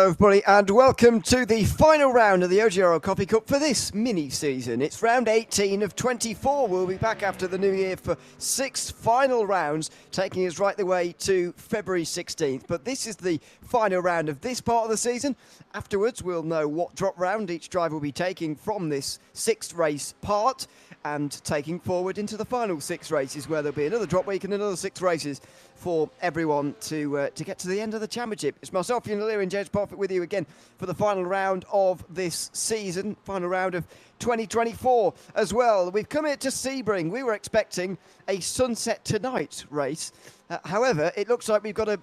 Hello everybody and welcome to the final round of the OGRL Coffee Cup for this mini-season. It's round 18 of 24. We'll be back after the new year for 6 final rounds, taking us right the way to February 16th. But this is the final round of this part of the season. Afterwards, we'll know what drop round each driver will be taking from this 6th race part and taking forward into the final 6 races, where there'll be another drop week and another 6 races for everyone to get to the end of the championship. It's myself, Ewan, and James Parfitt with you again for the final round of this season, final round of 2024 as well. We've come here to Sebring. We were expecting a sunset tonight race. However, it looks like we've got a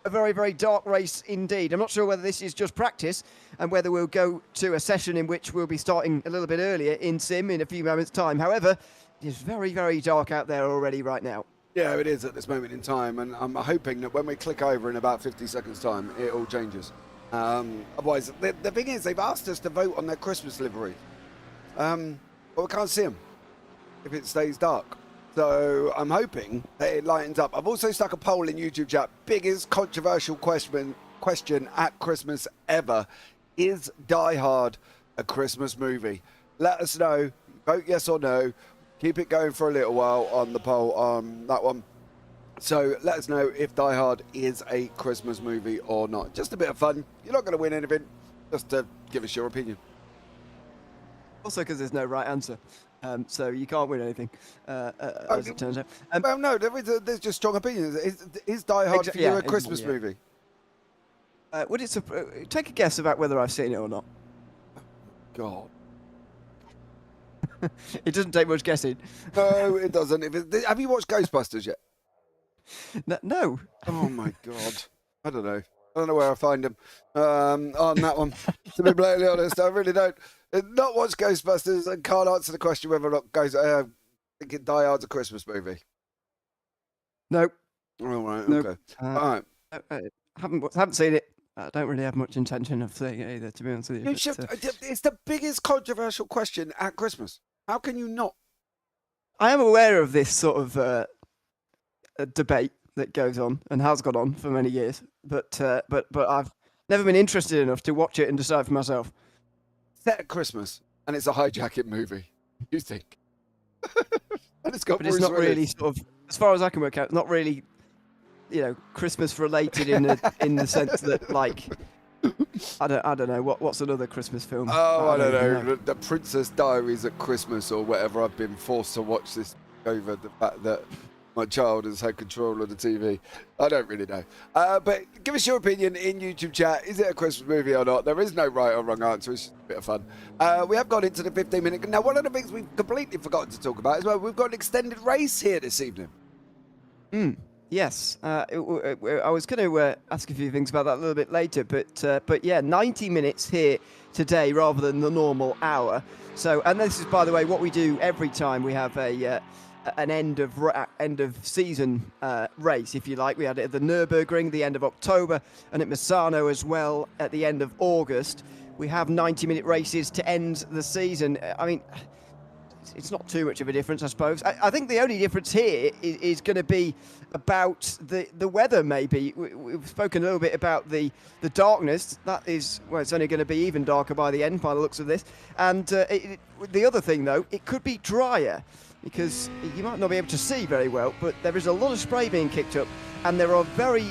very, very dark race indeed. I'm not sure whether this is just practice and whether we'll go to a session in which we'll be starting a little bit earlier in sim in a few moments' time. However, it is very, very dark out there already right now. Yeah, it is at this moment in time, and I'm hoping that when we click over in about 50 seconds' time, it all changes. Otherwise, the thing is, they've asked us to vote on their Christmas livery, but we can't see them if it stays dark. So I'm hoping that it lightens up. I've also stuck a poll in YouTube chat. Biggest controversial question at Christmas ever. Is Die Hard a Christmas movie? Let us know. Vote yes or no. Keep it going for a little while on the poll on that one. So let us know if Die Hard is a Christmas movie or not. Just a bit of fun. You're not going to win anything. Just to give us your opinion. Also because there's no right answer. So you can't win anything, as it turns out. Well, no, there's just strong opinions. Is Die Hard for you a Christmas movie? Would it take a guess about whether I've seen it or not? God. It doesn't take much guessing. No, it doesn't. Have you watched Ghostbusters yet? No. Oh my God. I don't know. I don't know where I find them on that one. To be blatantly honest, I really don't. Not watch Ghostbusters and can't answer the question whether or not thinking Die Hard's a Christmas movie. Nope. All right. Nope. Okay. All right. I haven't seen it. I don't really have much intention of seeing it either, to be honest with you. It's the biggest controversial question at Christmas. How can you not? I am aware of this sort of debate that goes on and has gone on for many years, but I've never been interested enough to watch it and decide for myself. Set at Christmas, and it's a hijacking movie. You think? And it's got but it's not really sort of, as far as I can work out, not really, Christmas related in the sense that, like, I don't know what's another Christmas film. Oh, I don't know. The Princess Diaries at Christmas or whatever. I've been forced to watch this over the fact that my child has had control of the TV. I don't really know. But give us your opinion in YouTube chat. Is it a Christmas movie or not? There is no right or wrong answer. It's just a bit of fun. We have gone into the 15-minute. Now, one of the things we've completely forgotten to talk about is well, we've got an extended race here this evening. Yes. I was going to ask a few things about that a little bit later, but yeah, 90 minutes here today rather than the normal hour. So, and this is, by the way, what we do every time we have an end of season race, if you like. We had it at the Nürburgring the end of October and at Misano as well at the end of August. We have 90-minute races to end the season. I mean, it's not too much of a difference, I suppose. I think the only difference here is going to be about the weather, maybe. We've spoken a little bit about the darkness. That is, well, it's only going to be even darker by the end, by the looks of this. And the other thing, though, it could be drier, because you might not be able to see very well, but there is a lot of spray being kicked up, and there are very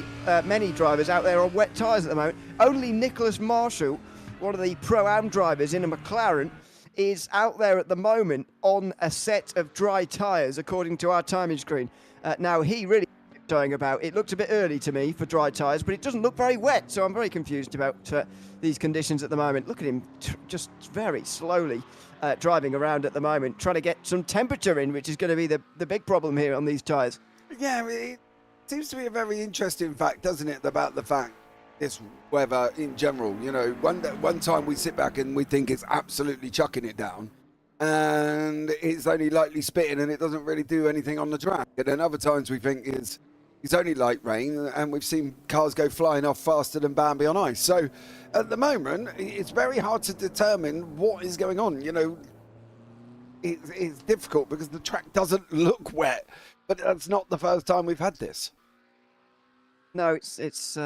many drivers out there on wet tyres at the moment. Only Nicholas Marshall, one of the Pro-Am drivers in a McLaren, is out there at the moment on a set of dry tyres, according to our timing screen. Now, he really talking about, it looked a bit early to me for dry tyres, but it doesn't look very wet, so I'm very confused about these conditions at the moment. Look at him just very slowly driving around at the moment, trying to get some temperature in, which is going to be the big problem here on these tyres. Yeah, it seems to be a very interesting fact, doesn't it, about the fact this weather in general. One time we sit back and we think it's absolutely chucking it down, and it's only lightly spitting and it doesn't really do anything on the track. And then other times we think it's only light rain, and we've seen cars go flying off faster than Bambi on ice. So at the moment, it's very hard to determine what is going on. It's difficult because the track doesn't look wet, but that's not the first time we've had this. No, it's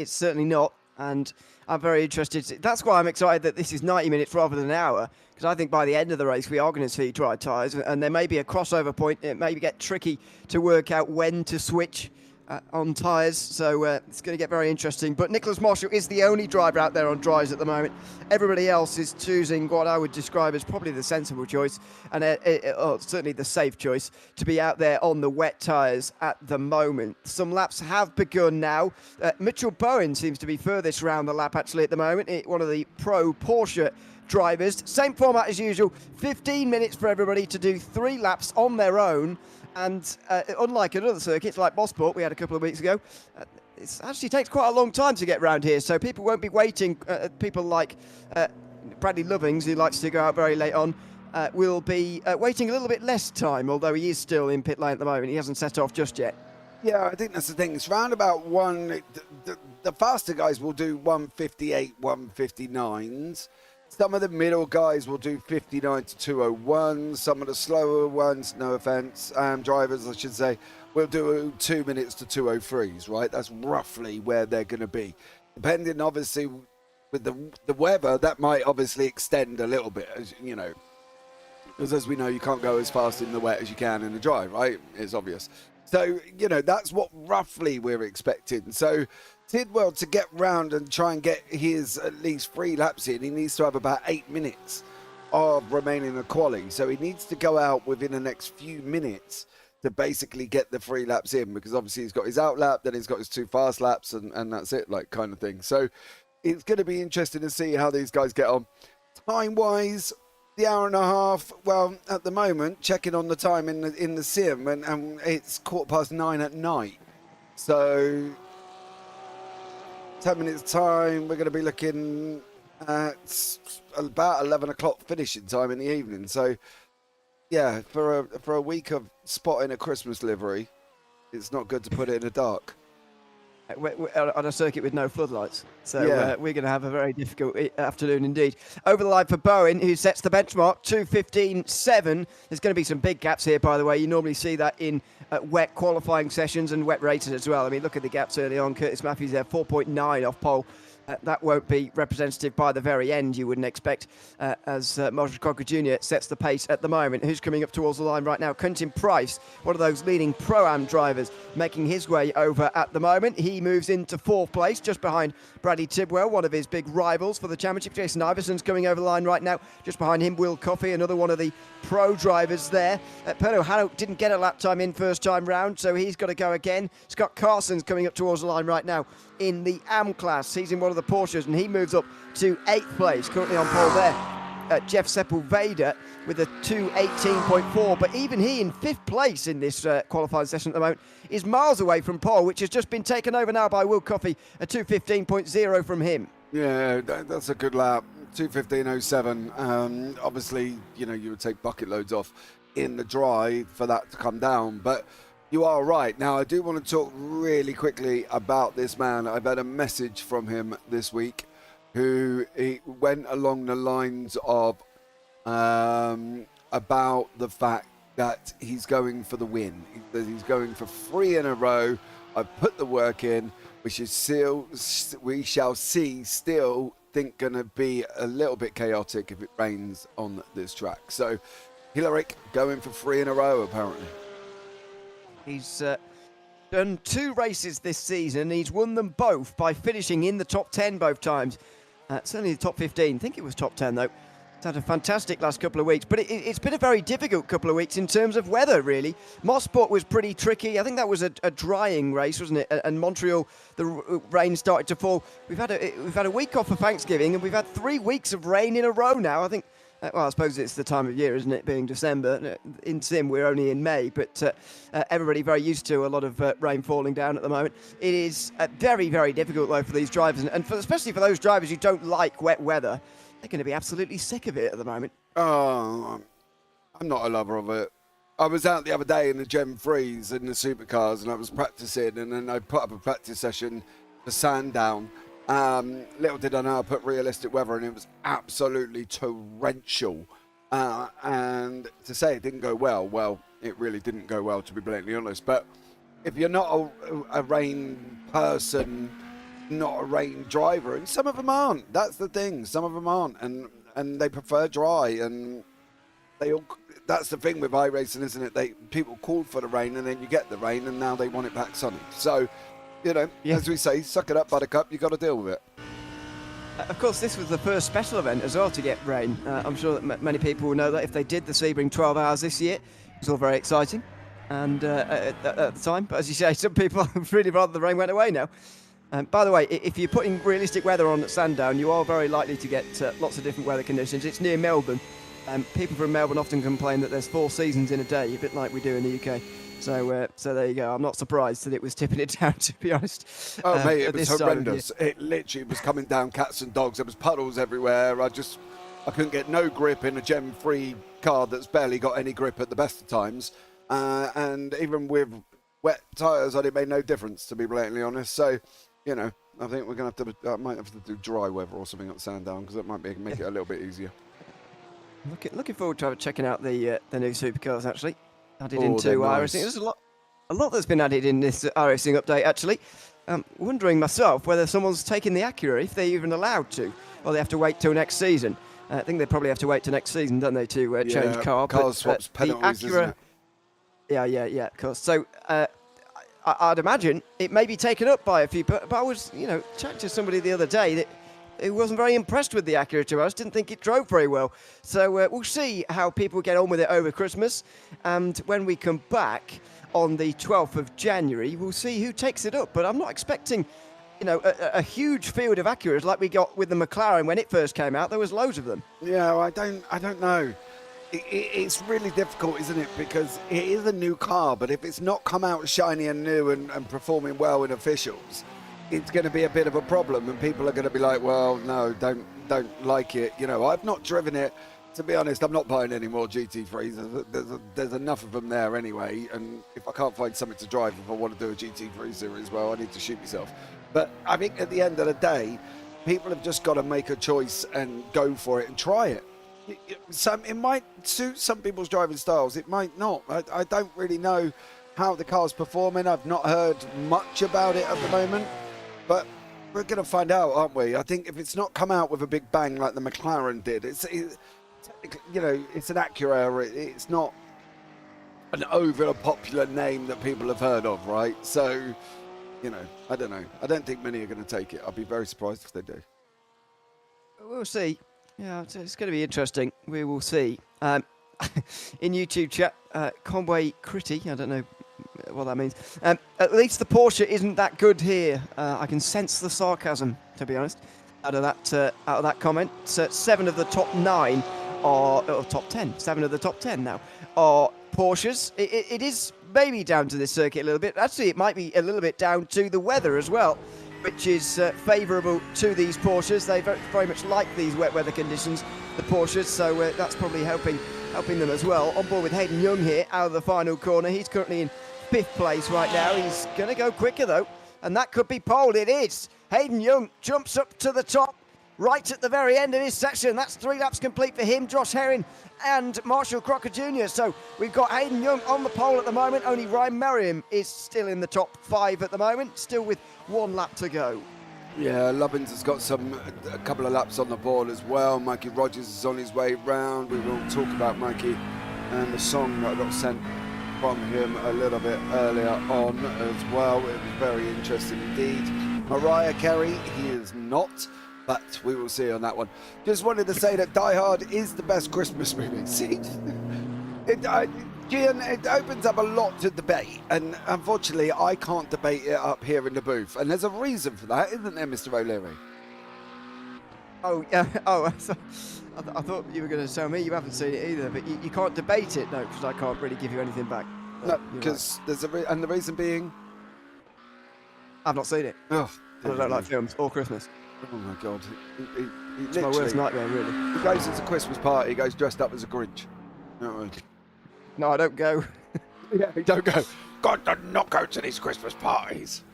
certainly not. And I'm very interested. That's why I'm excited that this is 90 minutes rather than an hour, because I think by the end of the race we are going to see dry tyres, and there may be a crossover point. It may get tricky to work out when to switch on tyres, so it's going to get very interesting. But Nicholas Marshall is the only driver out there on dries at the moment. Everybody else is choosing what I would describe as probably the sensible choice, and certainly the safe choice, to be out there on the wet tyres at the moment. Some laps have begun now. Mitchell Bowen seems to be furthest round the lap actually at the moment, one of the pro Porsche drivers. Same format as usual, 15 minutes for everybody to do 3 laps on their own. And unlike in other circuits like Mosport we had a couple of weeks ago, it actually takes quite a long time to get round here, so people won't be waiting. People like Bradley Lovings, who likes to go out very late on, will be waiting a little bit less time, although he is still in pit lane at the moment. He hasn't set off just yet. Yeah, I think that's the thing. It's round about the faster guys will do 158, 159s. Some of the middle guys will do 59 to 201. Some of the slower ones, no offense, drivers, I should say, will do 2 minutes to 203s, right? That's roughly where they're going to be. Depending, obviously, with the weather, that might obviously extend a little bit, as you know. Because as we know, you can't go as fast in the wet as you can in the dry, right? It's obvious. So, you know, that's what roughly we're expecting. So, Tidwell, to get round and try and get his at least 3 laps in, he needs to have about 8 minutes of remaining a quali. So he needs to go out within the next few minutes to basically get the 3 laps in, because obviously he's got his out lap, then he's got his 2 fast laps, and that's it, like, kind of thing. So it's going to be interesting to see how these guys get on. Time-wise, the hour and a half, well, at the moment, checking on the time in the sim, and it's 9:15 at night. So 10 minutes time, we're going to be looking at about 11 o'clock finishing time in the evening. So yeah, for a week of spotting a Christmas livery, it's not good to put it in the dark. We're on a circuit with no floodlights, so Yeah. we're going to have a very difficult afternoon indeed. Over the line for Bowen, who sets the benchmark, 2:15.7. There's going to be some big gaps here, by the way. You normally see that in wet qualifying sessions and wet races as well. I mean, look at the gaps early on. Curtis Matthews there, 4.9 off pole. That won't be representative by the very end, you wouldn't expect, as Marshall Cocker Jr. sets the pace at the moment. Who's coming up towards the line right now? Quentin Price, one of those leading Pro-Am drivers, making his way over at the moment. He moves into 4th place, just behind Bradley Tidwell, one of his big rivals for the championship. Jason Iverson's coming over the line right now. Just behind him, Will Coffey, another one of the pro drivers there. Perno Hanno didn't get a lap time in first time round, so he's got to go again. Scott Carson's coming up towards the line right now in the AM class. He's in one of the Porsches, and he moves up to 8th place, currently on pole there. Jeff Sepulveda with a 2:18.4, but even he in 5th place in this qualifying session at the moment is miles away from pole, which has just been taken over now by Will Coffey, a 2:15.0 from him. Yeah, that's a good lap. 2:15.07. Obviously, you know, you would take bucket loads off in the dry for that to come down, but you are right. Now, I do want to talk really quickly about this man. I've had a message from him this week who he went along the lines of about the fact that he's going for the win. That he's going for 3 in a row. I've put the work in, which is still, we shall see, still think going to be a little bit chaotic if it rains on this track. So, Hilaric going for 3 in a row, apparently. He's done 2 races this season. He's won them both by finishing in the top 10 both times. Certainly the top 15. I think it was top 10, though. He's had a fantastic last couple of weeks, but it's been a very difficult couple of weeks in terms of weather, really. Mosport was pretty tricky. I think that was a drying race, wasn't it? And Montreal, the rain started to fall. We've had a week off for Thanksgiving, and we've had 3 weeks of rain in a row now. I think. Well, I suppose it's the time of year, isn't it, being December? In Sim, we're only in May, but everybody very used to a lot of rain falling down at the moment. It is very, very difficult, though, for these drivers, and especially for those drivers who don't like wet weather. They're going to be absolutely sick of it at the moment. Oh, I'm not a lover of it. I was out the other day in the Gem 3s in the supercars, and I was practicing, and then I put up a practice session for Sandown. Little did I know I put realistic weather, and it was absolutely torrential. And to say it didn't go well, it really didn't go well, to be blatantly honest. But if you're not a rain person, not a rain driver, and some of them aren't. That's the thing. Some of them aren't, and they prefer dry, and they all. That's the thing with iRacing, isn't it? People call for the rain, and then you get the rain, and now they want it back sunny. So, as we say, suck it up, Buttercup. You got to deal with it. Of course, this was the first special event as well to get rain. I'm sure that many people will know that if they did the Sebring 12 hours this year, it was all very exciting. And at the time, but as you say, some people really rather the rain went away now. By the way, if you're putting realistic weather on at Sandown, you are very likely to get lots of different weather conditions. It's near Melbourne. People from Melbourne often complain that there's 4 seasons in a day, a bit like we do in the UK. So there you go. I'm not surprised that it was tipping it down, to be honest. Oh, mate, it was horrendous. It literally was coming down cats and dogs. There was puddles everywhere. I couldn't get no grip in a Gem 3 car that's barely got any grip at the best of times. And even with wet tyres on, it made no difference, to be blatantly honest. So, I think we're going to have to, I might have to do dry weather or something at Sandown, because that might make it a little bit easier. Looking forward to checking out the new supercars, actually. Added into iRacing. There's a lot that's been added in this iRacing update, actually. Wondering myself whether someone's taking the Acura, if they're even allowed to, or they have to wait till next season. I think they probably have to wait till next season, don't they, to change car. Car swaps penalties, isn't it? Yeah, of course. So I'd imagine it may be taken up by a few, but I was, chatting to somebody the other day that who wasn't very impressed with the Acura, to us, didn't think it drove very well. So we'll see how people get on with it over Christmas. And when we come back on the 12th of January, we'll see who takes it up. But I'm not expecting, a huge field of Acuras like we got with the McLaren when it first came out. There was loads of them. Yeah, I don't know. It's really difficult, isn't it? Because it is a new car, but if it's not come out shiny and new and performing well in officials, it's going to be a bit of a problem, and people are going to be like, well, no, don't like it. I've not driven it. To be honest, I'm not buying any more GT3s. There's enough of them there anyway, and if I can't find something to drive, if I want to do a GT3 series, well, I need to shoot myself. But I think at the end of the day, people have just got to make a choice and go for it and try it. It might suit some people's driving styles. It might not. I don't really know how the car's performing. I've not heard much about it at the moment. But we're going to find out, aren't we? I think if it's not come out with a big bang like the McLaren did, it's an Acura. It's not an over popular name that people have heard of, right? So, I don't know. I don't think many are going to take it. I'll be very surprised if they do. We'll see. Yeah, it's going to be interesting. We will see. In YouTube chat, Conway Critty, I don't know what that means. At least the Porsche isn't that good here. I can sense the sarcasm, to be honest, out of that comment. 7 of the top 9 are, or top 10. 7 of the top 10 now are Porsches. It is maybe down to this circuit a little bit. Actually, it might be a little bit down to the weather as well, which is favourable to these Porsches. They very much like these wet weather conditions, the Porsches. So that's probably helping them as well. On board with Hayden Young here out of the final corner. He's currently in 5th place right now. He's going to go quicker though, and that could be pole. It is. Hayden Young jumps up to the top right at the very end of his section. That's 3 laps complete for him, Josh Herring and Marshall Crocker Jr. So we've got Hayden Young on the pole at the moment. Only Ryan Merriam is still in the top 5 at the moment, still with 1 lap to go. Yeah, Lubbins has got a couple of laps on the board as well. Mikey Rogers is on his way round. We will talk about Mikey and the song that got sent from him a little bit earlier on as well. It was very interesting indeed. Mariah Carey, he is not, but we will see on that one. Just wanted to say that Die Hard is the best Christmas movie. See, Gian, it opens up a lot to debate, and unfortunately I can't debate it up here in the booth, and there's a reason for that, isn't there, Mr. O'Leary? Oh, yeah. Oh, I thought you were going to tell me you haven't seen it either, but you can't debate it, no, because I can't really give you anything back. No, because there's and the reason being? I've not seen it. Oh, I don't like films or Christmas. Oh my God. It's my worst nightmare, really. He goes to a Christmas party, he goes dressed up as a Grinch. No, I don't go. Yeah, you don't go. God, do not go to these Christmas parties.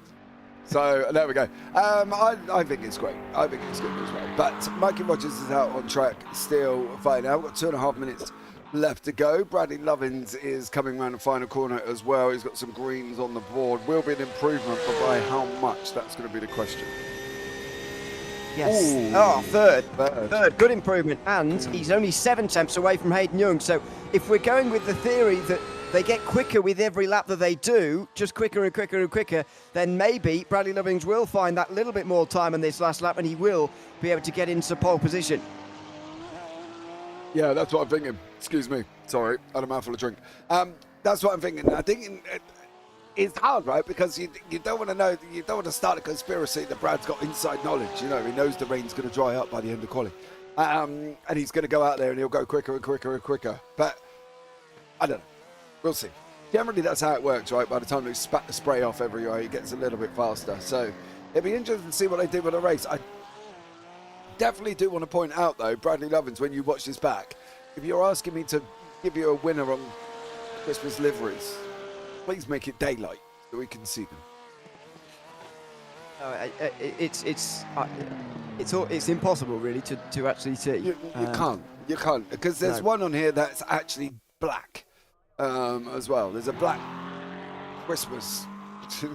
So there we go. I think it's great. I think it's good as well. But Mikey Rogers is out on track, still fighting out. We've got 2.5 minutes left to go. Bradley Lovins is coming around the final corner as well. He's got some greens on the board. Will be an improvement, but by how much? That's going to be the question. Yes. Ooh. Oh, third. Third. Good improvement. And he's only 7 tenths away from Hayden Young. So if we're going with the theory that they get quicker with every lap that they do, just quicker and quicker and quicker, then maybe Bradley Lovings will find that little bit more time on this last lap and he will be able to get into pole position. Yeah, that's what I'm thinking. Excuse me. Sorry, I had a mouthful of drink. That's what I'm thinking. I think it's hard, right? Because you don't want to know, you don't want to start a conspiracy that Brad's got inside knowledge. You know, he knows the rain's going to dry up by the end of quali. And he's going to go out there and he'll go quicker and quicker and quicker. But I don't know. We'll see. Generally, that's how it works, right? By the time they spat the spray off everywhere, he gets a little bit faster. So it'd be interesting to see what they do with the race. I definitely do want to point out, though, Bradley Lovins, when you watch this back, if you're asking me to give you a winner on Christmas liveries, please make it daylight so we can see them. It's impossible, really, to actually see. You can't, because there's one on here that's actually black as well. There's a black Christmas.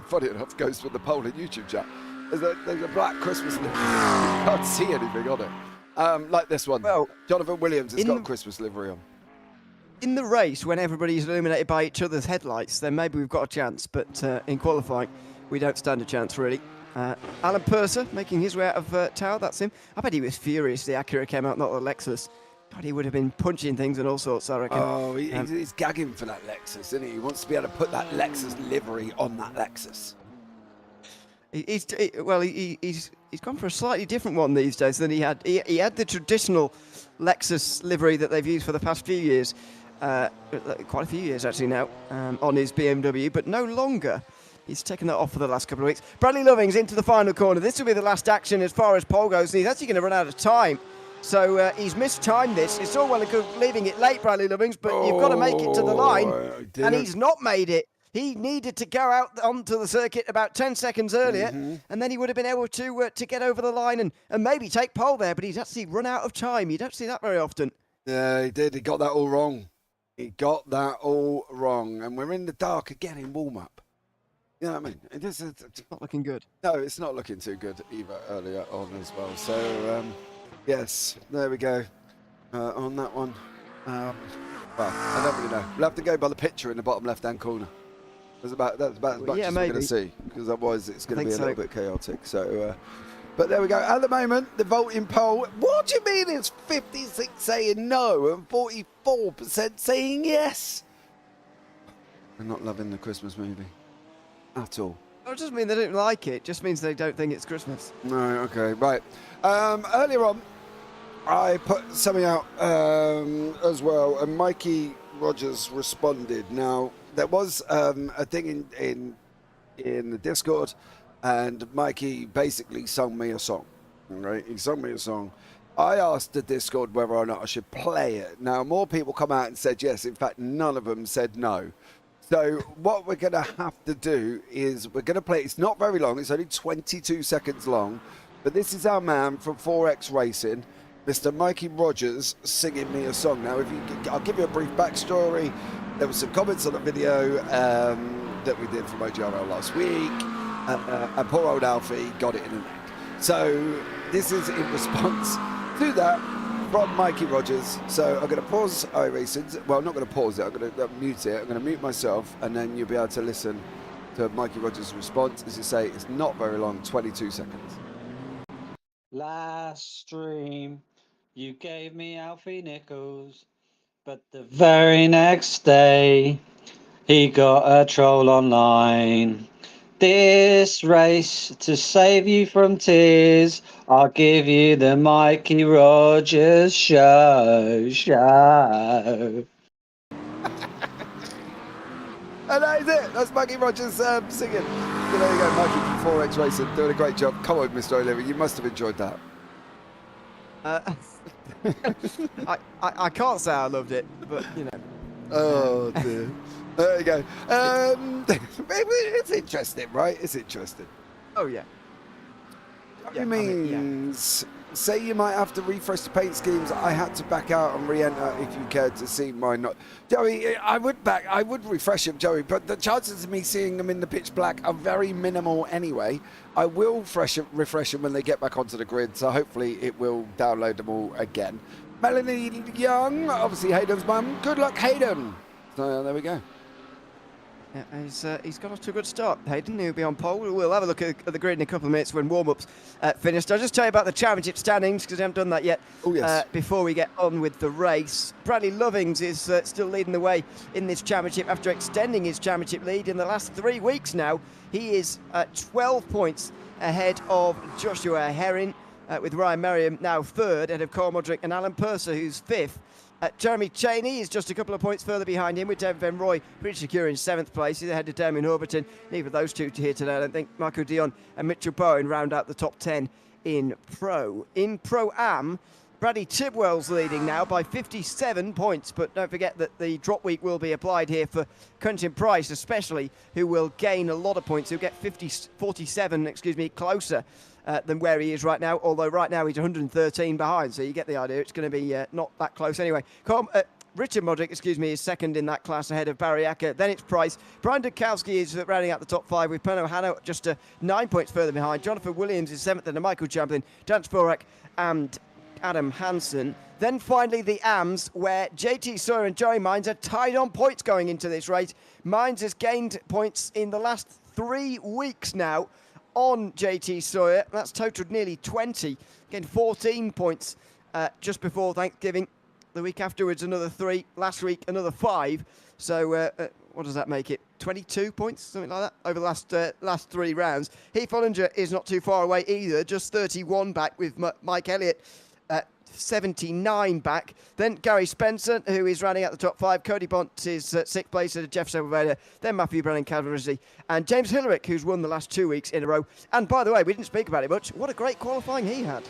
Funny enough, goes with the poll in YouTube chat. There's a black Christmas livery. You can't see anything on it. Like this one. Well, Jonathan Williams has got a Christmas livery on. In the race, when everybody's illuminated by each other's headlights, then maybe we've got a chance. But in qualifying, we don't stand a chance, really. Alan Purser making his way out of Tower. That's him. I bet he was furious the Acura came out, not the Lexus. God, he would have been punching things and all sorts, I reckon. Oh, he's gagging for that Lexus, isn't he? He wants to be able to put that Lexus livery on that Lexus. He's gone for a slightly different one these days than he had. He had the traditional Lexus livery that they've used for the past few years, quite a few years actually now, on his BMW, but no longer. He's taken that off for the last couple of weeks. Bradley Lovings into the final corner. This will be the last action as far as pole goes, and he's actually going to run out of time. So he's mistimed this. It's all well and good leaving it late, Bradley Lovings, but you've got to make it to the line, and he's not made it. He needed to go out onto the circuit about 10 seconds earlier, and then he would have been able to get over the line and maybe take pole there, but he's actually run out of time. You don't see that very often. Yeah, he did. He got that all wrong. And we're in the dark again in warm-up. You know what I mean? It's not looking good. No, it's not looking too good either earlier on as well. So, yes, there we go on that one. Well, I don't really know. We'll have to go by the picture in the bottom left-hand corner. That's about as much as we're going to see, because otherwise it's going to be a little bit chaotic. So, but there we go. At the moment, the voting poll. What do you mean it's 56 saying no and 44% saying yes? I'm not loving the Christmas movie at all. It doesn't mean they don't like it. It just means they don't think it's Christmas. No, okay, right. Earlier on, I put something out as well, and Mikey Rogers responded. Now, there was a thing in the Discord, and Mikey basically sung me a song. Right? He sung me a song. I asked the Discord whether or not I should play it. Now, more people come out and said yes. In fact, none of them said no. So what we're going to have to do is we're going to play. It's not very long. It's only 22 seconds long. But this is our man from 4X Racing, Mr. Mikey Rogers, singing me a song. Now, I'll give you a brief backstory. There were some comments on the video that we did from OGRL last week. And poor old Alfie got it in a neck. So this is in response to that from Mikey Rogers. So I'm going to pause iRacing. Well, I'm not going to pause it. I'm going to mute it. I'm going to mute myself, and then you'll be able to listen to Mikey Rogers' response. As you say, it's not very long, 22 seconds. Last stream, you gave me Alfie Nichols, but the very next day, he got a troll online. This race, to save you from tears, I'll give you the Mikey Rogers show. And that is it. That's Mikey Rogers singing. So there you go, Mikey from 4X Racing, doing a great job. Come on, Mr. O'Leary, you must have enjoyed that. I can't say I loved it, but, you know. Oh, dear. There you go. It's interesting, right? It's interesting. Oh, yeah. It means say you might have to refresh the paint schemes. I had to back out and re-enter if you cared to see my not. Joey, I would refresh them, Joey, but the chances of me seeing them in the pitch black are very minimal anyway. I will refresh them when they get back onto the grid, so hopefully it will download them all again. Melanie Young, obviously Hayden's mum. Good luck, Hayden. So there we go. Yeah, he's got off to a good start. Hayden, he'll be on pole. We'll have a look at the grid in a couple of minutes when warm-ups finished. I'll just tell you about the championship standings because I haven't done that yet. Oh, yes. Before we get on with the race, Bradley Lovings is still leading the way in this championship after extending his championship lead in the last 3 weeks now. He is 12 points ahead of Joshua Herring, with Ryan Merriam now third, ahead of Carl Modric and Alan Purser, who's fifth. Jeremy Cheney is just a couple of points further behind him, with Devin Van Roy pretty secure in 7th place. He's ahead of Damien Horberton. Neither of those two here today, I don't think. Michael Dion and Mitchell Bowen round out the top 10 in Pro. In Pro-Am, Bradley Tidwell's leading now by 57 points, but don't forget that the drop week will be applied here for Quentin Price, especially, who will gain a lot of points. He'll get 47 closer than where he is right now, although right now he's 113 behind, so you get the idea. It's going to be not that close anyway. Richard Modric, is second in that class ahead of Barry Acker. Then it's Price. Brian Dukowski is rounding out the top 5 with Pernod Hanno just 9 points further behind. Jonathan Williams is 7th and Michael Champlin, Dan Sporak and Adam Hansen. Then finally the AMs, where JT Sawyer and Joey Mines are tied on points going into this race. Mines has gained points in the last 3 weeks now on JT Sawyer. That's totaled nearly 20. Again, 14 points just before Thanksgiving. The week afterwards, another 3. Last week, another 5. So what does that make it? 22 points, something like that, over the last 3 rounds. Heath Hollinger is not too far away either, just 31 back, with Mike Elliott 79 back. Then Gary Spencer, who is rounding out the top 5. Cody Bont is 6th place at Jeff Sepulveda. Then Matthew Brennan Calvarsy. And James Hillerick, who's won the last 2 weeks in a row. And by the way, we didn't speak about it much. What a great qualifying he had.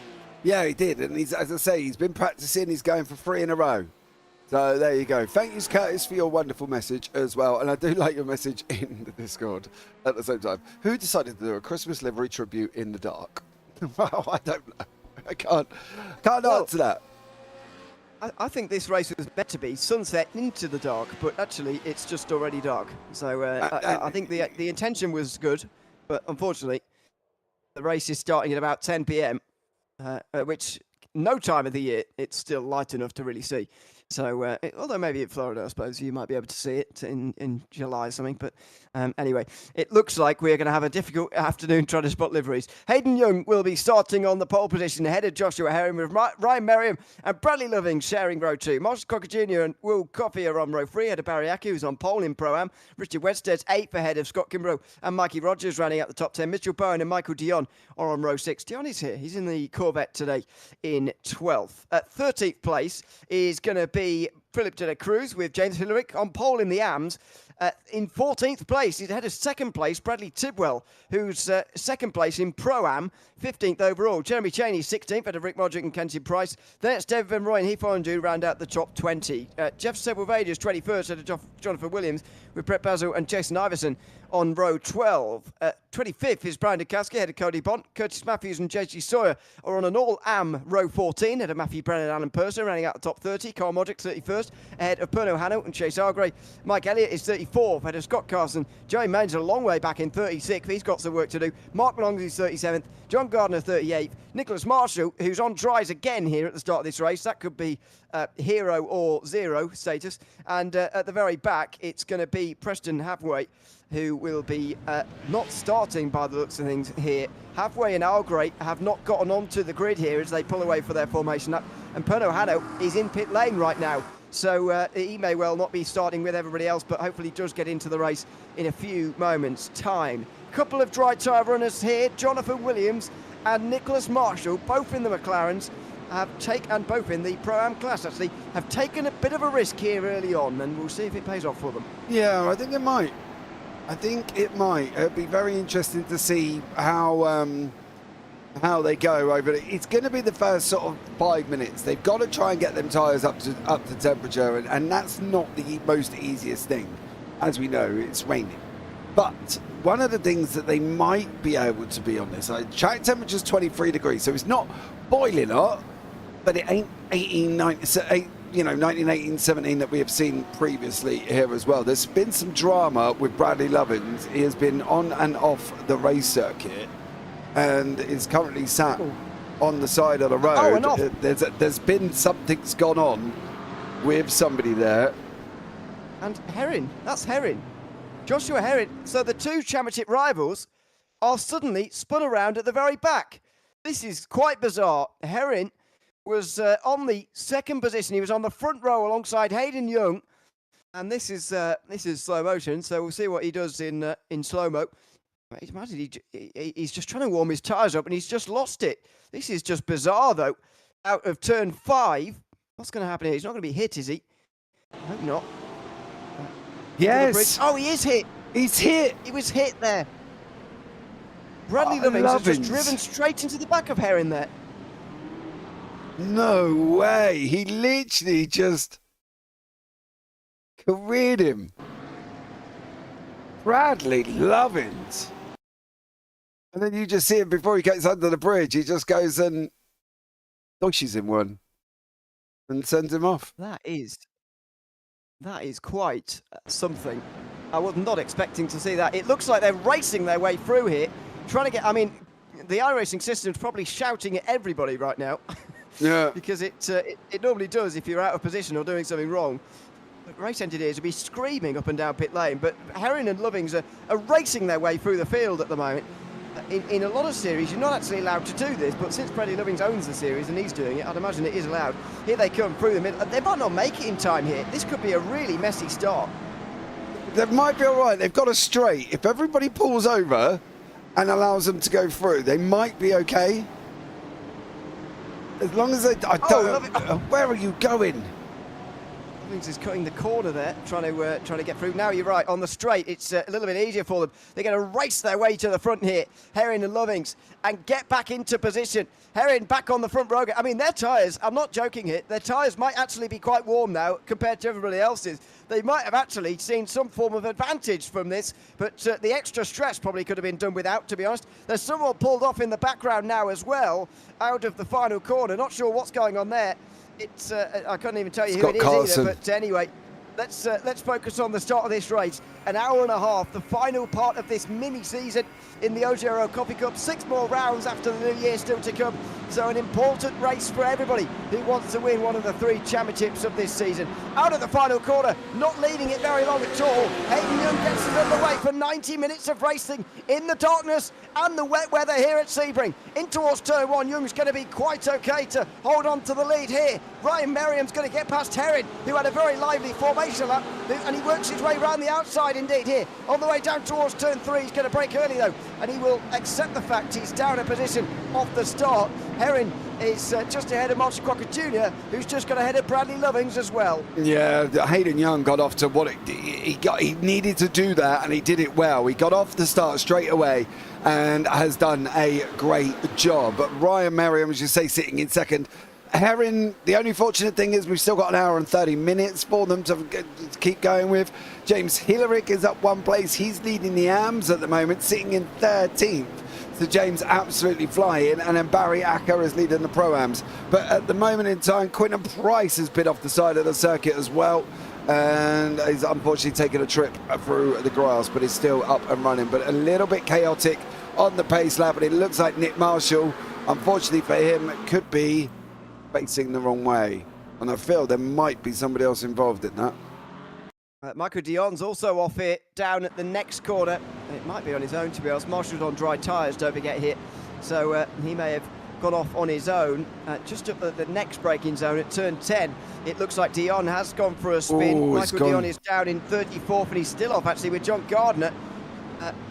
Yeah, he did. And he's, as I say, he's been practicing. He's going for 3 in a row. So there you go. Thank you, Curtis, for your wonderful message as well. And I do like your message in the Discord at the same time. Who decided to do a Christmas livery tribute in the dark? Well, I don't know. I can't answer that. I think this race was meant to be sunset into the dark, but actually it's just already dark. So I think the intention was good, but unfortunately the race is starting at about 10 p.m, which no time of the year it's still light enough to really see. So, although maybe in Florida, I suppose, you might be able to see it in July or something. But anyway, it looks like we're going to have a difficult afternoon trying to spot liveries. Hayden Young will be starting on the pole position ahead of Joshua Herring, with Ryan Merriam and Bradley Loving sharing row 2. Marshall Cocker Jr. and Will Coffey are on row 3 ahead of Barry Acker, who's on pole in Pro-Am. Richard Wedstead's 8th ahead of Scott Kimbrough and Mikey Rogers rounding out the top 10. Mitchell Bowen and Michael Dion are on row 6. Dion is here. He's in the Corvette today in 12th. At 13th place is going to be Philip de la Cruz with James Hillerick on pole in the AMs. In 14th place, he's ahead of 2nd place, Bradley Tidwell, who's 2nd place in Pro-Am, 15th overall. Jeremy Cheney, 16th, ahead of Rick Modric and Kenton Price. Then it's David Van Roy and Heath Hollinger round out the top 20. Jeff Sepulveda is 21st, ahead of Jonathan Williams, with Brett Basil and Jason Iverson on row 12. 25th is Brian Dukowski, ahead of Cody Bont. Curtis Matthews and JT Sawyer are on an all-AM row 14, ahead of Matthew Brennan and Alan Purser, rounding out the top 30. Carl Modric, 31st, ahead of Pernod Hanno and Chase Argray. Mike Elliott is 34th, ahead of Scott Carson. Joey Maines a long way back in 36th. He's got some work to do. Mark Long is 37th. John Gardner, 38th. Nicholas Marshall, who's on dries again here at the start of this race. That could be hero or zero status. And at the very back, it's going to be Preston Halfway, who will be not starting by the looks of things here. Halfway and Algray have not gotten onto the grid here as they pull away for their formation up. And Pernod Hanno is in pit lane right now. So he may well not be starting with everybody else, but hopefully does get into the race in a few moments' time. Couple of dry tyre runners here, Jonathan Williams and Nicholas Marshall, both in the McLarens, and both in the Pro-Am class actually, have taken a bit of a risk here early on, and we'll see if it pays off for them. Yeah, I think it might. It'd be very interesting to see how they go over it. It's going to be the first sort of 5 minutes. They've got to try and get them tyres up to temperature, and that's not the most easiest thing. As we know, it's raining. But one of the things that they might be able to be on this, track temperature's 23 degrees, so it's not boiling hot, but it ain't 18, 19, 18, 17 that we have seen previously here as well. There's been some drama with Bradley Lovins. He has been on and off the race circuit and is currently sat on the side of the road. Oh, and off. There's been something's gone on with somebody there. And Herring, that's Herring. Joshua Herring. So the two championship rivals are suddenly spun around at the very back. This is quite bizarre. Herring was on the second position. He was on the front row alongside Hayden Young. And this is slow motion, so we'll see what he does in slow-mo. Imagine he's just trying to warm his tyres up and he's just lost it. This is just bizarre, though. Out of turn 5, what's going to happen here? He's not going to be hit, is he? I hope not. Yes. Oh, he is hit. He's hit. He was hit there. Bradley Lovins has just driven straight into the back of Herring there. No way. He literally just careered him. Bradley Lovins. And then you just see him before he gets under the bridge. He just goes and doshes him one and sends him off. That is quite something. I was not expecting to see that. It looks like they're racing their way through here, trying to get. I mean, the iRacing system's probably shouting at everybody right now. Yeah. Because it normally does if you're out of position or doing something wrong. But race engineers will be screaming up and down pit lane. But Herring and Lovins are racing their way through the field at the moment. In a lot of series, you're not actually allowed to do this, but since Bradley Lovins owns the series and he's doing it, I'd imagine it is allowed. Here they come through the middle. They might not make it in time here. This could be a really messy start. They might be all right. They've got a straight. If everybody pulls over and allows them to go through, they might be okay. As long as they... where are you going? Lovins is cutting the corner there, trying to get through. Now you're right, on the straight, it's a little bit easier for them. They're going to race their way to the front here, Herring and Lovins, and get back into position. Herring back on the front row. I mean, their tyres, I'm not joking here, their tyres might actually be quite warm now compared to everybody else's. They might have actually seen some form of advantage from this, but the extra stress probably could have been done without, to be honest. There's someone pulled off in the background now as well, out of the final corner. Not sure what's going on there. It's I couldn't even tell you who it is either, but anyway, let's focus on the start of this race. An hour and a half, the final part of this mini season in the OGRL Coffee Cup. 6 more rounds after the new year still to come, so an important race for everybody who wants to win one of the 3 championships of this season. Out of the final corner, not leading it very long at all. Hayden Young gets it underway for 90 minutes of racing in the darkness and the wet weather here at Sebring. In towards turn 1, Young's going to be quite okay to hold on to the lead here. Ryan Merriam's going to get past Herring, who had a very lively formation lap, and he works his way around the outside indeed here. On the way down towards turn 3, he's going to break early though, and he will accept the fact he's down a position off the start. Herring is just ahead of Marshall Crocker Jr., who's just got ahead of Bradley Lovins as well. Yeah, Hayden Young got off to what he needed to do that, and he did it well. He got off the start straight away and has done a great job. But Ryan Merriam, as you say, sitting in second. Herring, the only fortunate thing is we've still got an hour and 30 minutes for them to keep going with. James Hillerick is up 1 place. He's leading the AMs at the moment, sitting in 13th. So James absolutely flying, and then Barry Acker is leading the Pro-Ams. But at the moment in time, Quinton Price has been off the side of the circuit as well, and he's unfortunately taken a trip through the grass, but is still up and running. But a little bit chaotic on the pace lap, and it looks like Nick Marshall, unfortunately for him, could be facing the wrong way. And I feel there might be somebody else involved in that. Michael Dion's also off it, down at the next corner. It might be on his own, to be honest. Marshall's on dry tyres, don't forget here. So he may have gone off on his own. Just up at the next braking zone at turn 10, it looks like Dion has gone for a spin. Ooh, Michael Dion is down in 34th, and he's still off, actually, with John Gardner.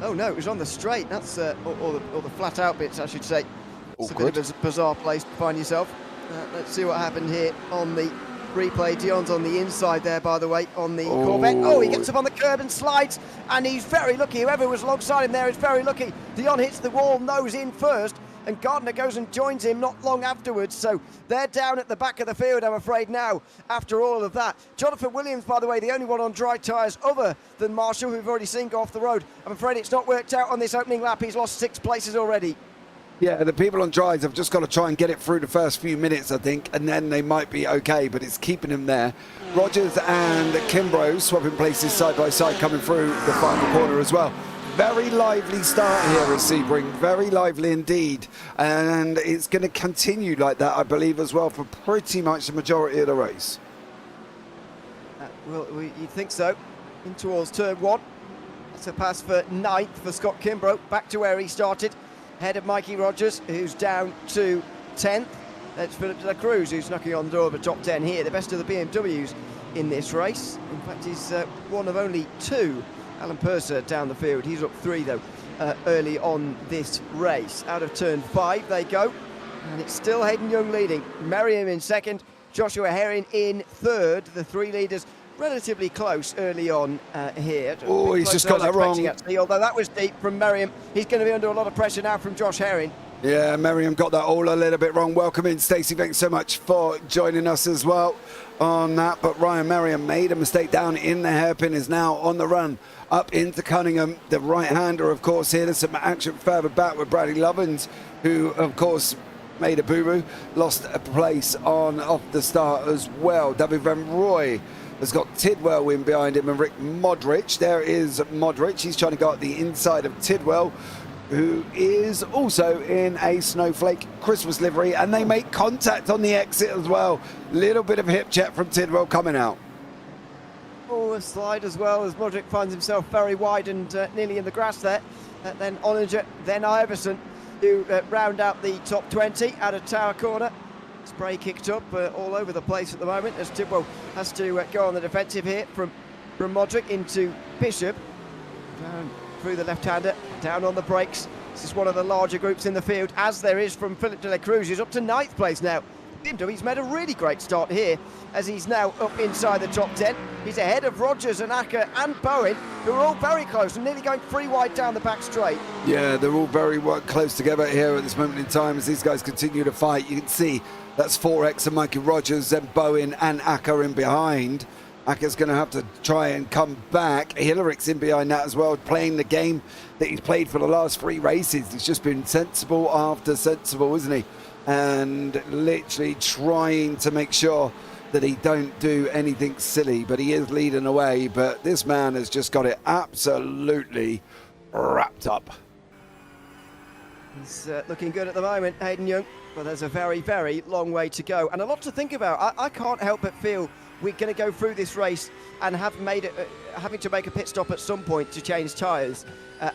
Oh, no, it was on the straight. That's all the flat-out bits, I should say. It's a bit of a bizarre place to find yourself. Let's see what happened here on the replay. Dion's on the inside there, by the way, on the Corvette. Oh, he gets up on the curb and slides, and he's very lucky. Whoever was alongside him there is very lucky. Dion hits the wall, nose in first. and Gardner goes and joins him not long afterwards. So they're down at the back of the field, I'm afraid, now, after all of that. Jonathan Williams, by the way, the only one on dry tyres other than Marshall, who we've already seen go off the road. I'm afraid it's not worked out on this opening lap. He's lost 6 places already. Yeah, the people on dries have just got to try and get it through the first few minutes, I think, and then they might be okay, but it's keeping them there. Rogers and Kimbrough swapping places side by side, coming through the final corner as well. Very lively start here at Sebring, very lively indeed, and it's going to continue like that, I believe, as well, for pretty much the majority of the race. Well, you'd think so. In towards turn 1. That's a pass for 9th for Scott Kimbrough, back to where he started. Ahead of Mikey Rogers, who's down to 10th. That's Philip de la Cruz, who's knocking on the door of the top 10 here. The best of the BMWs in this race. In fact, he's one of only 2. Alan Purser down the field. He's up 3, though, early on this race. Out of turn 5 they go. And it's still Hayden Young leading. Merriam in 2nd. Joshua Herring in 3rd. The 3 leaders relatively close early on here. Oh, he's just got that wrong. Actually, although that was deep from Merriam. He's going to be under a lot of pressure now from Josh Herring. Yeah, Merriam got that all a little bit wrong. Welcome in, Stacey. Thanks so much for joining us as well on that. But Ryan Merriam made a mistake down in the hairpin, is now on the run up into Cunningham. The right-hander, of course, here. There's some action further back with Bradley Lovins, who, of course, made a boo-boo. Lost a place off the start as well. David Van Roy has got Tidwell in behind him and Rick Modric. There is Modric. He's trying to go up the inside of Tidwell, who is also in a Snowflake Christmas livery, and they make contact on the exit as well. Little bit of hip check from Tidwell coming out. Oh, a slide as well as Modric finds himself very wide and nearly in the grass there. Then Oninger, then Iverson, who round out the top 20 out of Tower Corner. Spray kicked up all over the place at the moment as Tidwell has to go on the defensive here from Modric into Bishop. Down through the left-hander, down on the brakes. This is one of the larger groups in the field, as there is from Philip de la Cruz, who's up to 9th place now. He's made a really great start here, as he's now up inside the top 10. He's ahead of Rogers and Acker and Bowen, who are all very close and nearly going 3 wide down the back straight. Yeah, they're all very close together here at this moment in time as these guys continue to fight. You can see that's 4X and Mikey Rogers, then Bowen and Acker in behind. Acker's going to have to try and come back. Hilleric's in behind that as well, playing the game that he's played for the last 3 races. He's just been sensible after sensible, isn't he? And literally trying to make sure that he don't do anything silly, but he is leading away. But this man has just got it absolutely wrapped up. He's looking good at the moment, Hayden Young, but there's a very, very long way to go and a lot to think about. I can't help but feel we're going to go through this race and having to make a pit stop at some point to change tyres.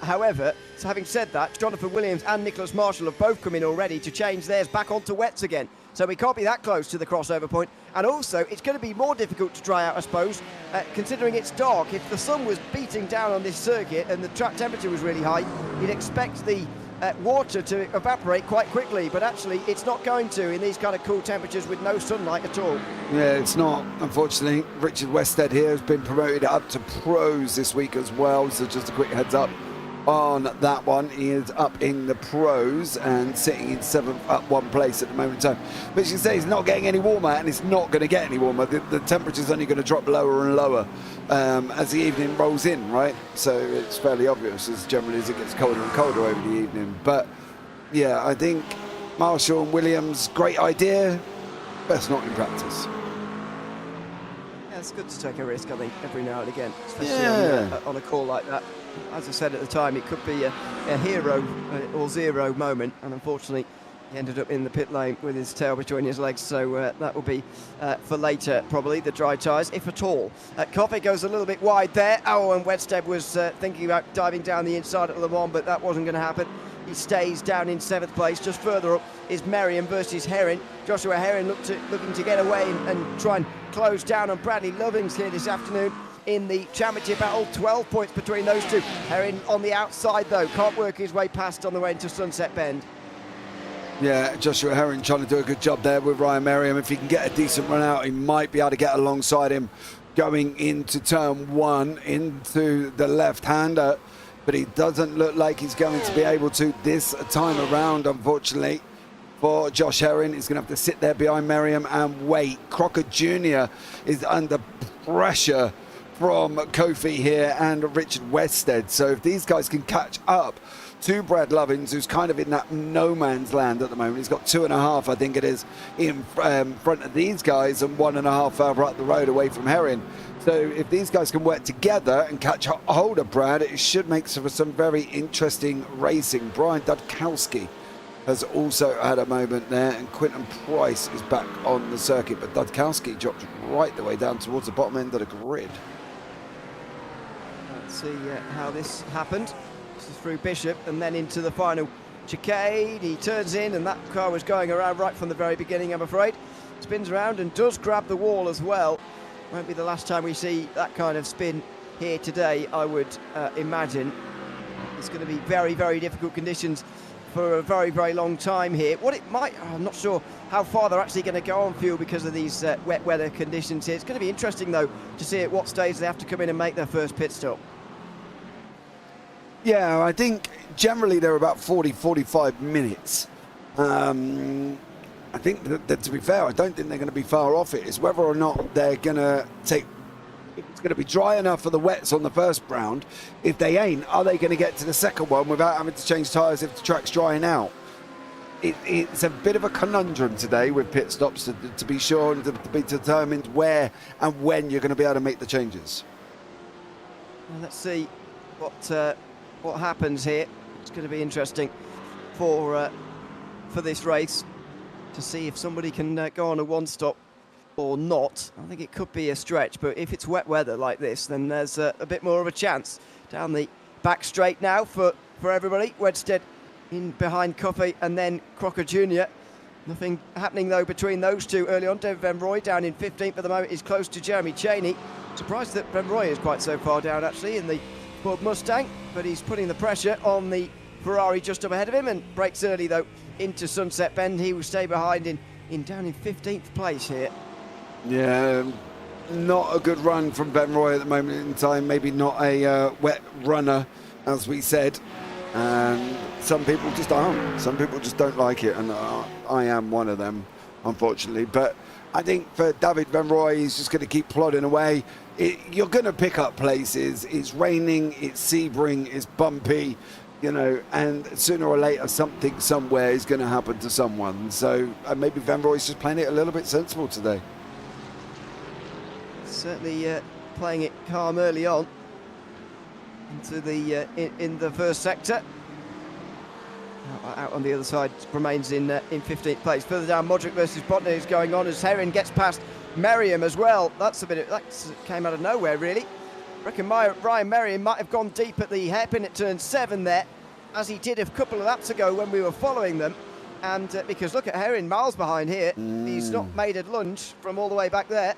However, so having said that, Jonathan Williams and Nicholas Marshall have both come in already to change theirs back onto wets again. So we can't be that close to the crossover point. And also, it's going to be more difficult to dry out, I suppose, considering it's dark. If the sun was beating down on this circuit and the track temperature was really high, you'd expect the water to evaporate quite quickly, but actually it's not going to in these kind of cool temperatures with no sunlight at all. Yeah, it's not, unfortunately. Richard Westhead here has been promoted up to pros this week as well, so just a quick heads up on that one. He is up in the pros and sitting in 7th up 1 place at the moment in time. But as you say, it's not getting any warmer, and it's not going to get any warmer. The temperature's only going to drop lower and lower as the evening rolls in, right? So it's fairly obvious as generally as it gets colder and colder over the evening. But yeah, I think Marshall and Williams, great idea, best not in practice. Yeah, it's good to take a risk, I think, every now and again, especially on a call like that. As I said at the time, it could be a hero or zero moment, and unfortunately he ended up in the pit lane with his tail between his legs, so that will be for later, probably, the dry tyres, if at all. Coffey goes a little bit wide there. Oh, and Westhead was thinking about diving down the inside at Le Mans, but that wasn't going to happen. He stays down in 7th place. Just further up is Merriam versus Herring. Joshua Herring looking to get away and try and close down on Bradley Lovings here this afternoon in the championship battle. 12 points between those two. Herring on the outside, though, can't work his way past on the way into Sunset Bend. Yeah, Joshua Herring trying to do a good job there with Ryan Merriam. If he can get a decent run out, he might be able to get alongside him going into turn 1, into the left-hander. but he doesn't look like he's going to be able to this time around, unfortunately. For Josh Herring, he's going to have to sit there behind Merriam and wait. Crocker Jr. is under pressure from Kofi here and Richard Wested. So if these guys can catch up to Brad Lovins, who's kind of in that no man's land at the moment. He's got 2.5, I think it is, in front of these guys, and 1.5 further up the road away from Herring. So if these guys can work together and catch hold of Brad, it should make for some very interesting racing. Brian Dudkowski has also had a moment there, and Quinton Price is back on the circuit, but Dudkowski dropped right the way down towards the bottom end of the grid. Let's see how this happened. This is through Bishop and then into the final chicane. He turns in, and that car was going around right from the very beginning, I'm afraid. Spins around and does grab the wall as well. Won't be the last time we see that kind of spin here today, I would imagine. It's going to be very, very difficult conditions for a very, very long time here. What it might, I'm not sure how far they're actually going to go on fuel because of these wet weather conditions here. It's going to be interesting, though, to see at what stage they have to come in and make their first pit stop. Yeah, I think generally they're about 40-45 minutes. I think that, to be fair, I don't think they're going to be far off it. It's whether or not they're going to take... It's going to be dry enough for the wets on the first round. If they ain't, are they going to get to the second one without having to change tyres if the track's drying out? It's a bit of a conundrum today with pit stops to be sure and to be determined where and when you're going to be able to make the changes. Well, let's see what happens here. It's going to be interesting for this race to see if somebody can go on a one-stop or not. I think it could be a stretch, but if it's wet weather like this, then there's a bit more of a chance. Down the back straight now for everybody. Wedstead in behind Coffey and then Crocker Jr. Nothing happening though between those two early on. David Van Roy down in 15th at the moment is close to Jeremy Cheney. Surprised that Van Roy is quite so far down actually in the Ford Mustang, but he's putting the pressure on the Ferrari just up ahead of him and breaks early though into Sunset Bend. He will stay behind down in 15th place here. Yeah, not a good run from Ben Roy at the moment in time. Maybe not a wet runner, as we said. And some people just aren't. Some people just don't like it, and I am one of them, unfortunately. But I think for David Van Roy, he's just going to keep plodding away. You're going to pick up places. It's raining, it's Sebring, it's bumpy, you know, and sooner or later something somewhere is going to happen to someone. So maybe Van Roy's just playing it a little bit sensible today. Certainly playing it calm early on into the in the first sector. Out on the other side remains in 15th place. Further down, Modric versus Botner is going on as Herring gets past Merriam as well. That came out of nowhere really. I reckon Ryan Merriam might have gone deep at the hairpin at turn 7 there, as he did a couple of laps ago when we were following them. And because look at Herring, miles behind here. He's not made a lunge from all the way back there.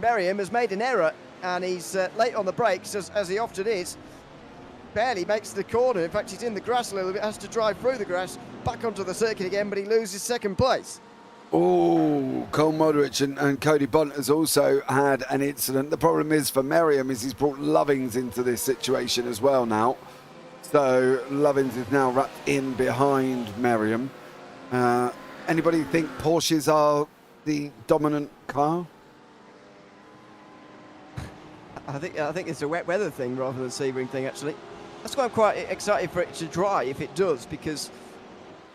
Merriam has made an error and he's late on the brakes, as he often is. Barely makes the corner. In fact, he's in the grass a little bit, has to drive through the grass, back onto the circuit again, but he loses second place. Oh, Cole Modric and Cody Bont has also had an incident. The problem is for Merriam is he's brought Lovings into this situation as well now. So Lovings is now wrapped in behind Merriam. Anybody think Porsches are the dominant car? I think it's a wet weather thing rather than a Sebring thing, actually. That's why I'm quite excited for it to dry if it does, because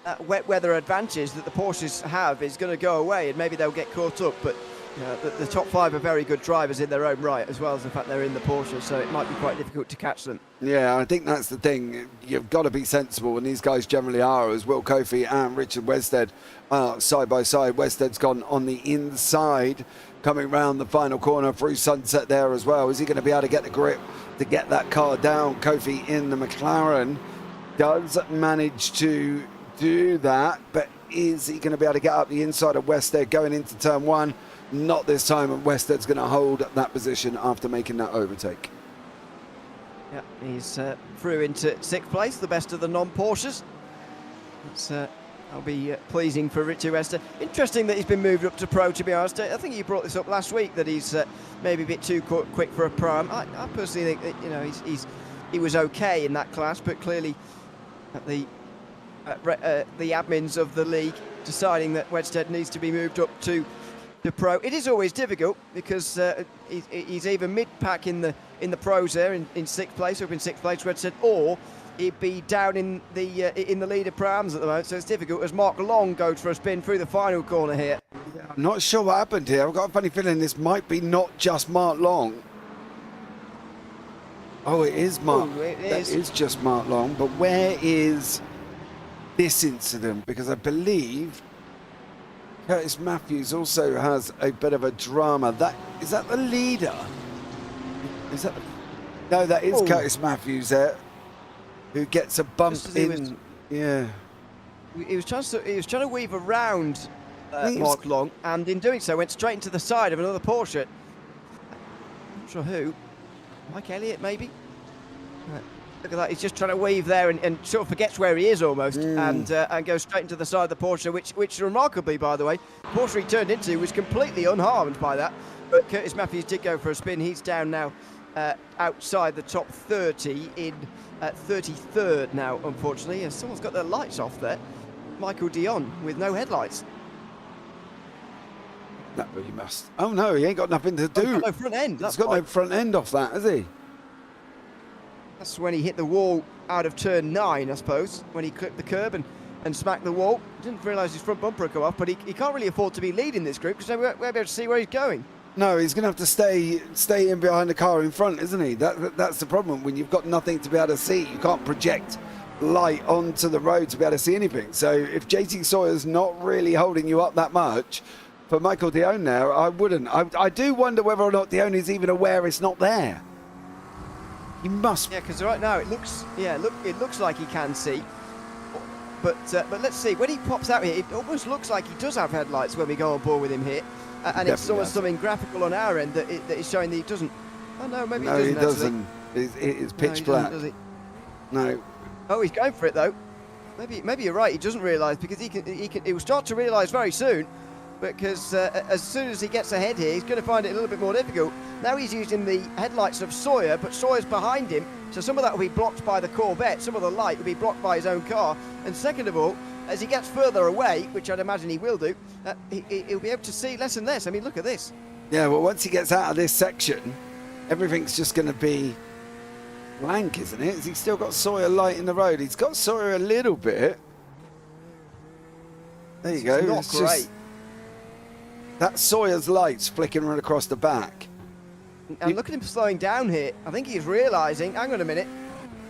that wet weather advantage that the Porsches have is going to go away, and maybe they'll get caught up. But you know, the top 5 are very good drivers in their own right, as well as the fact they're in the Porsche, so it might be quite difficult to catch them. Yeah, I think that's the thing. You've got to be sensible, and these guys generally are, as Will Kofi and Richard Wested are side by side. Wested's gone on the inside, coming round the final corner through Sunset there as well. Is he going to be able to get the grip to get that car down? Kofi in the McLaren does manage to do that, but is he going to be able to get up the inside of Wested going into turn 1? Not this time, and Wested's going to hold that position after making that overtake. Yeah, he's through into 6th place, the best of the non-Porsches. That'll be pleasing for Richie Wester. Interesting that he's been moved up to Pro, to be honest. I think he brought this up last week, that he's maybe a bit too quick for a Pro. I personally think that, you know, he's he was okay in that class, but clearly the admins of the league deciding that Wedstead needs to be moved up to pro. It is always difficult because he's either mid-pack in the pros there in sixth place, up in sixth place, Wedstead, or he'd be down in the leader pro-ams at the moment. So it's difficult as Mark Long goes for a spin through the final corner here. Yeah, I'm not sure what happened here. I've got a funny feeling this might be not just Mark Long. Oh, it is Mark. Ooh, it that is just Mark Long. But where is this incident? Because I believe Curtis Matthews also has a bit of a drama. Is that the leader? Is that? No, that is Curtis Matthews there, who gets a bump in. Yeah. He was trying to weave around Mark Long, and in doing so, went straight into the side of another Porsche. Not sure who. Mike Elliott, maybe? Look at that, he's just trying to weave there and sort of forgets where he is almost, and goes straight into the side of the Porsche, which remarkably, by the way, the Porsche he turned into was completely unharmed by that. But Curtis Matthews did go for a spin. He's down now outside the top 30 in 33rd now, unfortunately. And someone's got their lights off there. Michael Dion with no headlights. That really must. Oh no, he ain't got nothing to do. He's got no front end. He's got no front end off that, has he? That's when he hit the wall out of turn 9, I suppose, when he clipped the curb and smacked the wall. Didn't realise his front bumper had come off, but he can't really afford to be leading this group because we're able to see where he's going. No, he's going to have to stay in behind the car in front, isn't he? That's the problem. When you've got nothing to be able to see, you can't project light onto the road to be able to see anything. So if JT Sawyer's not really holding you up that much, for Michael Dion there, I wouldn't. I do wonder whether or not Dion is even aware it's not there. He must. Yeah, because right now it looks like he can see. But let's see, when he pops out here, it almost looks like he does have headlights when we go on board with him here. And it's almost something graphical on our end that is showing that he doesn't. Oh no, maybe no, he doesn't. It's pitch black. Does he? No. Oh, he's going for it though. Maybe you're right. He doesn't realise because he will start to realise very soon. Because as soon as he gets ahead here, he's going to find it a little bit more difficult. Now he's using the headlights of Sawyer, but Sawyer's behind him, so some of that will be blocked by the Corvette, some of the light will be blocked by his own car. And second of all, as he gets further away, which I'd imagine he will do, he'll be able to see less and less. I mean, look at this. Yeah, well, once he gets out of this section, everything's just going to be blank, isn't it? Has he still got Sawyer light in the road? He's got Sawyer a little bit. There you go. Not great. Just, that Sawyer's lights flicking right across the back. And look at him slowing down here. I think he's realising, hang on a minute,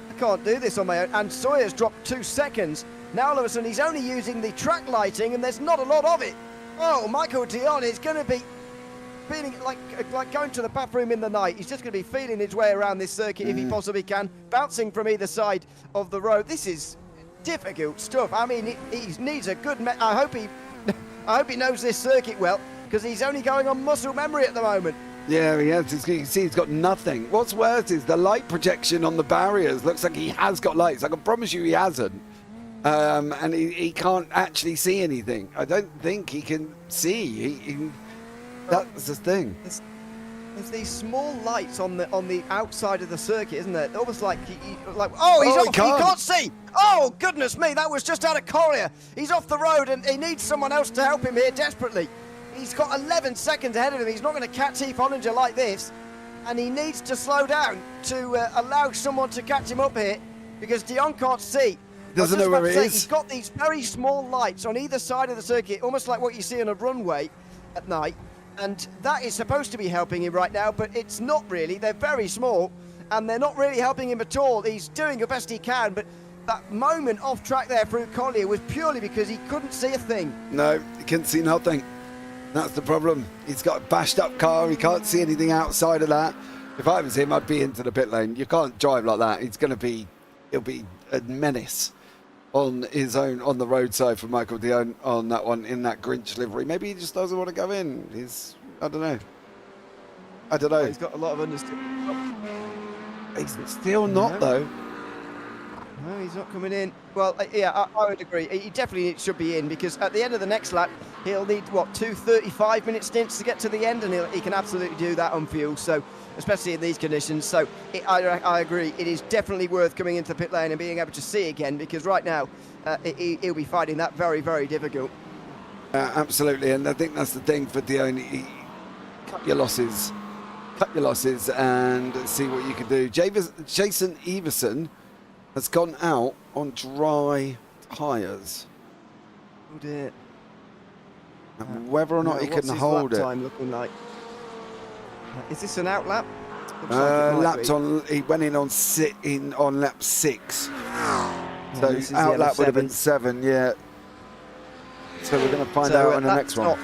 I can't do this on my own. And Sawyer's dropped 2 seconds. Now all of a sudden he's only using the track lighting and there's not a lot of it. Oh, Michael Dion is going to be feeling like going to the bathroom in the night. He's just going to be feeling his way around this circuit if he possibly can, bouncing from either side of the road. This is difficult stuff. I mean, he needs a good... I hope he knows this circuit well, because he's only going on muscle memory at the moment. Yeah, he has. You can see he's got nothing. What's worse is the light projection on the barriers. Looks like he has got lights. I can promise you he hasn't. And he can't actually see anything. I don't think he can see. That's the thing. There's these small lights on the outside of the circuit, isn't there? Almost like he's off. He can't see. Oh goodness me! That was just out of Collier. He's off the road, and he needs someone else to help him here desperately. He's got 11 seconds ahead of him. He's not going to catch Heath Hollinger like this, and he needs to slow down to allow someone to catch him up here, because Dion can't see. Doesn't know where it is. He's got these very small lights on either side of the circuit, almost like what you see on a runway at night. And that is supposed to be helping him right now, but it's not really. They're very small, and they're not really helping him at all. He's doing the best he can, but that moment off track there through Collier was purely because he couldn't see a thing. No, he couldn't see nothing. That's the problem. He's got a bashed up car. He can't see anything outside of that. If I was him, I'd be into the pit lane. You can't drive like that. He'll be a menace on his own, on the roadside for Michael Dion on that one, in that Grinch livery. Maybe he just doesn't want to go in. I don't know. He's got a lot of understanding. He's still not, though. No, he's not coming in. Well, yeah, I would agree. He definitely should be in, because at the end of the next lap, he'll need, what, 2 35-minute stints to get to the end, and he can absolutely do that on fuel, so especially in these conditions. So I agree. It is definitely worth coming into the pit lane and being able to see again, because right now he'll be finding that very, very difficult. Absolutely, and I think that's the thing for Dion. Cut your losses. Cut your losses and see what you can do. Jason Everson has gone out on dry tyres. Oh dear. And whether or not he can hold it. Time looking like? Is this an out lap? Lapped on. He went in on lap 6. So out lap would have been 7. Yeah. So we're going to find out in the next one.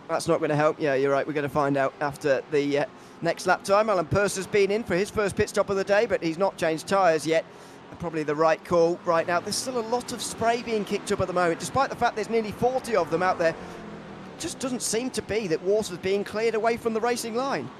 That's not going to help. Yeah, you're right. We're going to find out after the next lap time. Alan Purser's been in for his first pit stop of the day, but he's not changed tyres yet. Probably the right call right now. There's still a lot of spray being kicked up at the moment, despite the fact there's nearly 40 of them out there. It just doesn't seem to be that water's being cleared away from the racing line.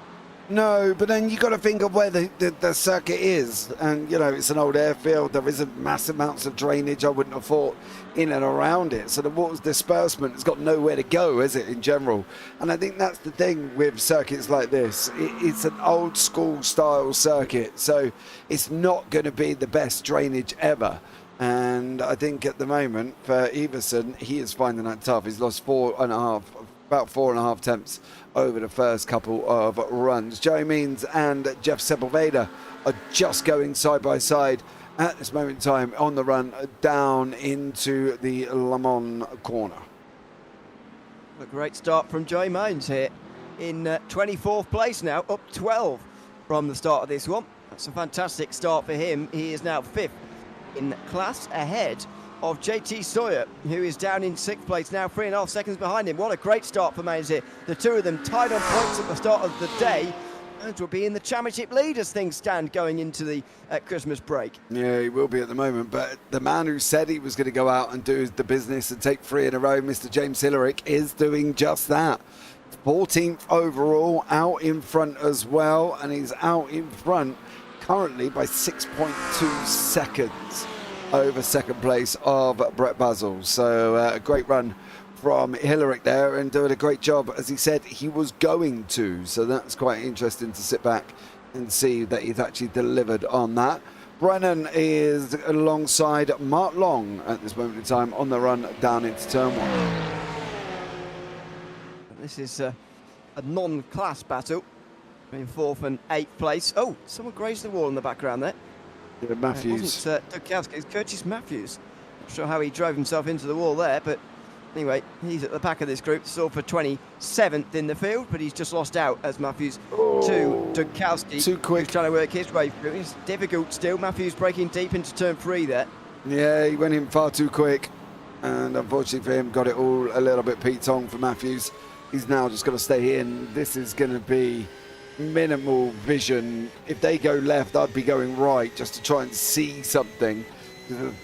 No, but then you got to think of where the circuit is, and you know it's an old airfield. There isn't massive amounts of drainage. I wouldn't have thought in and around it. So the water's disbursement has got nowhere to go, is it, in general? And I think that's the thing with circuits like this. It's an old school style circuit, so it's not going to be the best drainage ever. And I think at the moment for Everson, he is finding that tough. He's lost about 4.5 tenths over the first couple of runs. Joey Means and Jeff Sepulveda are just going side by side at this moment in time on the run down into the Le Mans corner. A great start from Joey Means here in 24th place now, up 12 from the start of this one. That's a fantastic start for him. He is now 5th in class, ahead of JT Sawyer, who is down in 6th place now, 3.5 seconds behind him. What a great start for Meins here. The two of them tied on points at the start of the day, and will be in the championship lead as things stand going into the Christmas break. Yeah, he will be at the moment, but the man who said he was going to go out and do the business and take 3 in a row, Mr. James Hillerick, is doing just that. 14th overall, out in front as well, and he's out in front currently by 6.2 seconds over second place of Brett Basil. So a great run from Hillerick there, and doing a great job, as he said he was going to. So that's quite interesting to sit back and see that he's actually delivered on that. Brennan is alongside Mark Long at this moment in time on the run down into turn 1. This is a non-class battle between 4th and 8th place. Oh, someone grazed the wall in the background there. Yeah, Matthews. It wasn't Dukowski, it's Curtis Matthews. Not sure how he drove himself into the wall there, but anyway, he's at the back of this group. Still for 27th in the field, but he's just lost out as Matthews to Dukowski. Too quick. He's trying to work his way through. It's difficult still. Matthews breaking deep into turn 3 there. Yeah, he went in far too quick, and unfortunately for him, got it all a little bit Pete Tong for Matthews. He's now just got to stay in. This is going to be minimal vision. If they go left, I'd be going right just to try and see something.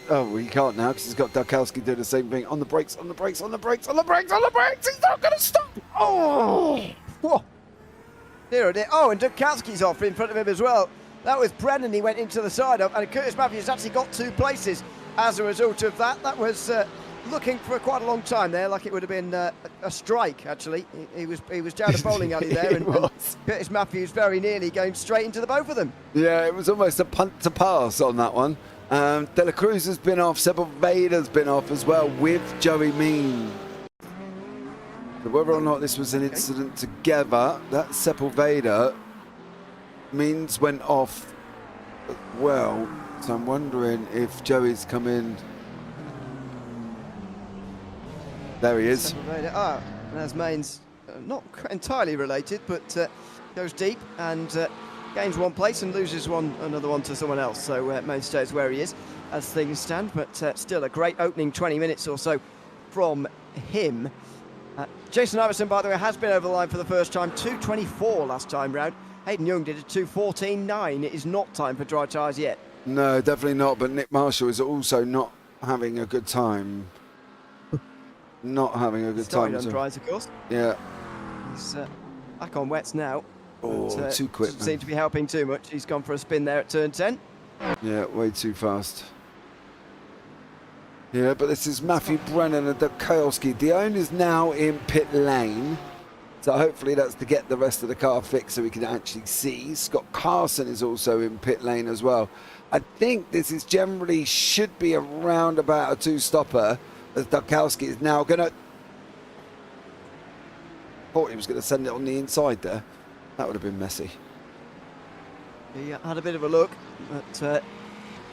Oh, well, he can't now because he's got Dukowski doing the same thing. On the brakes, on the brakes, on the brakes, on the brakes, on the brakes. He's not going to stop. Oh! Whoa. There it is. Oh, and Dukowski's off in front of him as well. That was Brennan he went into the side of, and Curtis Matthews actually got 2 places as a result of that. That was looking for quite a long time there, like it would have been a strike, actually. He was down the bowling alley there, and Curtis Matthews very nearly going straight into the both of them. Yeah, it was almost a punt to pass on that one. De La Cruz has been off, Sepulveda's been off as well with Joey Mean. So whether or not this was an incident together, that Sepulveda, Means went off as well. So I'm wondering if Joey's come in. There he is. Ah, there's Meins, not entirely related, but goes deep and gains 1 place and loses another one to someone else. So Meins stays where he is as things stand, but still a great opening 20 minutes or so from him. Jason Iverson, by the way, has been over the line for the first time, 2:24 last time round. Hayden Young did a 2:14.9. It is not time for dry tyres yet. No, definitely not, but Nick Marshall is also not having a good time. Not having a good time. On dries, of course. Yeah. He's back on wets now. Oh, too quick. Doesn't seem to be helping too much. He's gone for a spin there at turn 10. Yeah, way too fast. Yeah, but this is Matthew Brennan and Dukowski. Dion is now in pit lane. So hopefully that's to get the rest of the car fixed so we can actually see. Scott Carson is also in pit lane as well. I think this is generally should be around about a two-stopper, as Dukowski is now going to... Thought he was going to send it on the inside there. That would have been messy. He had a bit of a look, but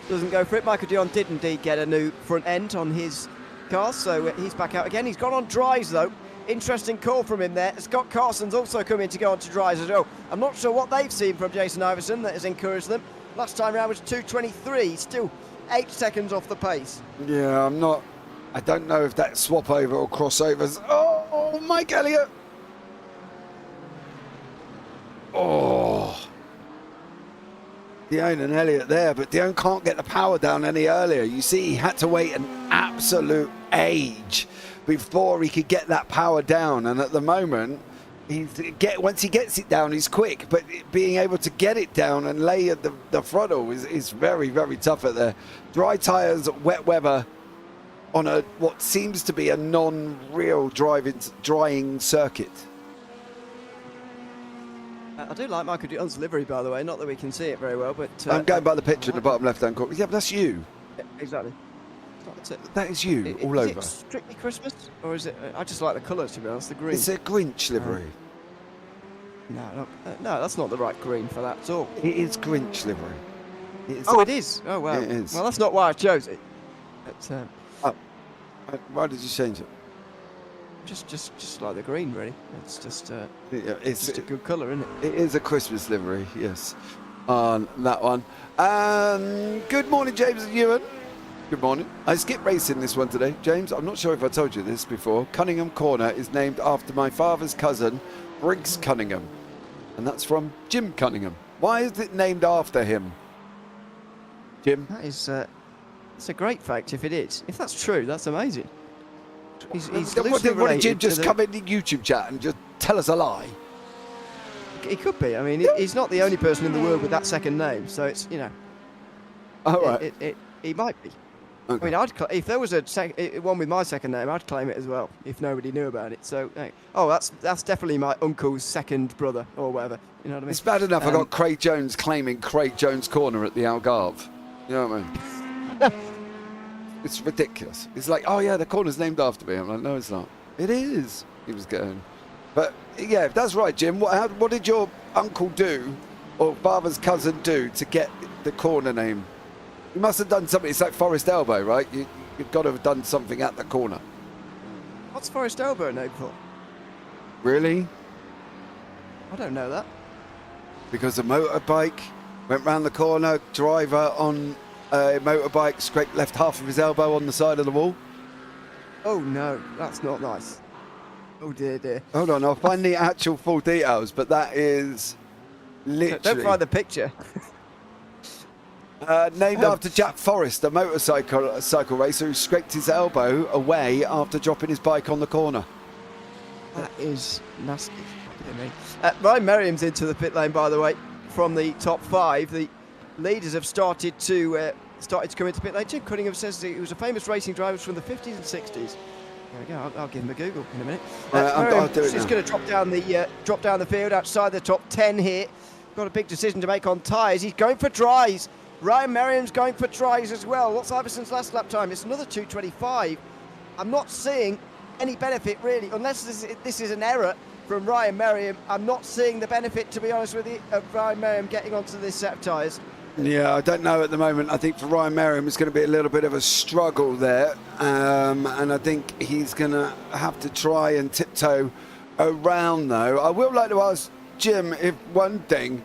doesn't go for it. Michael Dion did indeed get a new front end on his car, so he's back out again. He's gone on dries though. Interesting call from him there. Scott Carson's also coming to go on to dries as well. I'm not sure what they've seen from Jason Iverson that has encouraged them. Last time round was 2:23, still 8 seconds off the pace. Yeah, I don't know if that swap over or crossovers. Oh, Mike Elliott. Oh. Dion and Elliott there, but Dion can't get the power down any earlier. You see, he had to wait an absolute age before he could get that power down, and at the moment once he gets it down he's quick, but being able to get it down and lay at the throttle is very, very tough at there. Dry tyres, wet weather on what seems to be a non-real drying circuit. I do like Michael Dion's livery, by the way, not that we can see it very well, but I'm going by the picture in the bottom left hand corner. Yeah, but that's you. Yeah, exactly. That's it. That is you all is over. It strictly Christmas, or is it? I just like the colours, to be honest. The green. It's a Grinch livery. No, that's not the right green for that at all. It is Grinch livery. It is. Oh wow. It is. Well, that's not why I chose it. But, why did you change it? just like the green, really. It's just It's a good colour, isn't it? It is a Christmas livery, yes, on that one. Good morning, James and Ewan. Good morning. I skipped racing this one today. James, I'm not sure if I told you this before. Cunningham Corner is named after my father's cousin, Briggs Cunningham. And that's from Jim Cunningham. Why is it named after him? Jim? That is, it's a great fact if it is. If that's true, that's amazing. He's What did Jim just to come in the YouTube chat and just tell us a lie? He could be. I mean, he's not the only person in the world with that second name, so it's, you know. All right. He might be. Okay. I mean, if there was a one with my second name, I'd claim it as well, if nobody knew about it. So, that's definitely my uncle's second brother, or whatever. You know what I mean? It's bad enough I got Craig Jones claiming Craig Jones Corner at the Algarve. You know what I mean? It's ridiculous. It's like, oh yeah, the corner's named after me. I'm like, no, it's not. It is. He was going. But yeah, if that's right, Jim, what did your uncle do, or father's cousin do, to get the corner name? You must have done something. It's like Forest Elbow, right? You've got to have done something at the corner. What's Forest Elbow named for? Really? I don't know that. Because a motorbike went round the corner, driver on a motorbike scraped left half of his elbow on the side of the wall. Oh no, that's not nice. Oh dear. Hold on, I'll find the actual full details, but that is literally... Don't find the picture. Named after Jack Forrest, a motorcycle racer who scraped his elbow away after dropping his bike on the corner. That is nasty. Ryan Merriam's into the pit lane, by the way, from the top 5. The leaders have started to come into pit lane. Jim Cunningham says he was a famous racing driver from the 50s and 60s. There we go. I'll give him a Google in a minute. I'll do it. He's going to drop down the field outside the top 10 here. Got a big decision to make on tyres. He's going for dries. Ryan Merriam's going for tries as well. What's Iverson's last lap time? It's another 2:25. I'm not seeing any benefit, really, unless this is an error from Ryan Merriam. I'm not seeing the benefit, to be honest with you, of Ryan Merriam getting onto this set of tyres. Yeah, I don't know at the moment. I think for Ryan Merriam, it's going to be a little bit of a struggle there. And I think he's going to have to try and tiptoe around, though. I will like to ask Jim if one thing.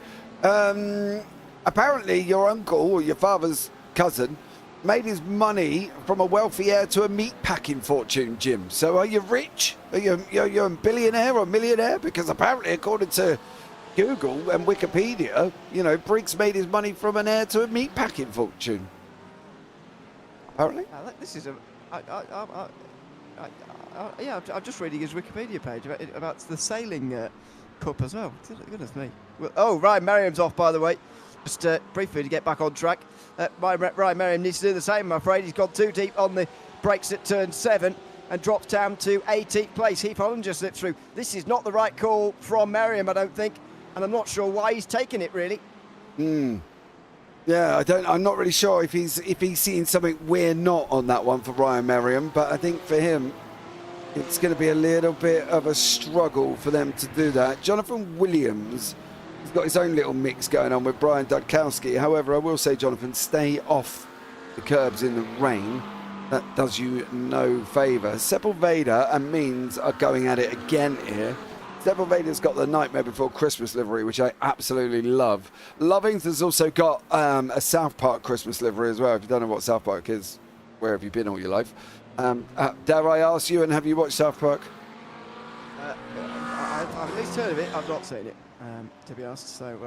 Apparently, your uncle or your father's cousin made his money from a wealthy heir to a meat packing fortune, Jim. So are you rich? Are you a billionaire or millionaire? Because apparently, according to Google and Wikipedia, Briggs made his money from an heir to a meat packing fortune. Apparently. This is I'm just reading his Wikipedia page about the sailing cup as well. Goodness me. Well, Ryan Merriam's off, by the way. just briefly to get back on track. Ryan Merriam needs to do the same, I'm afraid. He's gone too deep on the brakes at turn 7 and drops down to 18th place. Heath Hollinger slipped through. This is not the right call from Merriam, I don't think, and I'm not sure why he's taken it, really. Yeah, I'm not really sure if he's seeing something we're not on that one for Ryan Merriam, but I think for him, it's going to be a little bit of a struggle for them to do that. Jonathan Williams has got his own little mix going on with Brian Dudkowski. However, I will say, Jonathan, stay off the curbs in the rain. That does you no favour. Sepulveda and Means are going at it again here. Sepulveda's got the Nightmare Before Christmas livery, which I absolutely love. Lovings has also got a South Park Christmas livery as well. If you don't know what South Park is, where have you been all your life? Dare I ask you, and have you watched South Park? I've at least heard of it. I've not seen it, to be honest. So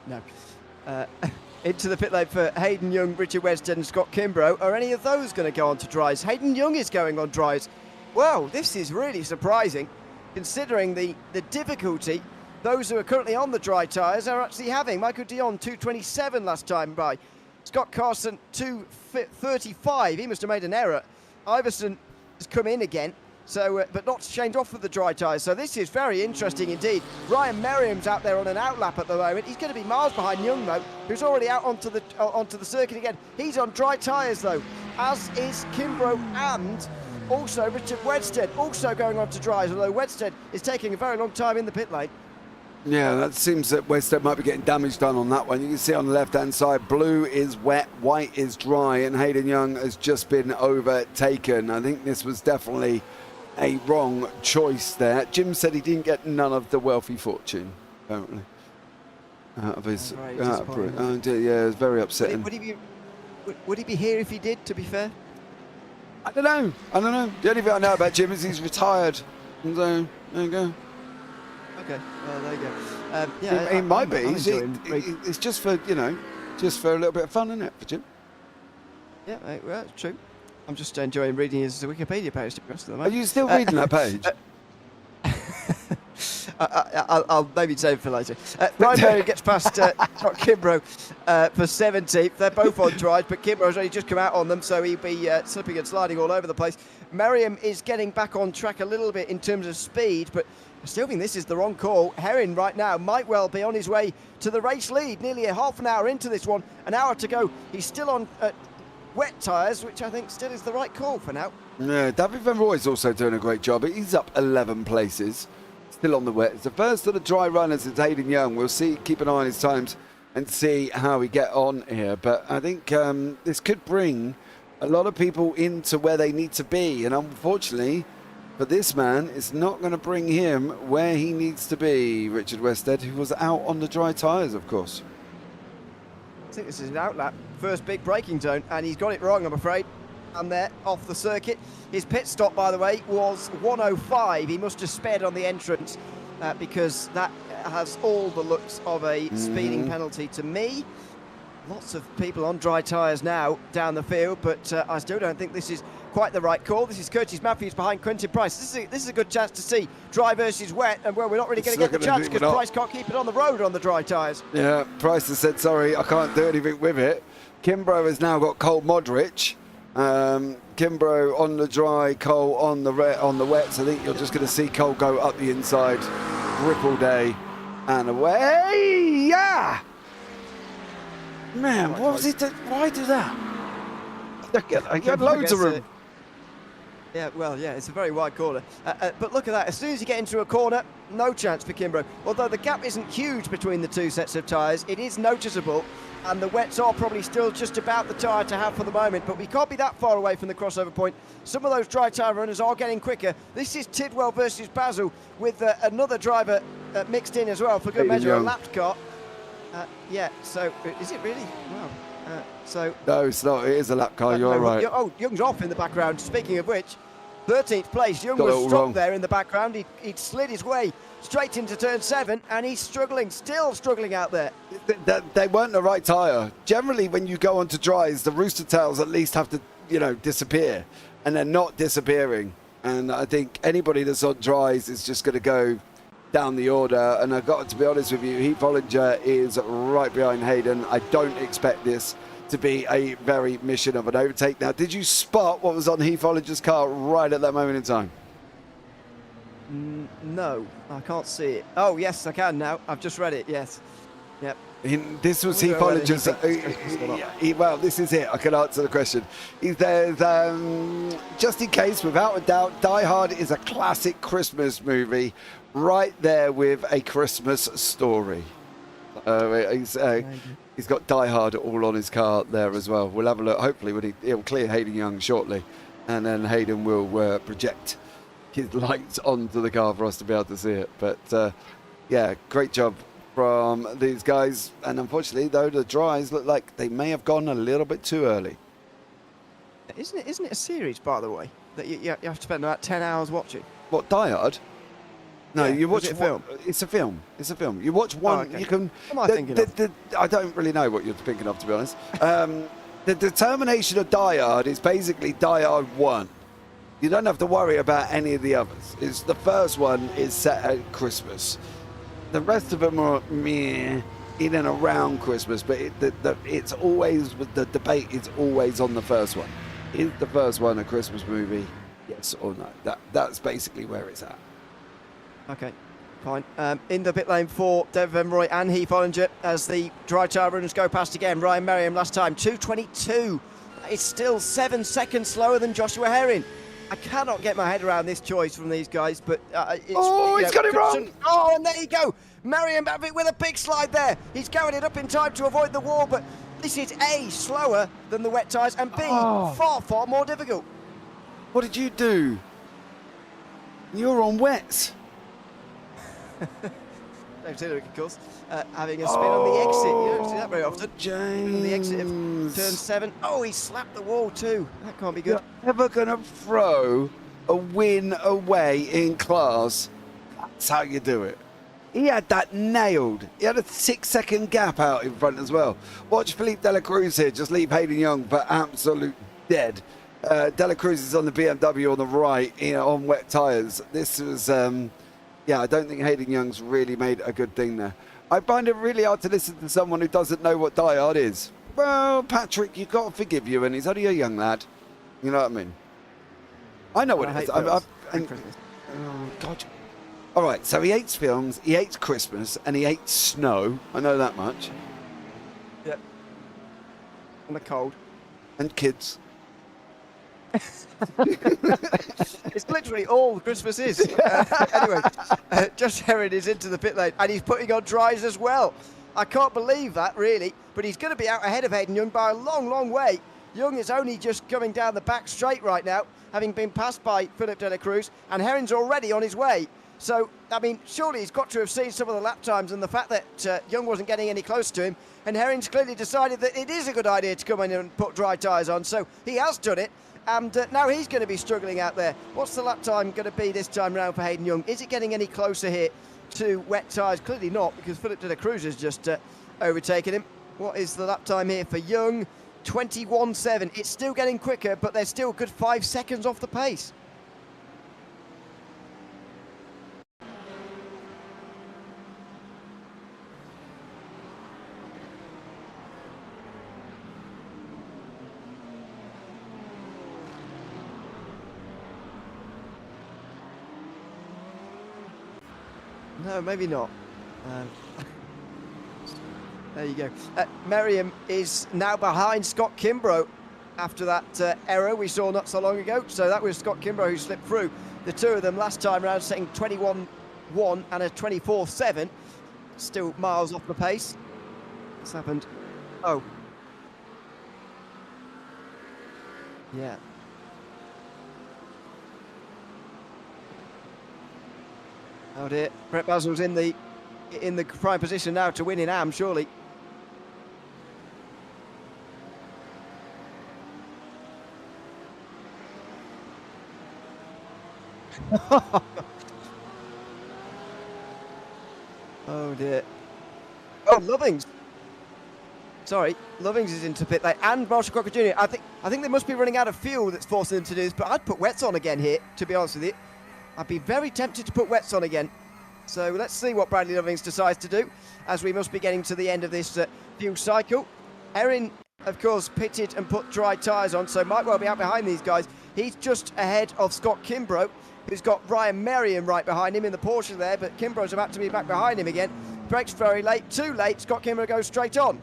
no. Into the pit lane for Hayden Young, Richard Weston and Scott Kimbrough. Are any of those going to go on to dries? Hayden Young is going on dries. Well, this is really surprising, considering the difficulty those who are currently on the dry tyres are actually having. Michael Dion, 2:27 last time by. Scott Carson, 2:35. He must have made an error. Iverson has come in again, so but not changed off with the dry tyres. So this is very interesting indeed. Ryan Merriam's out there on an outlap at the moment. He's going to be miles behind Young, though, who's already out onto the circuit again. He's on dry tyres, though, as is Kimbrough and also Richard Wedstead, also going on to dries, although Wedstead is taking a very long time in the pit lane. Yeah, that seems that Wedstead might be getting damage done on that one. You can see on the left-hand side, blue is wet, white is dry, and Hayden Young has just been overtaken. I think this was definitely a wrong choice there. Jim said he didn't get none of the wealthy fortune, apparently. Out of his, yeah, it's very upsetting. Would he be here if he did, to be fair? I don't know. The only thing I know about Jim is he's retired. And so, there you go. Okay, there you go. It might be. It's just for, just for a little bit of fun, isn't it, for Jim? Yeah, well, it's true. I'm just enjoying reading his Wikipedia page, to be honest. Are you still reading that page? I'll maybe save it for later. Ryan Merriam gets past Scott Kimbrough for 17th. They're both on dries, but Kimbrough's only just come out on them, so he'll be slipping and sliding all over the place. Merriam is getting back on track a little bit in terms of speed, but I still think this is the wrong call. Herring right now might well be on his way to the race lead. Nearly a half an hour into this one, an hour to go. He's still on wet tyres, which I think still is the right call for now. Yeah, David Van Roy is also doing a great job. He's up 11 places, still on the wet. It's the first of the dry runners. It's Hayden Young. We'll see, keep an eye on his times and see how we get on here. But I think this could bring a lot of people into where they need to be. And unfortunately, for this man, it's not going to bring him where he needs to be. Richard Westhead, who was out on the dry tyres, of course. I think this is an outlap, first big braking zone, and he's got it wrong, I'm afraid. And there, off the circuit. His pit stop, by the way, was 1:05. He must have sped on the entrance because that has all the looks of a speeding penalty to me. Lots of people on dry tyres now down the field, but I still don't think this is quite the right call. This is Curtis Matthews behind Quentin Price. This is a good chance to see dry versus wet, and well, we're not really going to get the chance because Price can't keep it on the road on the dry tyres. Yeah, Price has said, sorry, I can't do anything with it. Kimbrough has now got Cole Modric. Kimbrough on the dry, Cole on the wet. So I think you're just going to see Cole go up the inside, grip all day, and away. Yeah! Man, what was he doing? Why do that? He had loads of room. Yeah, well, yeah, it's a very wide corner. But look at that. As soon as you get into a corner, no chance for Kimbrough. Although the gap isn't huge between the two sets of tyres, it is noticeable. And the wets are probably still just about the tyre to have for the moment. But we can't be that far away from the crossover point. Some of those dry tyre runners are getting quicker. This is Tidwell versus Basil with another driver mixed in as well for good measure, a lapped car. Yeah, so is it really? Wow. No, it's not. It is a lap car. You're right. Young's off in the background. Speaking of which, 13th place. Young was struck there in the background. He'd slid his way straight into turn 7, and he's still struggling out there. They weren't the right tyre. Generally, when you go onto dries, the rooster tails at least have to, disappear, and they're not disappearing. And I think anybody that's on dries is just going to go down the order, and I've got to be honest with you, Heath Hollinger is right behind Hayden. I don't expect this to be a very mission of an overtake. Now, did you spot what was on Heath Hollinger's car right at that moment in time? No, I can't see it. Oh, yes, I can now. I've just read it, yes. Yep. This was Heath Hollinger's. Well, this is it. I can answer the question. There's, just in case, without a doubt, Die Hard is a classic Christmas movie, right there with A Christmas Story. He's got Die Hard all on his car there as well. We'll have a look. Hopefully, he'll clear Hayden Young shortly, and then Hayden will project his lights onto the car for us to be able to see it. But yeah, great job from these guys, and unfortunately though the dries look like they may have gone a little bit too early. Isn't it a series, by the way, that you have to spend about 10 hours watching? What, Die Hard? No, Yeah. you watch Is it a film? It's a film. It's a film. You watch one. Okay. You can. What am I thinking of? I don't really know what you're thinking of, to be honest. The determination of Die Hard is basically Die Hard 1. You don't have to worry about any of the others. It's the first one is set at Christmas. The rest of them are meh, in and around Christmas, but it's always, the debate is always on the first one. Is the first one a Christmas movie? Yes or no? That's basically where it's at. Okay. Fine. In the pit lane for David Van Roy and Heath Hollinger as the dry tyre runners go past again. Ryan Merriam last time, 2:22. It's still 7 seconds slower than Joshua Herring. I cannot get my head around this choice from these guys, but it's... Oh, he's got it wrong! Oh, and there you go. Merriam with a big slide there. He's going it up in time to avoid the wall, but this is A, slower than the wet tyres, and B, far, far more difficult. What did you do? You're on wets. David Tillerick, of course, having a spin on the exit. You don't see that very often. James. On the exit of turn 7. Oh, he slapped the wall too. That can't be good. You're never going to throw a win away in class. That's how you do it. He had that nailed. He had a 6-second gap out in front as well. Watch Philippe Dela Cruz here. Just leave Hayden Young for absolute dead. Dela Cruz is on the BMW on the right, on wet tyres. This was... yeah, I don't think Hayden Young's really made a good thing there. I find it really hard to listen to someone who doesn't know what Die Hard is. Well, Patrick, you've got to forgive you, and he's only a young lad. You know what I mean? I know what it is. Oh, God. All right, so he hates films, he hates Christmas, and he hates snow. I know that much. Yep. And the cold. And kids. It's literally all Christmas is. Anyway, Josh Herring is into the pit lane, and he's putting on dries as well. I can't believe that, really, but he's going to be out ahead of Hayden Young by a long, long way. Young is only just coming down the back straight right now, having been passed by Philip De La Cruz, and Herring's already on his way. So, I mean, surely he's got to have seen some of the lap times and the fact that Young wasn't getting any close to him, and Herring's clearly decided that it is a good idea to come in and put dry tyres on, so he has done it. And now he's going to be struggling out there. What's the lap time going to be this time round for Hayden Young? Is it getting any closer here to wet tyres? Clearly not, because Philip De La Cruz has just overtaken him. What is the lap time here for Young? 21.7. It's still getting quicker, but they're still a good 5 seconds off the pace. No, maybe not. There you go. Merriam is now behind Scott Kimbrough after that error we saw not so long ago. So that was Scott Kimbrough who slipped through. The two of them last time round setting 21.1 and a 24.7. Still miles off the pace. What's happened? Oh. Yeah. Oh dear, Brett Basil's in the prime position now to win in Am, surely. Oh dear. Oh, Lovings. Sorry, Lovings is into pit lane, and Marshall Crocker Jr. I think they must be running out of fuel that's forcing them to do this, but I'd put wets on again here, to be honest with you. I'd be very tempted to put wets on again. So let's see what Bradley Lovings decides to do, as we must be getting to the end of this fuel cycle. Erin, of course, pitted and put dry tyres on, so might well be out behind these guys. He's just ahead of Scott Kimbrough, who's got Ryan Merriam right behind him in the Porsche there, but Kimbrough's about to be back behind him again. Brakes very late, too late. Scott Kimbrough goes straight on.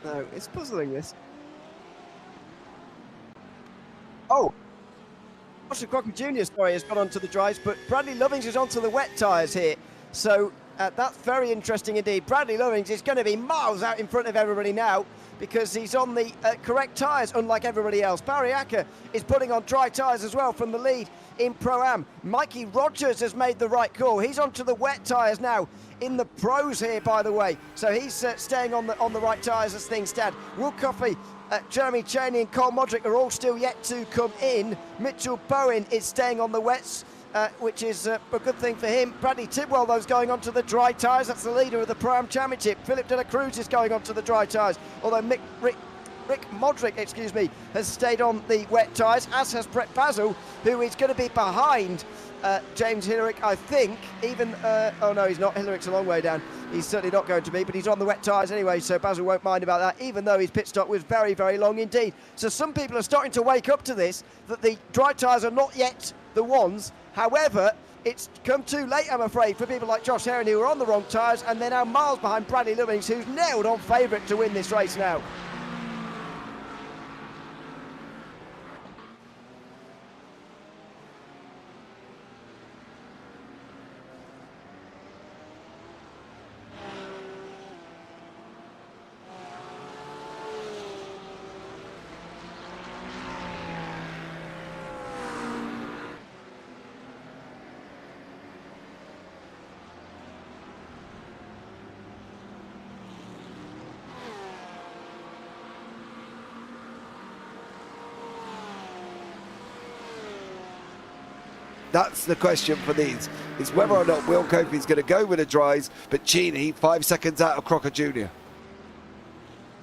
No, it's puzzling, this. Oh! Marshall Crocker Jr., sorry, has gone onto the dries, but Bradley Lovings is onto the wet tyres here. So that's very interesting indeed. Bradley Lovings is going to be miles out in front of everybody now because he's on the correct tyres, unlike everybody else. Barry Acker is putting on dry tyres as well from the lead in Pro-Am. Mikey Rogers has made the right call. He's onto the wet tyres now in the pros here, by the way. So he's staying on the right tyres as things stand. Will Coffey, Jeremy Cheney and Cole Modric are all still yet to come in. Mitchell Bowen is staying on the wets, which is a good thing for him. Bradley Tidwell, though, is going onto the dry tyres. That's the leader of the Pro-Am Championship. Philip de la Cruz is going onto the dry tyres, although Rick Modric, has stayed on the wet tyres, as has Brett Basil, who is going to be behind James Hillerick, I think. Even, oh no, he's not. Hilleric's a long way down. He's certainly not going to be, but he's on the wet tyres anyway, so Basil won't mind about that, even though his pit stop was very, very long indeed. So some people are starting to wake up to this, that the dry tyres are not yet the ones. However, it's come too late, I'm afraid, for people like Josh Heron, who are on the wrong tyres, and they're now miles behind Bradley Lovings, who's nailed on favourite to win this race now. That's the question for these, is whether or not Will Coffey's going to go with the dries, but Cheney 5 seconds out of Crocker Jr. Are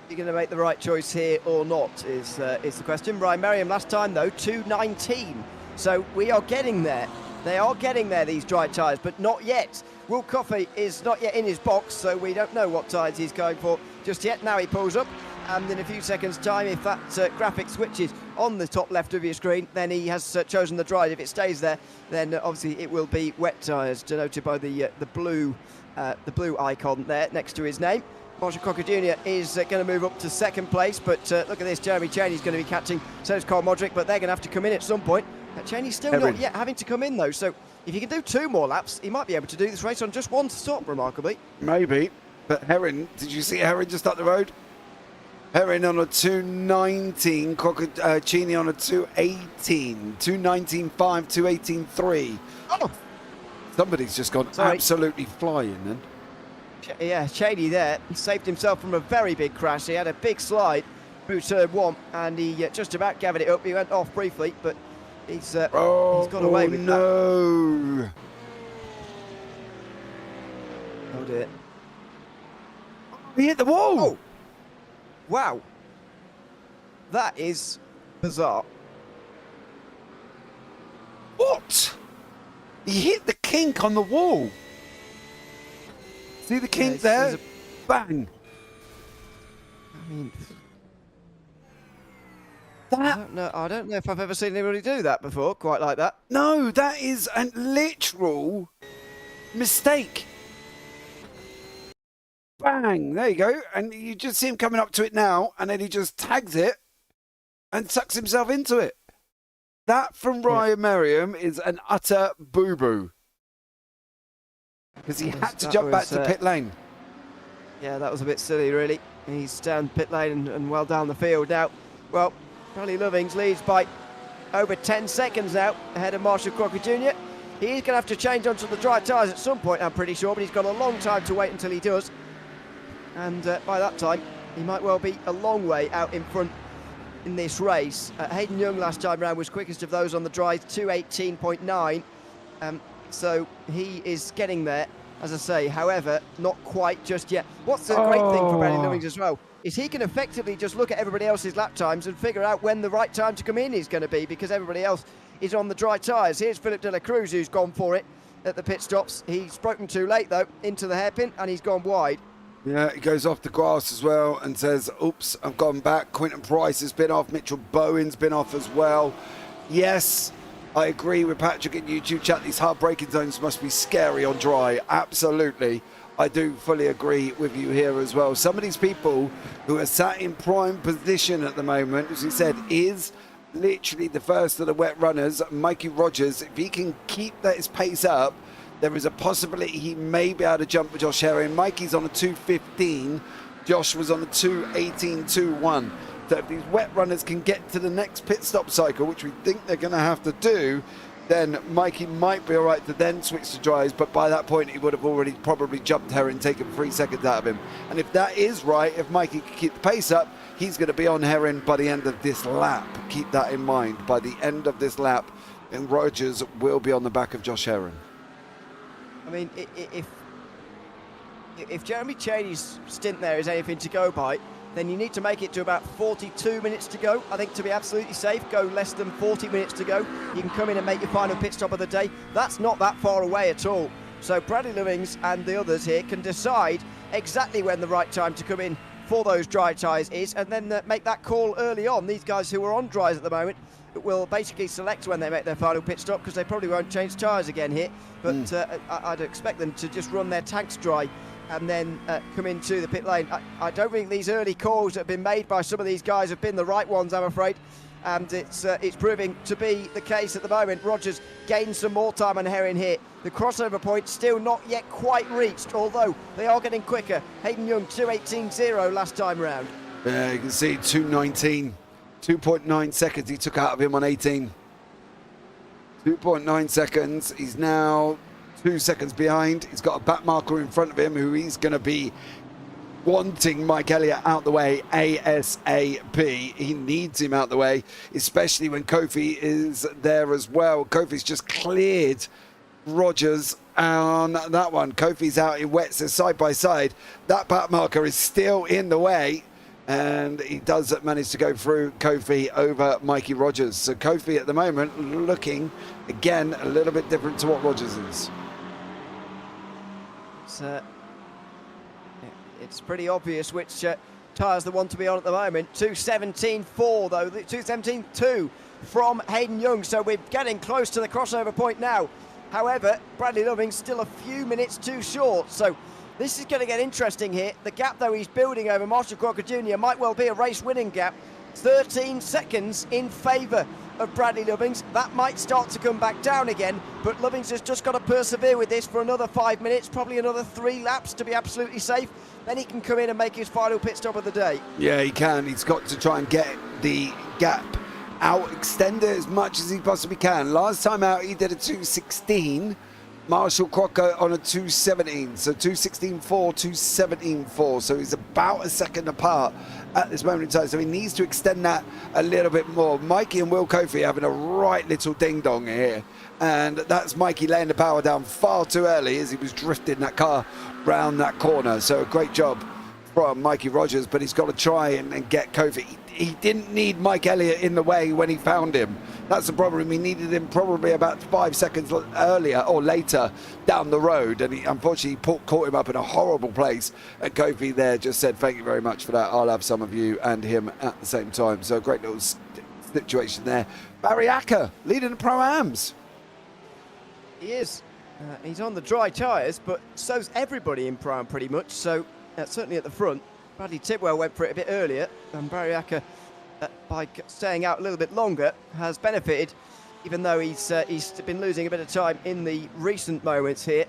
you going to make the right choice here or not is the question. Ryan Merriam last time, though, 2:19. So we are getting there. They are getting there, these dry tyres, but not yet. Will Coffey is not yet in his box, so we don't know what tyres he's going for just yet. Now he pulls up, and in a few seconds' time, if that graphic switches on the top left of your screen, then he has chosen the dry. If it stays there, then obviously it will be wet tyres, denoted by the blue icon there next to his name. Marshall Crocker Jr. is going to move up to second place, but look at this, Jeremy Cheney's going to be catching, so is Cole Modric, but they're going to have to come in at some point. Cheney's still not yet having to come in, though, so if he can do 2 more laps, he might be able to do this race on just 1 stop, remarkably. Maybe, but Heron, did you see Heron just up the road? Heron on a 2:19, Cheney on a 2:18, 2:19.5, 2:18.3. Oh! Somebody's just gone absolutely flying then. Yeah, Cheney there, he saved himself from a very big crash. He had a big slide through turn 1, and he just about gathered it up. He went off briefly, but he's got away with that. Oh, Oh dear. he hit the wall! Oh! Wow. That is bizarre. What? He hit the kink on the wall. See the kink there? Bang. I mean, That, I don't know if I've ever seen anybody do that before, quite like that. no, that is a literal mistake. Bang, there you go. And you just see him coming up to it now, and then he just tags it and sucks himself into it. That from Ryan Merriam is an utter boo-boo. Because he had to jump back to pit lane. Yeah, that was a bit silly, really. He's down pit lane and well down the field now. Well, Bradley Lovings leads by over 10 seconds now, ahead of Marshall Crocker Jr. He's going to have to change onto the dry tyres at some point, I'm pretty sure, but he's got a long time to wait until he does. And by that time, he might well be a long way out in front in this race. Hayden Young last time round was quickest of those on the dry, 2:18.9. So he is getting there, as I say. However, not quite just yet. What's the great thing for Bradley Lovings as well is he can effectively just look at everybody else's lap times and figure out when the right time to come in is going to be, because everybody else is on the dry tyres. Here's Philip de la Cruz, who's gone for it at the pit stops. He's broken too late, though, into the hairpin, and he's gone wide. Yeah, he goes off the grass as well and says, oops, I've gone back. Quinton Price has been off. Mitchell Bowen's been off as well. Yes, I agree with Patrick in YouTube chat. These hard braking zones must be scary on dry. Absolutely. I do fully agree with you here as well. Some of these people who are sat in prime position at the moment, as he said, is literally the first of the wet runners, Mikey Rogers. If he can keep his pace up, there is a possibility he may be able to jump with Josh Herring. Mikey's on a 2:15. Josh was on a 2:18.21. So if these wet runners can get to the next pit stop cycle, which we think they're going to have to do, then Mikey might be all right to then switch to dries, but by that point he would have already probably jumped Herring, taken 3 seconds out of him. And if that is right, if Mikey can keep the pace up, he's going to be on Herring by the end of this lap. Keep that in mind. By the end of this lap, and Rogers will be on the back of Josh Herring. I mean, if Jeremy Cheney's stint there is anything to go by, then you need to make it to about 42 minutes to go. I think to be absolutely safe, go less than 40 minutes to go. You can come in and make your final pit stop of the day. That's not that far away at all. So Bradley Lovings and the others here can decide exactly when the right time to come in for those dry tyres is, and then make that call early on. These guys who are on dries at the moment will basically select when they make their final pit stop, because they probably won't change tyres again here. But I'd expect them to just run their tanks dry and then come into the pit lane. I don't think these early calls that have been made by some of these guys have been the right ones, I'm afraid. And it's proving to be the case at the moment. Rogers gains some more time on Herring here. The crossover point still not yet quite reached, although they are getting quicker. Hayden Young 2:18.0 last time round. Yeah, you can see 2:19, 2.9 seconds he took out of him on 18. 2.9 seconds. He's now 2 seconds behind. He's got a back marker in front of him who he's going to be wanting Mike Elliott out the way ASAP. He needs him out the way, especially when Kofi is there as well. Kofi's just cleared Rogers on that one. Kofi's out in wets, they're side by side. That back marker is still in the way, and he does manage to go through Kofi over Mikey Rogers. So Kofi at the moment looking, again, a little bit different to what Rogers is. It's pretty obvious which tyres they want to be on at the moment. 2:17.4 though, 2:17.2 from Hayden Young, so we're getting close to the crossover point now. However, Bradley Lovings still a few minutes too short, so this is going to get interesting here. The gap though he's building over Marshall Crocker Jr. might well be a race winning gap. 13 seconds in favour of Bradley Lovings. That might start to come back down again, but Lovings has just got to persevere with this for another 5 minutes, probably another 3 laps to be absolutely safe. Then he can come in and make his final pit stop of the day. Yeah, he can. He's got to try and get the gap out, extend it as much as he possibly can. Last time out, he did a 2:16. Marshall Crocker on a 2:17, so 2:16.4, 2:17.4, so he's about a second apart at this moment in time, so he needs to extend that a little bit more. Mikey and Will Kofi having a right little ding-dong here, and that's Mikey laying the power down far too early as he was drifting that car round that corner. So a great job from Mikey Rogers, but he's got to try and get Kofi. He didn't need Mike Elliott in the way when he found him. That's the problem. He needed him probably about 5 seconds earlier or later down the road, and he unfortunately caught him up in a horrible place. And Kofi there just said, thank you very much for that. I'll have some of you and him at the same time. So a great little situation there. Barry Acker leading the Pro-Ams. He is. He's on the dry tyres, but so's everybody in Prime pretty much. So certainly at the front. Bradley Tidwell went for it a bit earlier, and Barry Acker, by staying out a little bit longer, has benefited, even though he's been losing a bit of time in the recent moments here.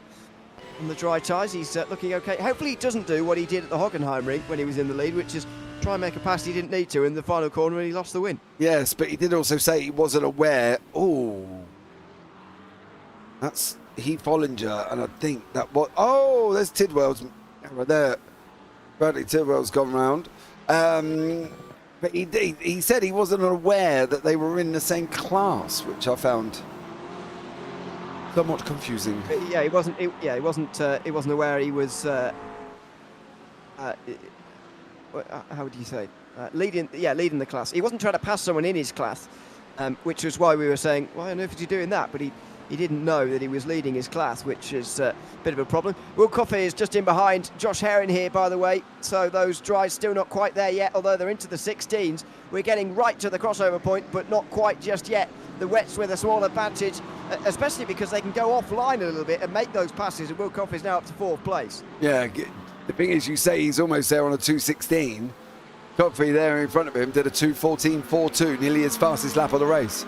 On the dry tyres, he's looking okay. Hopefully he doesn't do what he did at the Hockenheim Ring when he was in the lead, which is try and make a pass he didn't need to in the final corner, and he lost the win. Yes, but he did also say he wasn't aware. Oh, that's Heath Hollinger, and I think that was... Oh, there's Tidwell's right there. Bradley Tidwell's gone round. But he said he wasn't aware that they were in the same class, which I found somewhat confusing. Yeah, he wasn't. He wasn't aware he was. How would you say? Leading the class. He wasn't trying to pass someone in his class, which was why we were saying, why on earth is he doing that? But he didn't know that he was leading his class, which is a bit of a problem. Will Coffey is just in behind Josh Herring here, by the way. So those dries still not quite there yet, although they're into the 16s. We're getting right to the crossover point, but not quite just yet. The wets with a small advantage, especially because they can go offline a little bit and make those passes, and Will Coffey is now up to 4th place. Yeah, the thing is, you say he's almost there on a 2:16. Coffey there in front of him did a 2:14.42, nearly his fastest lap of the race.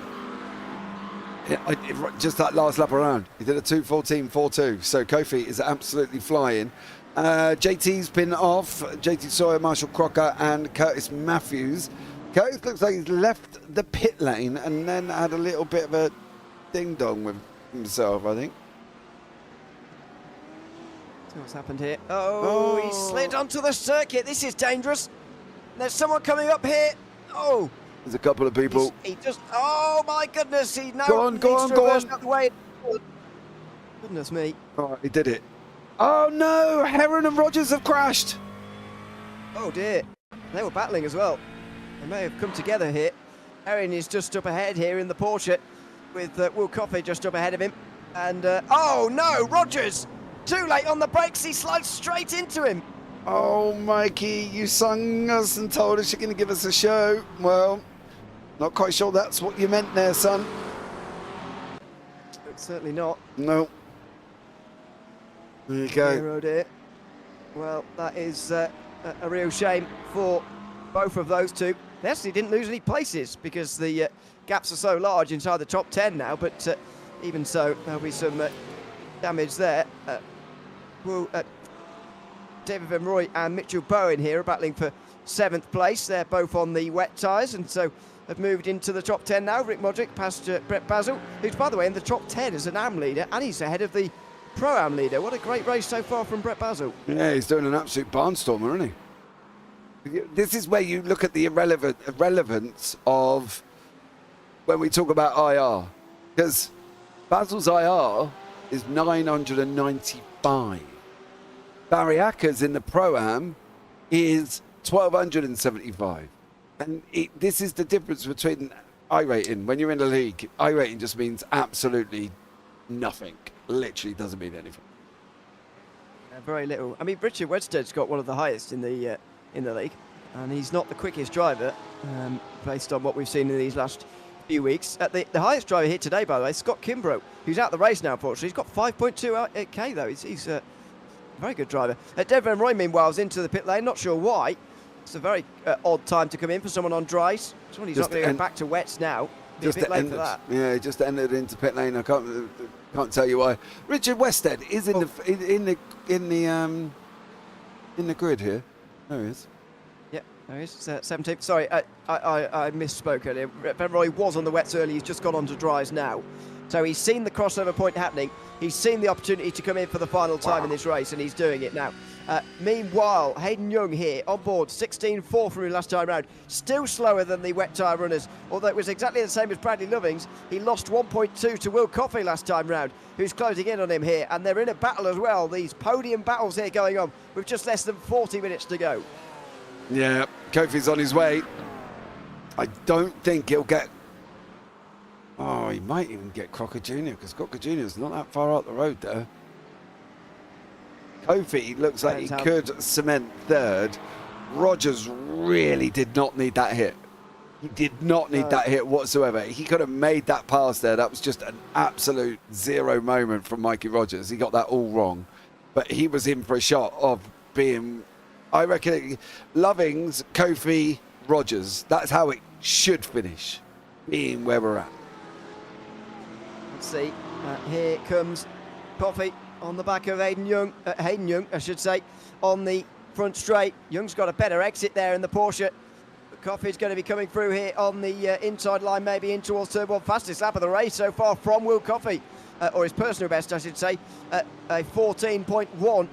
Just that last lap around, he did a 2:14.42. So Kofi is absolutely flying. JT's been off. JT Sawyer, Marshall Crocker, and Curtis Matthews. Curtis looks like he's left the pit lane and then had a little bit of a ding dong with himself, I think. See what's happened here. Oh, he slid onto the circuit. This is dangerous. There's someone coming up here. Oh. There's a couple of people. He just, oh my goodness, he now go on. out the way. Goodness me. Oh, he did it. Oh no, Heron and Rogers have crashed. Oh dear, they were battling as well. They may have come together here. Heron is just up ahead here in the Porsche with Will Coffey just up ahead of him. And, oh no, Rogers, too late on the brakes, he slides straight into him. Oh, Mikey, you sung us and told us you're going to give us a show. Well, not quite sure that's what you meant there, son. Certainly not. No. There you go. Oh dear. Well, that is a real shame for both of those two. They actually didn't lose any places because the gaps are so large inside the top 10 now, but even so, there'll be some damage there. David Van Rooij and Mitchell Bowen here are battling for 7th place. They're both on the wet tyres and so have moved into the top 10 now. Rick Modric past Brett Basil, who's, by the way, in the top 10 as an AM leader, and he's ahead of the Pro-Am leader. What a great race so far from Brett Basil. Yeah, he's doing an absolute barnstormer, isn't he? This is where you look at the irrelevance of when we talk about IR. Because Basil's IR is 995. Barry Acker's in the Pro-Am is 1,275. And this is the difference between I-rating. When you're in the league, I-rating just means absolutely nothing. Literally doesn't mean anything. Very little. I mean, Richard Wedsted's got one of the highest in the league, and he's not the quickest driver, based on what we've seen in these last few weeks. The highest driver here today, by the way, is Scott Kimbrough, who's out the race now, unfortunately. He's got 5.2k, though. He's a very good driver. David Van Rooij, meanwhile, is into the pit lane. Not sure why. It's a very odd time to come in for someone on dries. Someone who's not going to go back to wets now. Be a bit late for that. Yeah, he just entered into pit lane. I can't tell you why. Richard Wested is in the grid here. There he is. Yeah, there he is. 17th. Sorry, I misspoke earlier. Van Rooij was on the wets early. He's just gone on to dries now. So he's seen the crossover point happening. He's seen the opportunity to come in for the final time in this race, and he's doing it now. Meanwhile, Hayden Young here on board, 16.4 from his last time round. Still slower than the wet tyre runners, although it was exactly the same as Bradley Lovings. He lost 1.2 to Will Coffey last time round, who's closing in on him here. And they're in a battle as well. These podium battles here going on with just less than 40 minutes to go. Yeah, Kofi's on his way. I don't think he'll get... Oh, he might even get Crocker Jr. because Crocker Jr. is not that far out the road there. Kofi looks like he could cement third. Rogers really did not need that hit. He did not need that hit whatsoever. He could have made that pass there. That was just an absolute zero moment from Mikey Rogers. He got that all wrong. But he was in for a shot of being, I reckon, Lovings, Kofi, Rogers. That's how it should finish, being where we're at. Let's see. Here comes Coffey on the back of Hayden Young, I should say, on the front straight. Young's got a better exit there in the Porsche. But Coffey's going to be coming through here on the inside line, maybe in towards turn one. Fastest lap of the race so far from Will Coffey, or his personal best, I should say, a 14.1.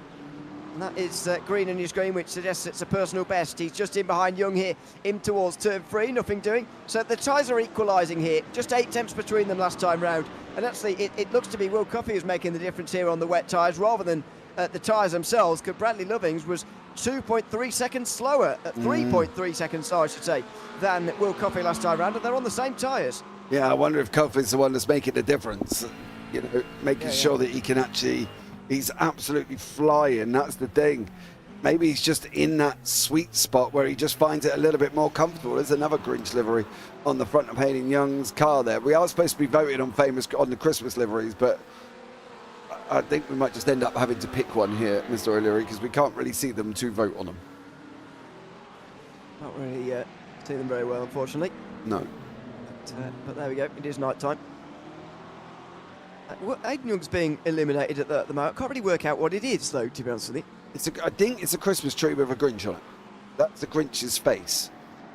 And that is green on your screen, which suggests it's a personal best. He's just in behind Young here, in towards turn 3, nothing doing. So the tyres are equalising here. Just 8 tenths between them last time round. And actually, it looks to be Will Cuffey who's making the difference here on the wet tyres rather than the tyres themselves, because Bradley Lovings was 2.3 seconds slower, 3.3 seconds slower, I should say, than Will Cuffey last time round, and they're on the same tyres. Yeah, I wonder if Cuffey's the one that's making the difference, you know, making sure that he can actually, he's absolutely flying, that's the thing. Maybe he's just in that sweet spot where he just finds it a little bit more comfortable. There's another Grinch livery on the front of Hayden Young's car there. We are supposed to be voted on the Christmas liveries, but I think we might just end up having to pick one here, Mr. O'Leary, because we can't really see them to vote on them. Not really see them very well, unfortunately. No. But there we go, it is night time. Hayden Young's being eliminated at the moment. I can't really work out what it is, though, to be honest with you. I think it's a Christmas tree with a Grinch on it. That's the Grinch's face.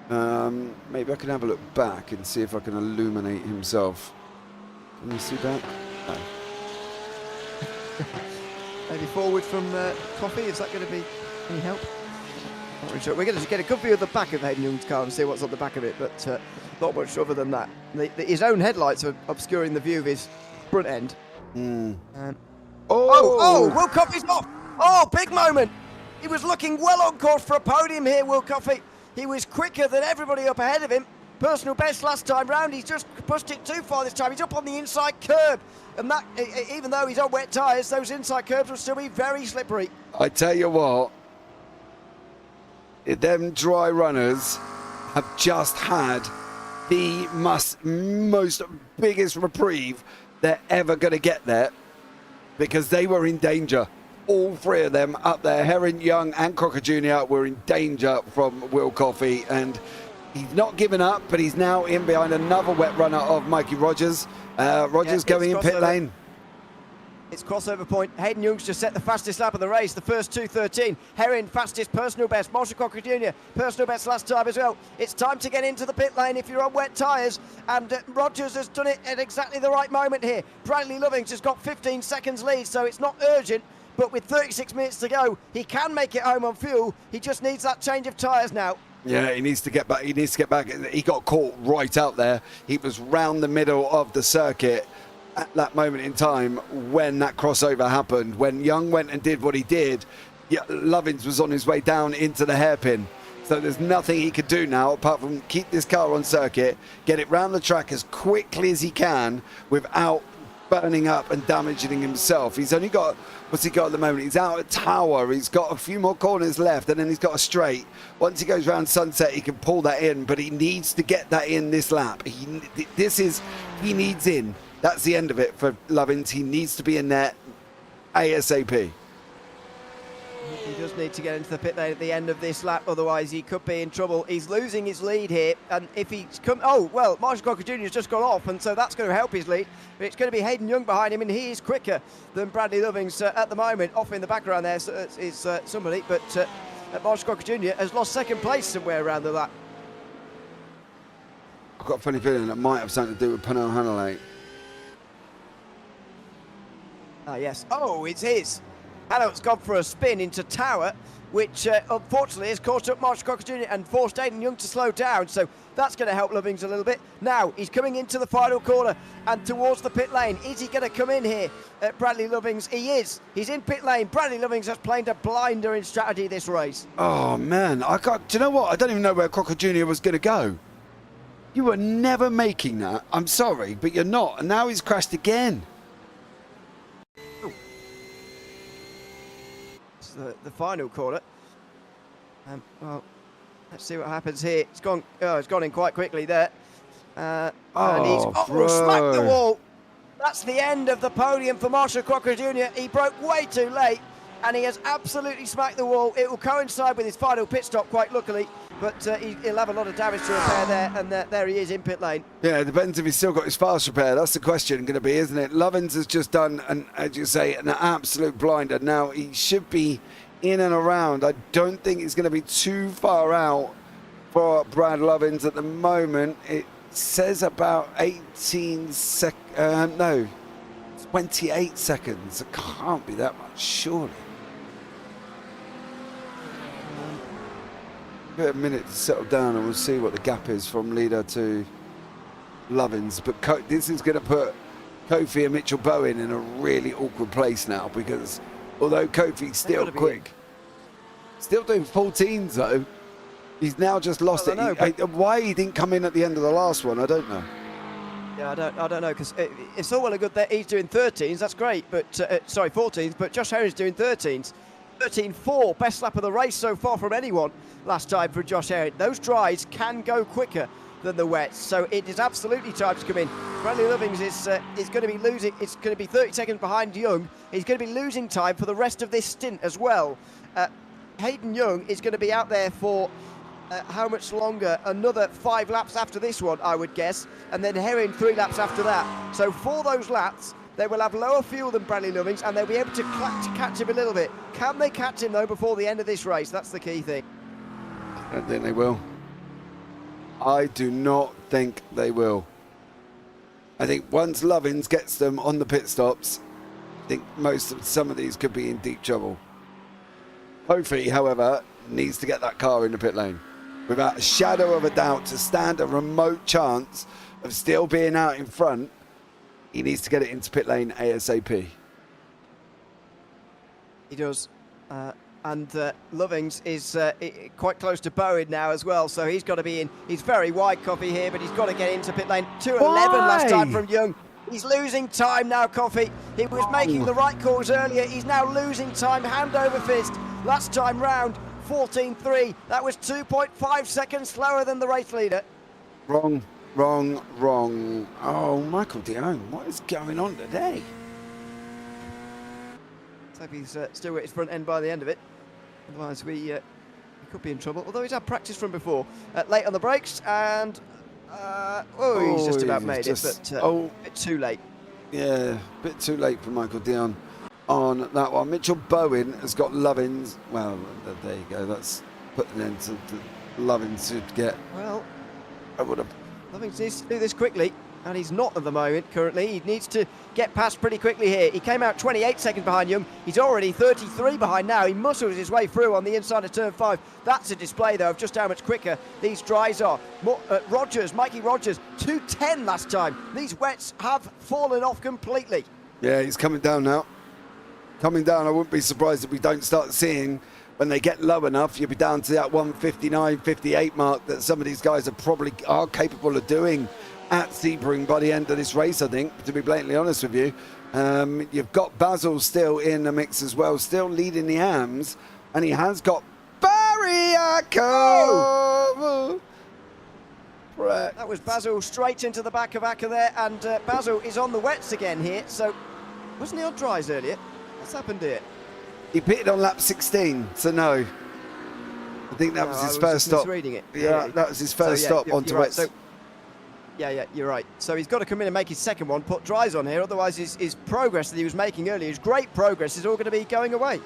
Maybe I can have a look back and see if I can illuminate himself. Can you see that? No. Maybe forward from Coffee, is that going to be any help? Not really sure. We're going to get a good view of the back of Hayden Young's car and see what's on the back of it, but not much other than that. His own headlights are obscuring the view of his front end. Will Coffey's off! Oh, big moment! He was looking well on course for a podium here, Will Coffey. He was quicker than everybody up ahead of him. Personal best last time round. He's just pushed it too far this time. He's up on the inside curb. And that, even though he's on wet tyres, those inside curbs will still be very slippery. I tell you what, them dry runners have just had the most biggest reprieve they're ever going to get there, because they were in danger. All three of them up there, Heron, Young and Crocker Jr. were in danger from Will Coffey, and he's not given up, but he's now in behind another wet runner of Mikey Rogers. Rogers going in pit lane. It's crossover point. Hayden Young's just set the fastest lap of the race, the first 2:13. Heron, fastest personal best. Marshall Crocker Jr., personal best last time as well. It's time to get into the pit lane if you're on wet tyres, and Rogers has done it at exactly the right moment here. Bradley Lovings has got 15 seconds lead, so it's not urgent, but with 36 minutes to go, he can make it home on fuel. He just needs that change of tyres now. Yeah, he needs to get back. He got caught right out there. He was round the middle of the circuit at that moment in time when that crossover happened. When Young went and did what he did, Lovins was on his way down into the hairpin. So there's nothing he could do now apart from keep this car on circuit, get it round the track as quickly as he can without burning up and damaging himself. He's only got, what's he got at the moment? He's out at Tower. He's got a few more corners left, and then he's got a straight. Once he goes round Sunset, he can pull that in, but he needs to get that in this lap. He needs in. That's the end of it for Lovins. He needs to be in there ASAP. He does need to get into the pit lane at the end of this lap, otherwise he could be in trouble. He's losing his lead here, and if he's come... Oh, well, Marshall Crocker Jr. has just gone off, and so that's going to help his lead. But it's going to be Hayden Young behind him, and he is quicker than Bradley Lovings at the moment. Off in the background there is somebody, but Marshall Crocker Jr. has lost second place somewhere around the lap. I've got a funny feeling that might have something to do with Pano Hanalei. Ah, yes. Oh, it's his. Hano's gone for a spin into Tower, which unfortunately has caught up Marshall Crocker Jr. and forced Hayden Young to slow down, so that's going to help Lovings a little bit. Now, he's coming into the final corner and towards the pit lane. Is he going to come in here at Bradley Lovings? He is. He's in pit lane. Bradley Lovings has played a blinder in strategy this race. Oh, man. Do you know what? I don't even know where Crocker Jr. was going to go. You were never making that. I'm sorry, but you're not. And now he's crashed again. The final corner. Well, let's see what happens here. It's gone in quite quickly there. And he's smacked the wall. That's the end of the podium for Marshall Crocker Jr. He broke way too late, and he has absolutely smacked the wall. It will coincide with his final pit stop, quite luckily, but he'll have a lot of damage to repair there, and there he is in pit lane. Yeah, it depends if he's still got his fast repair. That's the question going to be, isn't it? Lovins has just done, as you say, an absolute blinder. Now, he should be in and around. I don't think it's going to be too far out for Brad Lovins at the moment. It says about 18 seconds. No, 28 seconds. It can't be that much, surely. Give it a minute to settle down and we'll see what the gap is from leader to Lovins. But this is going to put Kofi and Mitchell Bowen in a really awkward place now, because although Kofi's still quick, still doing 14s though, he's now just lost it. Why he didn't come in at the end of the last one, I don't know. Yeah, I don't know, because it's all well and good that he's doing 13s, that's great, but sorry, 14s, but Josh Herring's doing 13s. 13.4, best lap of the race so far from anyone last time for Josh Herring. Those dries can go quicker than the wets, so it is absolutely time to come in. Bradley Lovings is going to be losing. It's going to be 30 seconds behind Young. He's going to be losing time for the rest of this stint as well. Hayden Young is going to be out there for how much longer? Another 5 laps after this one, I would guess, and then Herring 3 laps after that. So for those laps, they will have lower fuel than Bradley Lovings, and they'll be able to catch him a little bit. Can they catch him though before the end of this race? That's the key thing. I don't think they will. I do not think they will. I think once Lovins gets them on the pit stops, I think some of these could be in deep trouble. Kofi, however, needs to get that car in the pit lane without a shadow of a doubt to stand a remote chance of still being out in front. He needs to get it into pit lane ASAP. He does. And Lovings is quite close to Bowen now as well, so he's got to be in. He's very wide, Coffee, here, but he's got to get into pit lane. 2:11 last time from Young. He's losing time now, Coffee. He was making the right calls earlier. He's now losing time, hand over fist. Last time round, 14.3. That was 2.5 seconds slower than the race leader. Wrong. Oh, Michael Dion, what is going on today? Let's hope he's still at his front end by the end of it. Otherwise, we could be in trouble. Although he's had practice from before. Late on the brakes, and he's just about made it, but a bit too late. Yeah, a bit too late for Michael Dion on that one. Mitchell Bowen has got Lovins. Well, there you go. That's put an end to Lovins to get. Well, I would have. Lovins needs to do this quickly, and he's not at the moment currently. He needs to get past pretty quickly here. He came out 28 seconds behind Young. He's already 33 behind now. He muscles his way through on the inside of turn 5. That's a display, though, of just how much quicker these dries are. Mikey Rogers, 2:10 last time. These wets have fallen off completely. Yeah, he's coming down now. Coming down, I wouldn't be surprised if we don't start seeing, when they get low enough, you'll be down to that 159, 58 mark that some of these guys are capable of doing at Sebring by the end of this race, I think, to be blatantly honest with you. You've got Basil still in the mix as well, still leading the AMs, and he has got Barriaco! That was Basil straight into the back of Acker there, and Basil is on the wets again here, so wasn't he on dries earlier? What's happened here? He pitted on lap 16, so no. I think that was his first stop. It. Yeah, that was his first stop onto wets. Right. Yeah, you're right. So he's got to come in and make his second one, put dries on here, otherwise his progress that he was making earlier, his great progress, is all going to be going away.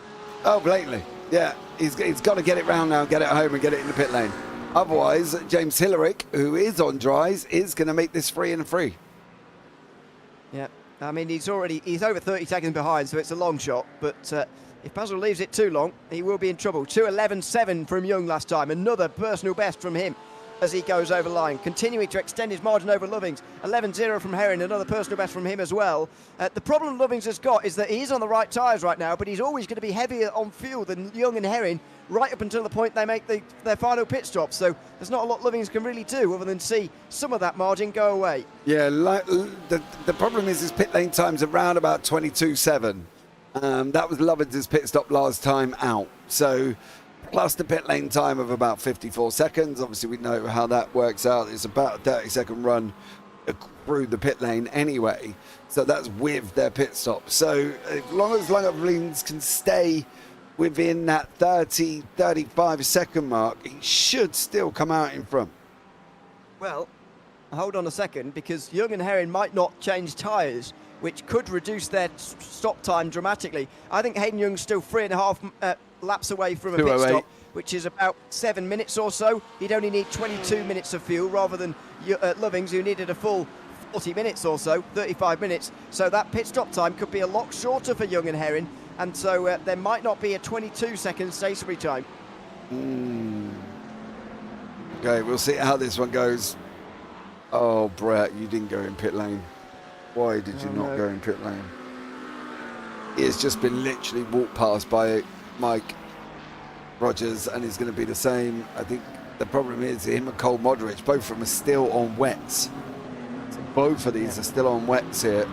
Oh, blatantly. Yeah, he's got to get it round now, get it home and get it in the pit lane. Otherwise, James Hillerick, who is on dries, is going to make this 3 and 3. Yeah, I mean, he's over 30 seconds behind, so it's a long shot, but if Basil leaves it too long, he will be in trouble. 2:11.7 from Young last time, another personal best from him as he goes over the line, continuing to extend his margin over Lovings. 11.0 from Herring, another personal best from him as well. The problem Lovings has got is that he is on the right tyres right now, but he's always going to be heavier on fuel than Young and Herring right up until the point they make their final pit stop. So there's not a lot Lovings can really do other than see some of that margin go away. Yeah, the problem is his pit lane time's around about 22.7. That was Lovins' pit stop last time out. So plus the pit lane time of about 54 seconds. Obviously, we know how that works out. It's about a 30-second run through the pit lane anyway. So that's with their pit stop. So as long as Lovins can stay within that 30, 35-second mark, he should still come out in front. Well, hold on a second, because Young and Herring might not change tyres, which could reduce their stop time dramatically. I think Hayden Young's still 3.5 laps away from a pit stop, which is about 7 minutes or so. He'd only need 22 minutes of fuel rather than Lovings, who needed a full 40 minutes or so, 35 minutes. So that pit stop time could be a lot shorter for Young and Herring, and so there might not be a 22-second stationary time. Okay, we'll see how this one goes. Oh, Brett, you didn't go in pit lane. Why did you not go in pit lane? He has just been literally walked past by Mike Rogers, and he's going to be the same. I think the problem is him and Cole Modric, both of them are still on wets. So both of these are still on wets here.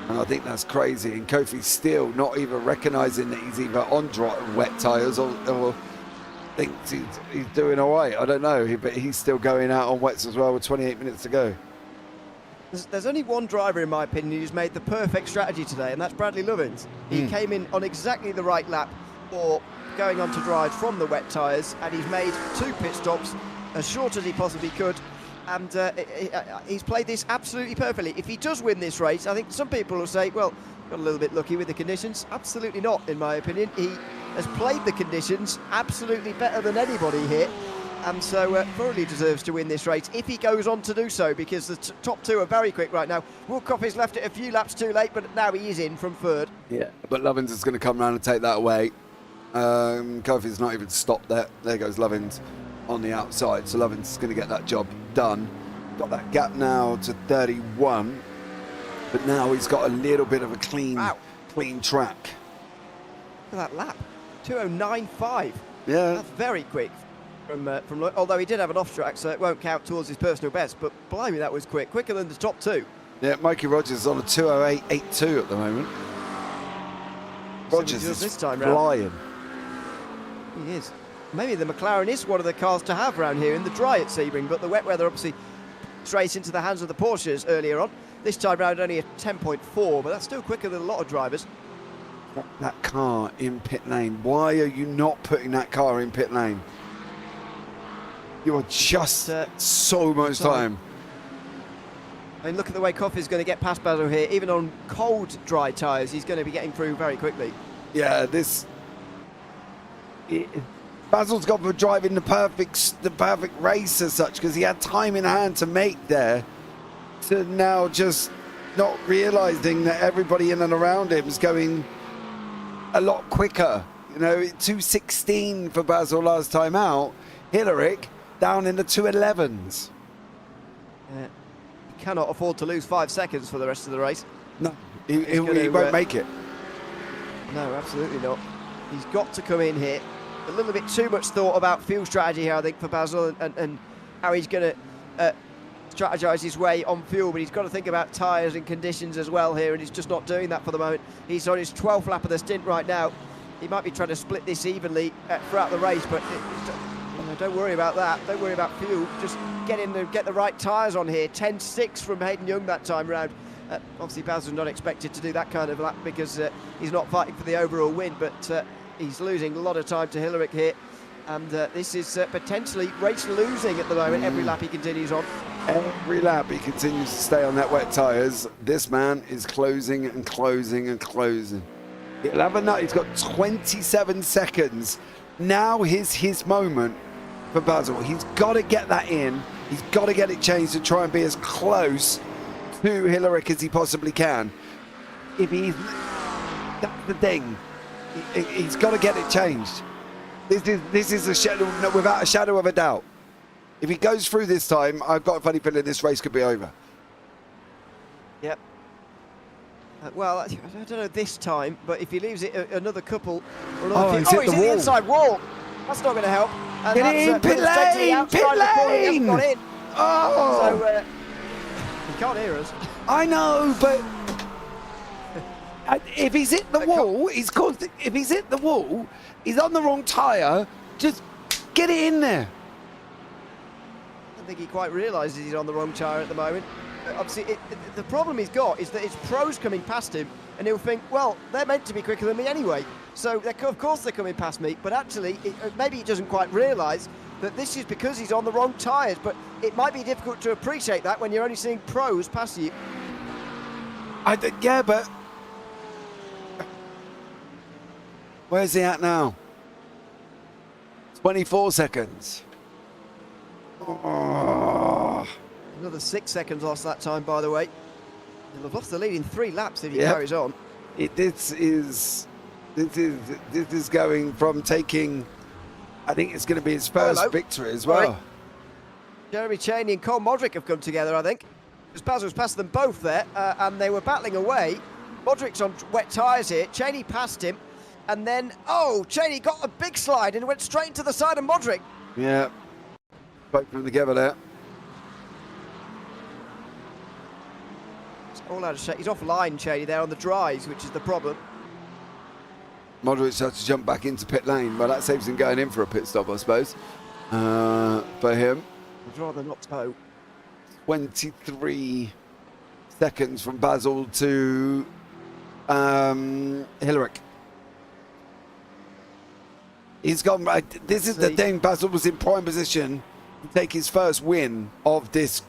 And I think that's crazy. And Kofi's still not even recognising that he's either on wet tyres or thinks he's doing all right. I don't know, but he's still going out on wets as well with 28 minutes to go. There's only one driver, in my opinion, who's made the perfect strategy today, and that's Bradley Lovins. He came in on exactly the right lap for going on to drive from the wet tyres, and he's made 2 pit stops as short as he possibly could, and he's played this absolutely perfectly. If he does win this race, I think some people will say, well, got a little bit lucky with the conditions. Absolutely not, in my opinion. He has played the conditions absolutely better than anybody here, and so thoroughly deserves to win this race if he goes on to do so, because the top 2 are very quick right now. Woodcock has left it a few laps too late, but now he is in from 3rd. Yeah, but Lovins is going to come around and take that away. Kofi's not even stopped there. There goes Lovins on the outside, so Lovins is going to get that job done. Got that gap now to 31, but now he's got a little bit of a clean track. Look at that lap, 2:09.5. Yeah, that's very quick from although he did have an off track, so it won't count towards his personal best. But blimey, that was quicker than the top 2. Yeah, Mikey Rogers is on a 2:08.82 at the moment. Rogers is this time flying. He is. Maybe the McLaren is one of the cars to have around here in the dry at Sebring, but the wet weather obviously straight into the hands of the Porsches earlier on. This time round only a 10.4, but that's still quicker than a lot of drivers. That car in pit lane. Why are you not putting that car in pit lane? You are just so much time. I mean, look at the way Coffey's going to get past Basil here. Even on cold, dry tyres, he's going to be getting through very quickly. Yeah, Basil's got for driving the perfect race as such, because he had time in hand to make there, to now just not realising that everybody in and around him is going a lot quicker. You know, 2:16 for Basil last time out. Hillarick down in the 2:11s. Yeah. He cannot afford to lose 5 seconds for the rest of the race. No, he won't make it. No, absolutely not. He's got to come in here. A little bit too much thought about fuel strategy here, I think, for Basil, and how he's going to strategise his way on fuel, but he's got to think about tyres and conditions as well here, and he's just not doing that for the moment. He's on his 12th lap of the stint right now. He might be trying to split this evenly throughout the race, but don't worry about that. Don't worry about fuel. Just get the right tyres on here. 10.6 from Hayden Young that time round. Obviously, Basil's not expected to do that kind of lap because he's not fighting for the overall win, but he's losing a lot of time to Hillarick here, and this is potentially race losing at the moment. Every lap he continues on. Every lap he continues to stay on that wet tyres. This man is closing and closing and closing. He'll have a nut. He's got 27 seconds. Now is his moment for Basil. He's got to get that in. He's got to get it changed to try and be as close to Hillarick as he possibly can. That's the thing. He's got to get it changed. This is a shadow, without a shadow of a doubt. If he goes through this time, I've got a funny feeling this race could be over. Yep. Well, I don't know this time, but if he leaves it another couple, or another he's hit the inside wall. That's not going to help. And get in, pit lane, pit lane! Oh! So he can't hear us. I know, but if he's hit the wall, if he's hit the wall, he's on the wrong tyre. Just get it in there. I don't think he quite realises he's on the wrong tyre at the moment. Obviously, the problem he's got is that it's pros coming past him, and he'll think, well, they're meant to be quicker than me anyway, so of course they're coming past me. But actually, maybe he doesn't quite realise that this is because he's on the wrong tyres. But it might be difficult to appreciate that when you're only seeing pros pass you. Yeah, but where's he at now? 24 seconds. Oh. Another 6 seconds lost that time, by the way. He'll have lost the lead in 3 laps if he carries on. This is going from taking, I think it's going to be his first victory as well. Right. Jeremy Cheney and Cole Modric have come together, I think. Basil's passed them both there, and they were battling away. Modric's on wet tyres here. Cheney passed him, and then, Cheney got a big slide and went straight into the side of Modric. Yeah, both of them together there. It's all out of shape. He's offline, Cheney, there on the dries, which is the problem. Modric has to jump back into pit lane, but that saves him going in for a pit stop, I suppose, for him. I'd rather not tow. 23 seconds from Basil to Hillerick. He's gone. This is the thing. Basil was in prime position to take his first win of this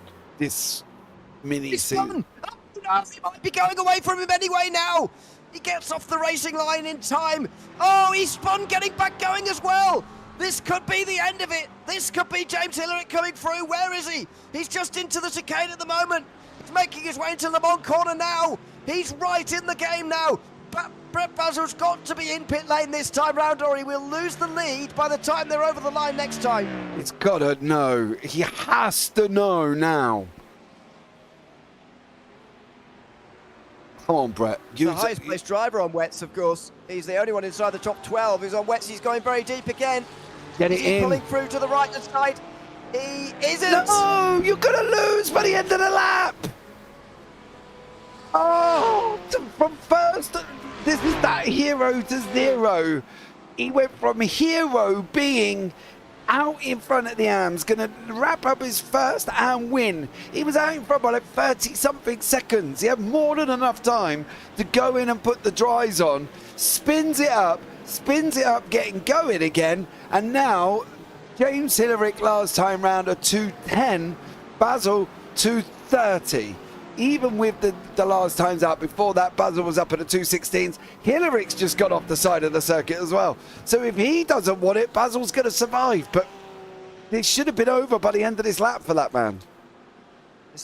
mini season. Oh, no, he might be going away from him anyway now. He gets off the racing line in time. Oh, he spun, getting back going as well. This could be the end of it. This could be James Hillerick coming through. Where is he? He's just into the chicane at the moment. He's making his way into Le Mans corner now. He's right in the game now. Brett Basil's got to be in pit lane this time round, or he will lose the lead by the time they're over the line next time. He's got to know. He has to know now. Come on, Brett. He's the highest placed driver on wets, of course. He's the only one inside the top 12 who's on wets. He's going very deep again. Get it Is he in. pulling through to the right hand side? He isn't. No, you're going to lose by the end of the lap. Oh, from first, this is that hero to zero. He went from hero being out in front at the AMS, going to wrap up his first and win. He was out in front by like 30-something seconds. He had more than enough time to go in and put the dries on, spins it up, getting going again, and now James Hillerick last time round at 2:10, Basil 2:30. Even with the last times out before that, Basil was up at a 2:16s. Hillerick's just got off the side of the circuit as well. So if he doesn't want it, Basil's going to survive. But it should have been over by the end of this lap for that man.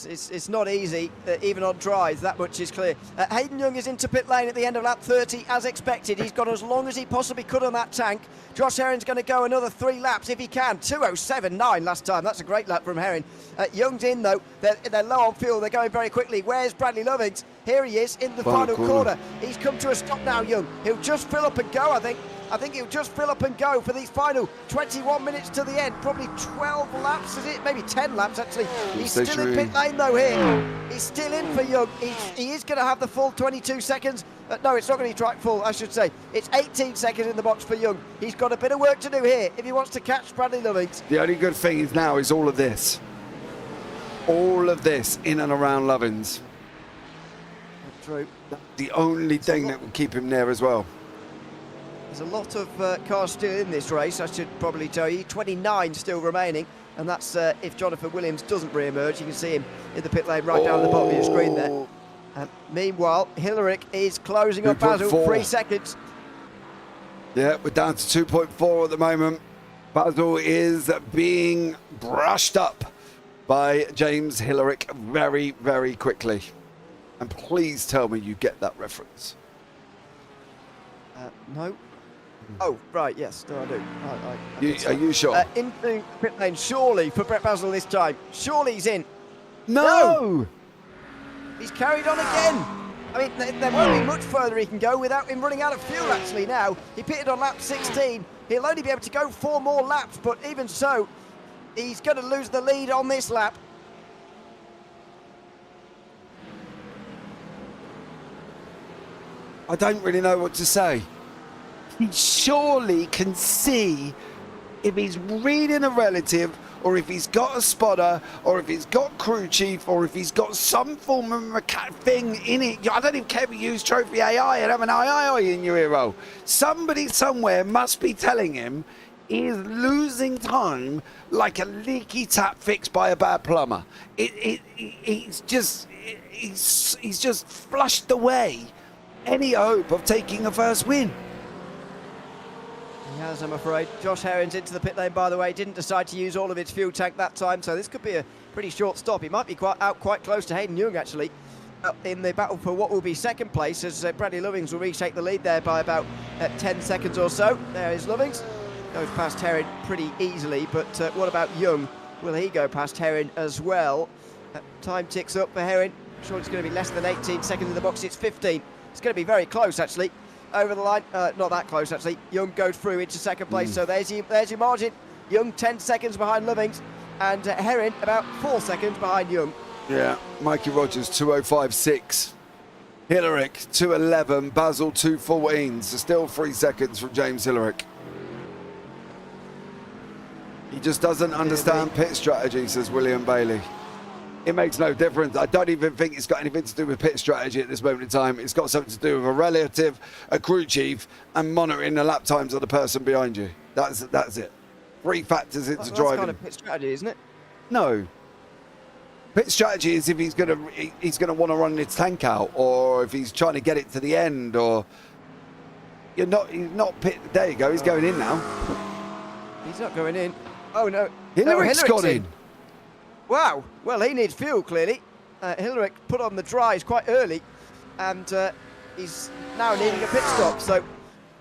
It's not easy, even on dries, that much is clear. Hayden Young is into pit lane at the end of lap 30, as expected. He's got as long as he possibly could on that tank. Josh Herring's going to go another 3 laps if he can. 2:07.9 last time. That's a great lap from Herring. Young's in, though. They're low on fuel. They're going very quickly. Where's Bradley Lovings? Here he is in the final corner. He's come to a stop now, Young. He'll just fill up and go, I think. I think he'll just fill up and go for these final 21 minutes to the end. Probably 12 laps, is it? Maybe 10 laps, actually. He's still in pit lane, though, here. He's still in for Young. He is going to have the full 22 seconds. No, it's not going to be track full, I should say. It's 18 seconds in the box for Young. He's got a bit of work to do here if he wants to catch Bradley Lovings. The only good thing is now is all of this. All of this in and around Lovins. True. The only thing that will keep him there as well. There's a lot of cars still in this race, I should probably tell you. 29 still remaining, and that's if Jonathan Williams doesn't re-emerge. You can see him in the pit lane right down at the bottom of your screen there. Meanwhile, Hillerick is closing on Basil, 3 seconds. Yeah, we're down to 2.4 at the moment. Basil is being brushed up by James Hillerick very, very quickly. And please tell me you get that reference. No. Oh, right, yes, no, I do. Are you sure? Into pit lane, surely, for Brett Basil this time. Surely he's in. No! He's carried on again. I mean, there won't be much further he can go without him running out of fuel, actually, now. He pitted on lap 16. He'll only be able to go 4 more laps, but even so, he's going to lose the lead on this lap. I don't really know what to say. He surely can see if he's reading a relative, or if he's got a spotter, or if he's got crew chief, or if he's got some form of thing in it. I don't even care if you use Trophy AI and have an II in your hero. Somebody somewhere must be telling him he's losing time like a leaky tap fixed by a bad plumber. He's just flushed away any hope of taking a first win. He has, I'm afraid. Josh Herring's into the pit lane, by the way. Didn't decide to use all of its fuel tank that time, so this could be a pretty short stop. He might be quite close to Hayden Young, actually, in the battle for what will be second place, as Bradley Lovings will retake the lead there by about 10 seconds or so. There is Lovings. Goes past Herring pretty easily, but what about Young? Will he go past Herring as well? Time ticks up for Herring. I'm sure it's going to be less than 18 seconds in the box. It's 15. It's going to be very close, actually. Over the line. Not that close, actually. Young goes through into second place. So there's your margin. Young 10 seconds behind Lovings. And Herring about 4 seconds behind Young. Yeah, Mikey Rogers 2:05.6. Hillerick 2:11. Basil 2:14. So still 3 seconds from James Hillerick. He just doesn't understand pit strategy, says William Bailey. It makes no difference. I don't even think it's got anything to do with pit strategy at this moment in time. It's got something to do with a relative, a crew chief, and monitoring the lap times of the person behind you. That's it. 3 factors into driving. That's kind of pit strategy, isn't it? No. Pit strategy is if he's gonna want to run his tank out, or if he's trying to get it to the end, or you're not pit. There you go. He's going in now. He's not going in. Oh no. Hillerick's gone in. Wow. Well, he needs fuel clearly. Hillerick put on the dries quite early, and he's now needing a pit stop. So,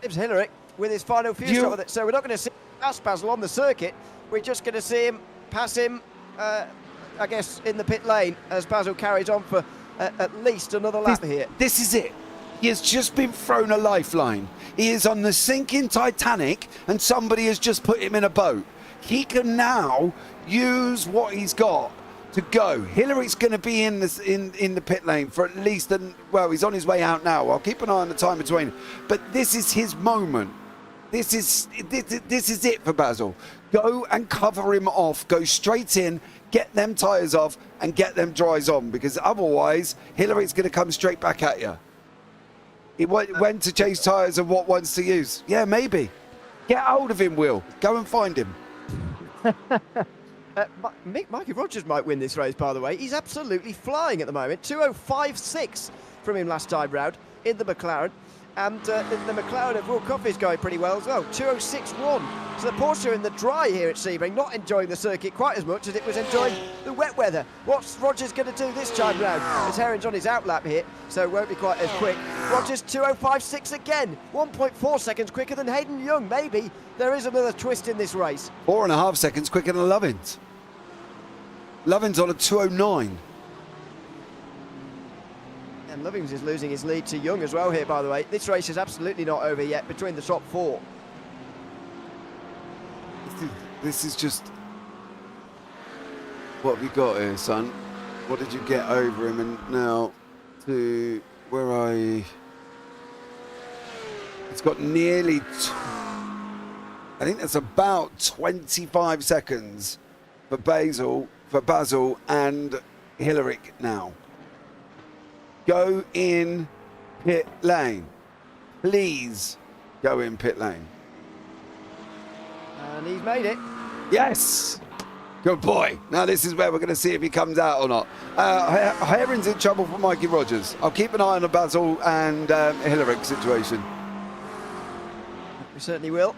it's Hillerick with his final fuel stop with it. So we're not going to see pass Basil on the circuit. We're just going to see him pass him. I guess in the pit lane as Basil carries on for at least another lap here. This is it. He has just been thrown a lifeline. He is on the sinking Titanic and somebody has just put him in a boat. He can now use what he's got to go. Hillerick's going to be in the pit lane for at least, well, he's on his way out now. I'll keep an eye on the time between. But this is his moment. This is it for Basil. Go and cover him off. Go straight in, get them tyres off, and get them dries on. Because otherwise, Hillerick's going to come straight back at you. He went to change tyres and what ones to use. Yeah, maybe. Get hold of him, Will. Go and find him. Mikey Rogers might win this race, by the way. He's absolutely flying at the moment. 2:05.6 from him last time round in the McLaren. And the McLaren of Will Coffey is going pretty well as well. 2:06.1. So the Porsche in the dry here at Sebring, not enjoying the circuit quite as much as it was enjoying the wet weather. What's Rogers going to do this time round? As Herring's on his outlap here, so it won't be quite as quick. Rogers 2:05.6 again. 1.4 seconds quicker than Hayden Young. Maybe there is another twist in this race. 4.5 seconds quicker than Lovins. Lovins on a 2:09. And Lovings is losing his lead to Young as well here, by the way. This race is absolutely not over yet between the top 4. This is just... What have you got here, son? What did you get over him? And now to... Where are you? It's got nearly... I think that's about 25 seconds for Basil and Hillerick now. Go in pit lane. Please go in pit lane. And he's made it. Yes. Good boy. Now this is where we're going to see if he comes out or not. Herring's in trouble for Mikey Rogers. I'll keep an eye on the Basil and Hillerick situation. We certainly will.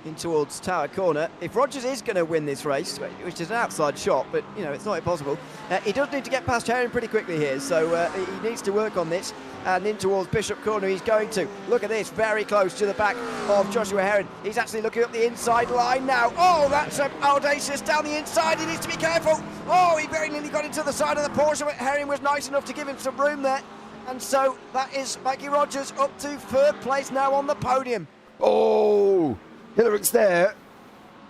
In towards Tower Corner. If Rogers is going to win this race, which is an outside shot, but you know it's not impossible, he does need to get past Herring pretty quickly here, so he needs to work on this. And in towards Bishop Corner he's going to. Look at this, very close to the back of Joshua Herring. He's actually looking up the inside line now. Oh, that's audacious down the inside. He needs to be careful. Oh, he very nearly got into the side of the Porsche, but Herring was nice enough to give him some room there. And so that is Mikey Rogers up to 3rd place now on the podium. Oh, Hillerick's there.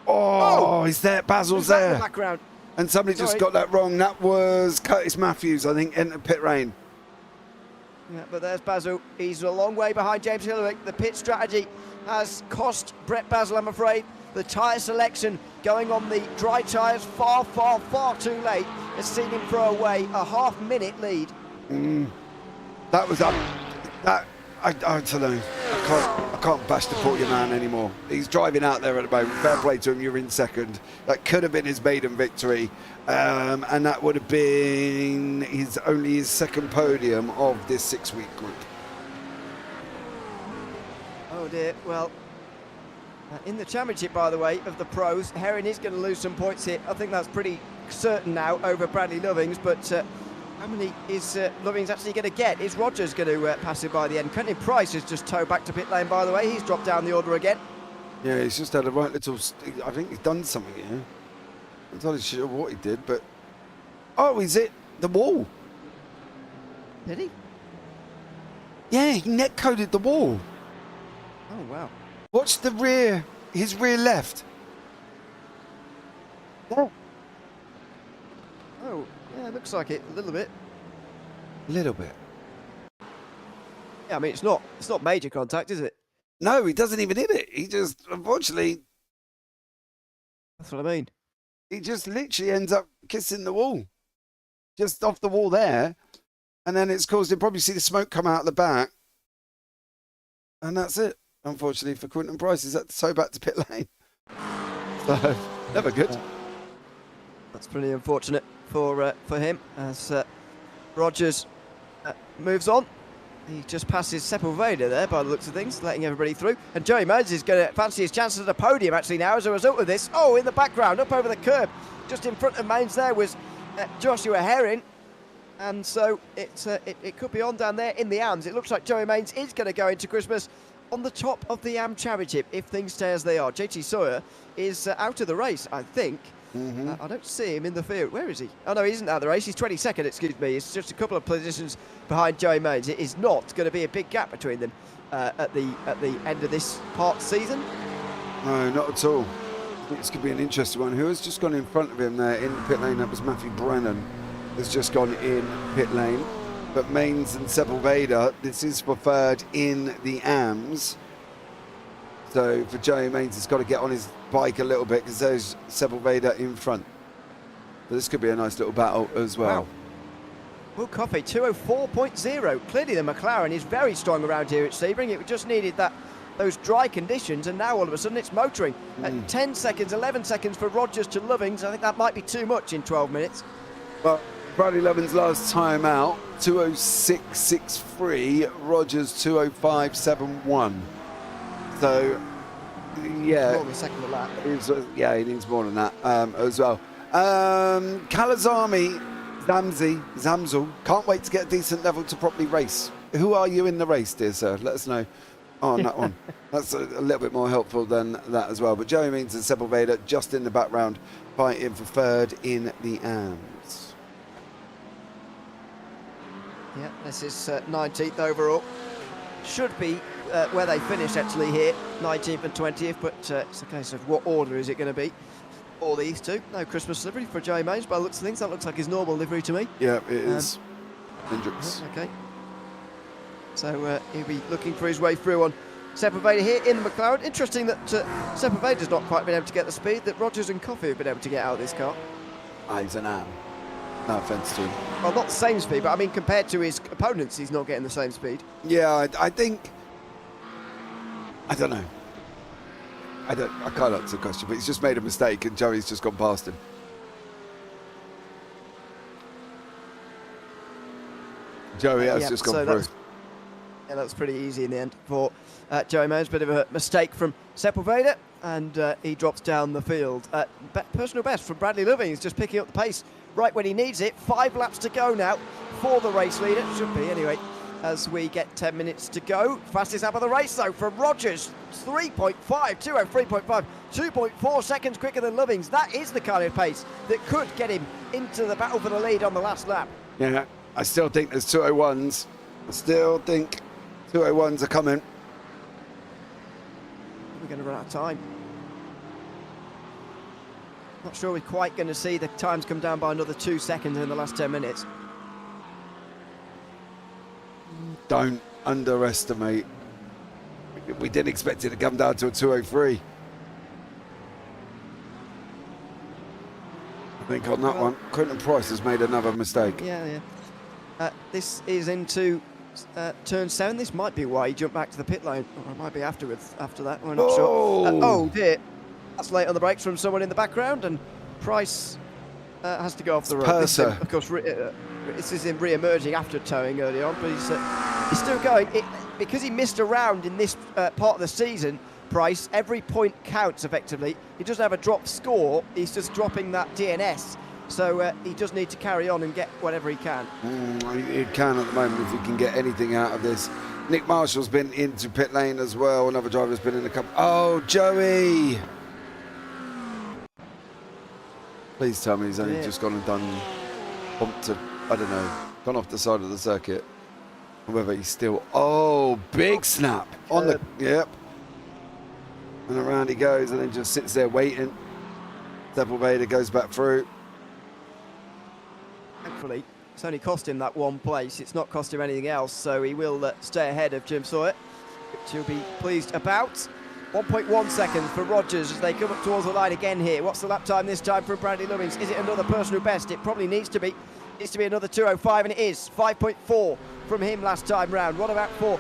Oh, he's there. Basil's there. In the background. And somebody just got that wrong. That was Curtis Matthews, I think, entered pit lane. Yeah, but there's Basil. He's a long way behind James Hillerick. The pit strategy has cost Brett Basil, I'm afraid. The tyre selection going on the dry tyres far, far, far too late has seen him throw away a half-minute lead. That was up. I don't know. I can't bash the Portia man anymore. He's driving out there at the moment. Fair play to him. You're in 2nd. That could have been his maiden victory, and that would have been only his 2nd podium of this 6-week group. Oh dear. Well, in the championship, by the way, of the pros, Herring is going to lose some points here. I think that's pretty certain now over Bradley Lovings, but. How many is Lovings actually going to get? Is Rogers going to pass him by the end? Quentin Price has just towed back to pit lane, by the way. He's dropped down the order again. Yeah, he's just had a right little... I think he's done something here. I'm not entirely sure what he did, but Oh, he's hit the wall. Did he? Yeah, he net coded the wall. Oh, wow. Watch the rear, his rear left. Oh, yeah, it looks like it a little bit. A little bit. Yeah, I mean, it's not major contact, is it? No, he doesn't even hit it. He just, unfortunately, That's what I mean. he just literally ends up kissing the wall. Just off the wall there. And then it's caused him, probably see the smoke come out the back. And that's it, unfortunately, for Quentin Price. He's so back to pit lane. So, never good. That's pretty unfortunate for him as Rogers moves on. He just passes Sepulveda there by the looks of things, letting everybody through. And Joey Moses is going to fancy his chances at a podium actually now as a result of this. Oh, in the background, up over the curb, just in front of Mains there was Joshua Herring. And so it could be on down there in the AMs. It looks like Joey Mains is going to go into Christmas on the top of the AM Championship if things stay as they are. JT Sawyer is out of the race, I think. I don't see him in the field. Where is he? Oh, no, he isn't out of the race. He's 22nd, excuse me. It's just a couple of positions behind Joey Mains. It is not going to be a big gap between them at the end of this part season. No, not at all. I think this could be an interesting one. Who has just gone in front of him there in the pit lane? That was Matthew Brennan. Has just gone in pit lane. But Mains and Sepulveda, this is for third in the AMs. So for Joey Mains, he's got to get on his bike a little bit because there's Sepulveda in front. But this could be a nice little battle as well. Wow. Will Coffey 204.0. Clearly the McLaren is very strong around here at Sebring. It just needed those dry conditions, and now all of a sudden it's motoring. At 10 seconds, 11 seconds for Rogers to Lovings. I think that might be too much in 12 minutes. But Bradley Lovins' last time out, 206.63. Rogers 205.71. So, yeah. More than a second of lap. Yeah, he needs more than that as well. Kalazami, Zamzul, can't wait to get a decent level to properly race. Who are you in the race, dear sir? Let us know on that one. That's a little bit more helpful than that as well. But Joey Means and Sepulveda just in the background, fighting for third in the AMs. Yeah, this is 19th overall. Should be where they finished actually here, 19th and 20th, but it's a case of what order is it going to be? All these two. No Christmas livery for Joey Mains by the looks of things. That looks like his normal livery to me. Yeah, it is. Hendricks. Okay. So he'll be looking for his way through on Sepulveda here in the McLaren. Interesting that Sepulveda's not quite been able to get the speed that Rogers and Coffey have been able to get out of this car. He's an AM. No offence to him. Well, not the same speed, but I mean compared to his opponents, he's not getting the same speed. Yeah, I think... I don't know. I can't answer the question, but he's just made a mistake and Joey's just gone past him. Joey has just gone through. Yeah, that was pretty easy in the end for Joey Mains. Bit of a mistake from Sepulveda, and he drops down the field. Personal best from Bradley Lovings, just picking up the pace right when he needs it. 5 laps to go now for the race leader. Should be anyway, as we get 10 minutes to go. Fastest lap of the race though from Rogers, 3.5, 203.5, 2.4 seconds quicker than Lovings. That is the kind of pace that could get him into the battle for the lead on the last lap. Yeah, I still think there's 201s. I still think 201s are coming. We're going to run out of time. Not sure we're quite going to see the times come down by another 2 seconds in the last 10 minutes. Don't underestimate. We didn't expect it to come down to a 203. I think on that one, Quentin Price has made another mistake. Yeah. This is into turn 7. This might be why he jumped back to the pit lane. Or it might be after that. We're not sure. Oh dear. That's late on the brakes from someone in the background, and Price has to go off the road. This is him, of course, this is him re-emerging after towing early on, but he's still going. Because he missed a round in this part of the season, Price, every point counts effectively. He doesn't have a drop score, he's just dropping that DNS. So he does need to carry on and get whatever he can. He can at the moment if he can get anything out of this. Nick Marshall's been into pit lane as well. Another driver's been in a couple. Oh, Joey! Please tell me he's only just gone and done bumped to, I don't know, gone off the side of the circuit. Whether he's still, oh, big snap on the, yep. And around he goes and then just sits there waiting. Sepulveda goes back through. Thankfully, it's only cost him that one place. It's not cost him anything else, so he will stay ahead of Jim Sawyer, which he'll be pleased about. 1.1 seconds for Rogers as they come up towards the line again here. What's the lap time this time for Bradley Lovings? Is it another personal best? It probably needs to be. Needs to be another 2:05, and it is. 5.4 from him last time round. What about for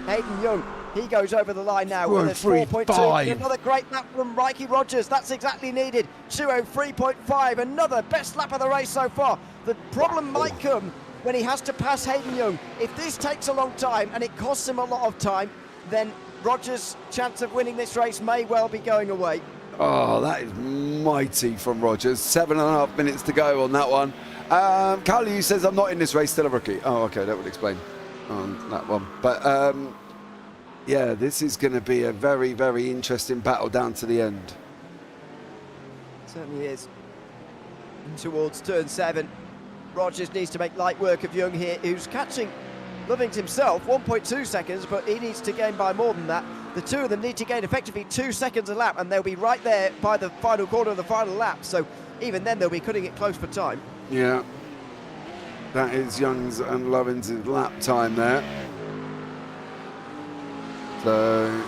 Hayden Young? He goes over the line now with a 4.2. Another great lap from Mikey Rogers. That's exactly needed. 2:03.5. Another best lap of the race so far. The problem might come when he has to pass Hayden Young. If this takes a long time and it costs him a lot of time, then Rogers' chance of winning this race may well be going away. Oh, that is mighty from Rogers. 7.5 minutes to go on that one. Carly says, I'm not in this race, still a rookie. Oh, okay, that would explain that one. But yeah, this is going to be a very, very interesting battle down to the end. It certainly is. And towards turn 7, Rogers needs to make light work of Young here, who's catching Lovings himself, 1.2 seconds, but he needs to gain by more than that. The two of them need to gain effectively 2 seconds a lap, and they'll be right there by the final corner of the final lap. So even then, they'll be cutting it close for time. Yeah, that is Young's and Lovins' lap time there. So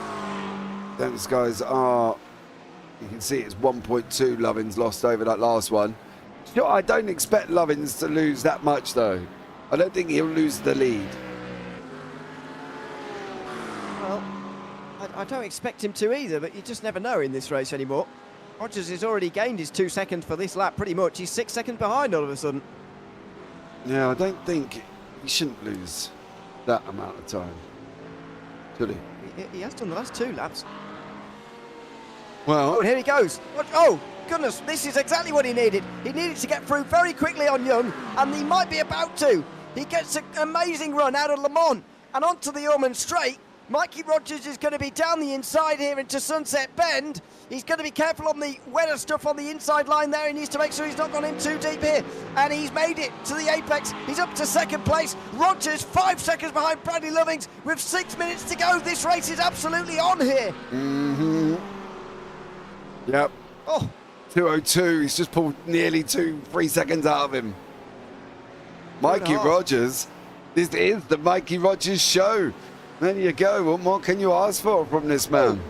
those guys are, you can see it's 1.2 Lovins lost over that last one. Sure, I don't expect Lovins to lose that much though. I don't think he'll lose the lead. Well, I don't expect him to either, but you just never know in this race anymore. Rogers has already gained his 2 seconds for this lap pretty much. He's 6 seconds behind all of a sudden. Yeah, I don't think he shouldn't lose that amount of time. Should he? He has done the last 2 laps. Well, oh, here he goes. Oh, goodness, this is exactly what he needed. He needed to get through very quickly on Young, and he might be about to. He gets an amazing run out of Le Mans and onto the Ormond Straight. Mikey Rogers is going to be down the inside here into Sunset Bend. He's going to be careful on the wetter stuff on the inside line there. He needs to make sure he's not gone in too deep here. And he's made it to the apex. He's up to second place. Rogers 5 seconds behind Bradley Lovings with 6 minutes to go. This race is absolutely on here. Yep. Oh. 2:02. He's just pulled nearly 3 seconds out of him. Mikey Rogers. This is the Mikey Rogers show. There you go. What more can you ask for from this man?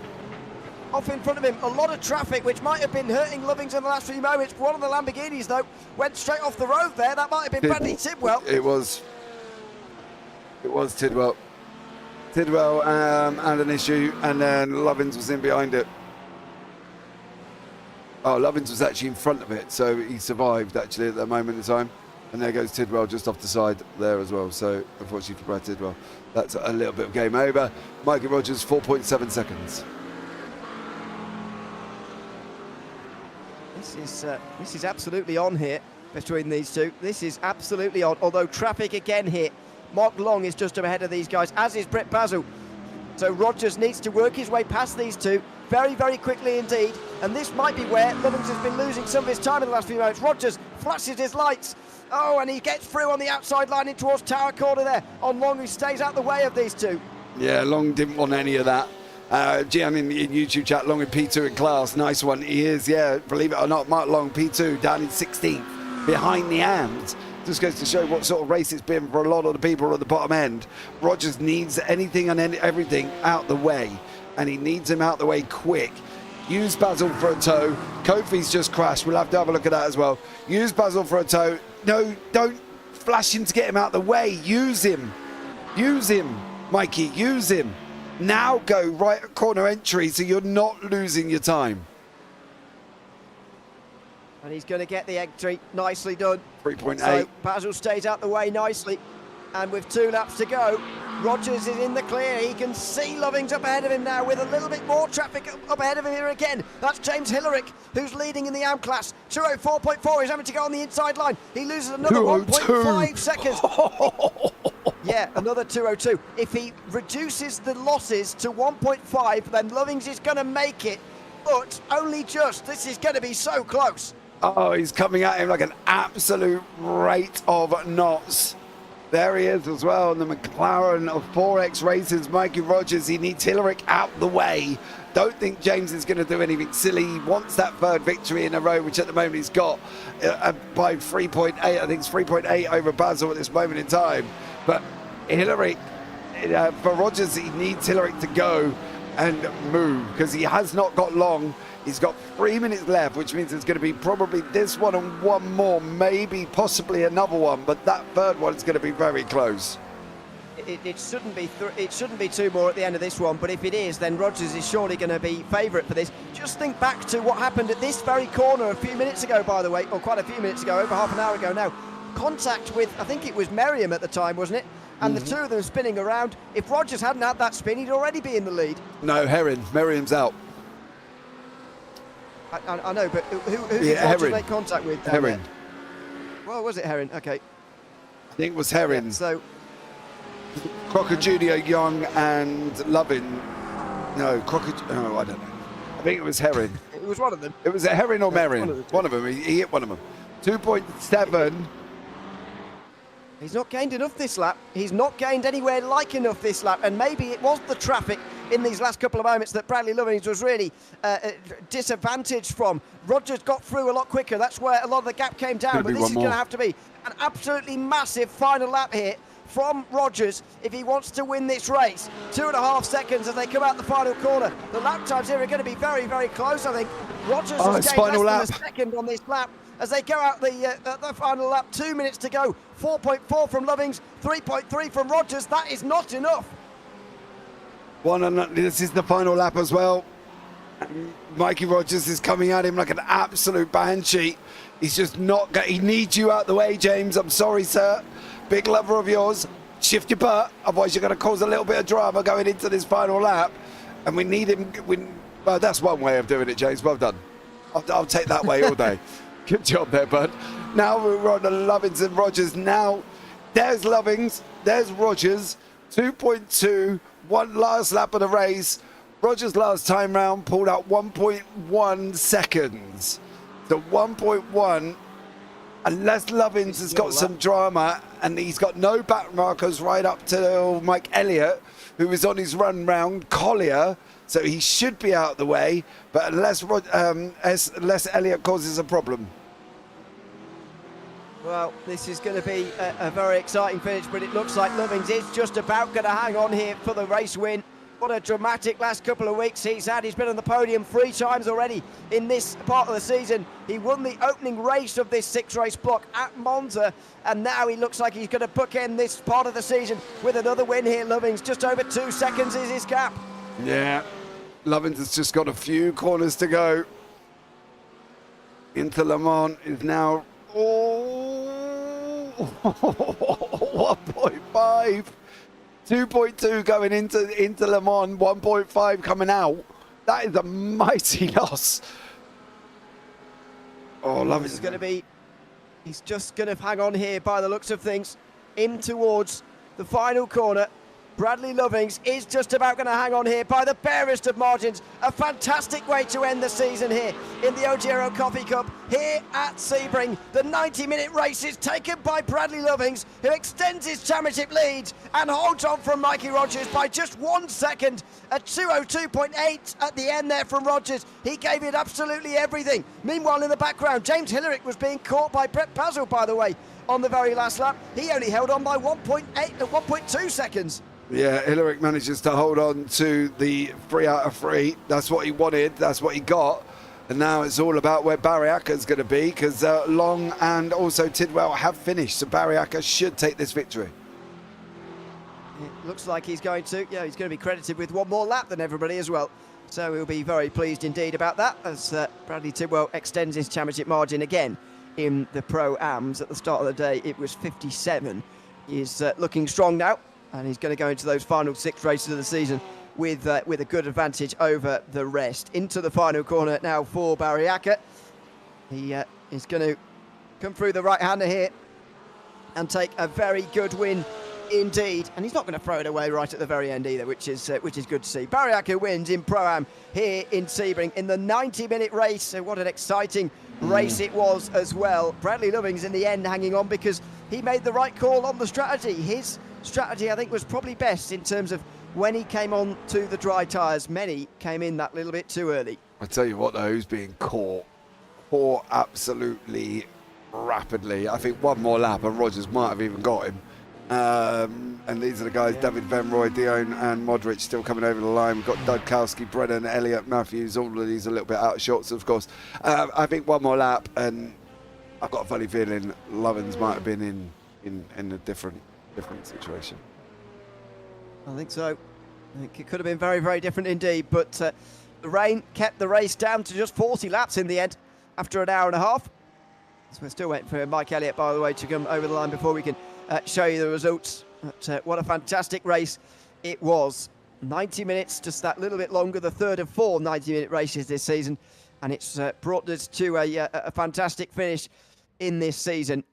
Off in front of him, a lot of traffic, which might have been hurting Lovings in the last few moments. One of the Lamborghinis, though, went straight off the road there. That might have been Bradley Tidwell. It was Tidwell. Tidwell had an issue, and then Lovins was in behind it. Oh, Lovins was actually in front of it, so he survived, actually, at that moment in time. And there goes Tidwell just off the side there as well. So, unfortunately for Brad Tidwell, that's a little bit of game over. Mikey Rogers, 4.7 seconds. This is absolutely on here between these two. This is absolutely on, although traffic again here. Mark Long is just ahead of these guys, as is Brett Basil. So Rogers needs to work his way past these two very, very quickly indeed. And this might be where Lovins has been losing some of his time in the last few moments. Rogers flashes his lights. Oh, and he gets through on the outside line in towards Tower Corner there on Long, who stays out the way of these two. Yeah, Long didn't want any of that. Gian in YouTube chat, Long in P2 in class. Nice one. He is, yeah, believe it or not, Mark Long, P2, down in 16th, behind the AMs. Just goes to show what sort of race it's been for a lot of the people at the bottom end. Rogers needs anything and everything out the way, and he needs him out the way quick. Use Basil for a tow. Kofi's just crashed. We'll have to have a look at that as well. Use Basil for a tow. No, don't flash him to get him out the way. Use him. Use him, Mikey. Use him. Now go right at corner entry so you're not losing your time. And he's going to get the entry. Nicely done. 3.8. So Basil stays out the way nicely. And with 2 laps to go, Rogers is in the clear. He can see Lovings up ahead of him now with a little bit more traffic up ahead of him here again. That's James Hillerick, who's leading in the AM class. 2:04.4. He's having to go on the inside line. He loses another 1.5 seconds. Yeah, another 2:02. If he reduces the losses to 1.5, then Lovings is going to make it. But only just. This is going to be so close. Oh, he's coming at him like an absolute rate of knots. There he is as well, and the McLaren of 4X Racers, Mikey Rogers. He needs Hillerick out the way. Don't think James is going to do anything silly. He wants that third victory in a row, which at the moment he's got by 3.8. I think it's 3.8 over Basil at this moment in time. But Hillerick, for Rogers, he needs Hillerick to go and move because he has not got long. He's got 3 minutes left, which means it's going to be probably this one and one more, maybe possibly another one, but that third one is going to be very close. It shouldn't be two more at the end of this one, but if it is, then Rogers is surely going to be favourite for this. Just think back to what happened at this very corner a few minutes ago, by the way, or quite a few minutes ago, over half an hour ago now. Contact with, I think it was Merriam at the time, wasn't it? And the two of them spinning around. If Rogers hadn't had that spin, he'd already be in the lead. No, Merriam's out. I know, but who did Rogers make contact with? Herring. Well, was it Herring? Okay. I think it was Herring. Yeah, so Crocker Jr., Young, and Lovin. No, Crocker. Oh, I don't know. I think it was Herring. It was one of them. It was a Herring or Merriam. One of them. He hit one of them. 2.7. He's not gained enough this lap. He's not gained anywhere like enough this lap. And maybe it was the traffic in these last couple of moments that Bradley Lovings was really disadvantaged from. Rogers got through a lot quicker. That's where a lot of the gap came down. But this is going to have to be an absolutely massive final lap here from Rogers if he wants to win this race. 2.5 seconds as they come out the final corner. The lap times here are going to be very, very close, I think. Rogers has gained less than a second on this lap as they go out the final lap. 2 minutes to go. 4.4 from Lovings, 3.3 from Rogers. That is not enough. This is the final lap as well. Mikey Rogers is coming at him like an absolute banshee. He's just not. He needs you out the way, James. I'm sorry, sir. Big lover of yours. Shift your butt, otherwise you're going to cause a little bit of drama going into this final lap. And we need him. Well, that's one way of doing it, James. Well done. I'll take that way all day. Good job there, bud. Now we're on the Lovings and Rogers. Now there's Lovings, there's Rogers. 2.2, one last lap of the race. Rogers last time round pulled out 1.1 seconds. So 1.1, unless Lovings has got some drama and he's got no back markers right up to Mike Elliott, who is on his run round Collier. So he should be out the way, but unless Elliott causes a problem. Well, this is going to be a very exciting finish, but it looks like Lovings is just about going to hang on here for the race win. What a dramatic last couple of weeks he's had. He's been on the podium 3 times already in this part of the season. He won the opening race of this 6-race block at Monza, and now he looks like he's going to bookend this part of the season with another win here. Lovings, just over 2 seconds is his gap. Yeah, Lovings has just got a few corners to go. Into Le Mans is now 1.5. 2.2 going into Le Mans, 1.5 coming out. That is a mighty loss. Oh, Lovings is going to be. He's just going to hang on here by the looks of things, in towards the final corner. Bradley Lovings is just about going to hang on here by the barest of margins. A fantastic way to end the season here in the OGRL Coffee Cup here at Sebring. The 90-minute race is taken by Bradley Lovings, who extends his championship lead and holds on from Mikey Rogers by just 1 second. A 2:02.8 at the end there from Rogers. He gave it absolutely everything. Meanwhile, in the background, James Hillerick was being caught by Brett Basil, by the way, on the very last lap. He only held on by 1.8 to 1.2 seconds. Yeah, Hillerick manages to hold on to the 3 out of 3. That's what he wanted. That's what he got. And now it's all about where Barry Acker's going to be, because Long and also Tidwell have finished. So Barry Acker should take this victory. It looks like he's going to. Yeah, he's going to be credited with 1 more lap than everybody as well. So he'll be very pleased indeed about that, as Bradley Tidwell extends his championship margin again in the Pro-Ams. At the start of the day, it was 57. He's looking strong now. And he's going to go into those final 6 races of the season with a good advantage over the rest. Into the final corner now for Barry Acker. He is going to come through the right-hander here and take a very good win Indeed, and he's not going to throw it away right at the very end either, which is good to see. Barry Acker wins in Pro-Am here in Sebring in the 90-minute race. So what an exciting race it was as well. Bradley Lovings in the end hanging on because he made the right call on the strategy. His strategy, I think, was probably best in terms of when he came on to the dry tyres. Many came in that little bit too early. I tell you what, though, who's being caught absolutely rapidly. I think one more lap and Rogers might have even got him. And these are the guys, David Van Roy, Dion and Modric still coming over the line. We've got Doug Kowski, Brennan, Elliott, Matthews, all of these a little bit out of shots, of course. I think one more lap, and I've got a funny feeling Lovins might have been in a different situation. I think so. I think it could have been very, very different indeed, but the rain kept the race down to just 40 laps in the end after an hour and a half. So we're still waiting for Mike Elliott, by the way, to come over the line before we can show you the results. But what a fantastic race it was. 90 minutes, just that little bit longer, the third of 4 90-minute races this season. And it's brought us to a fantastic finish in this season.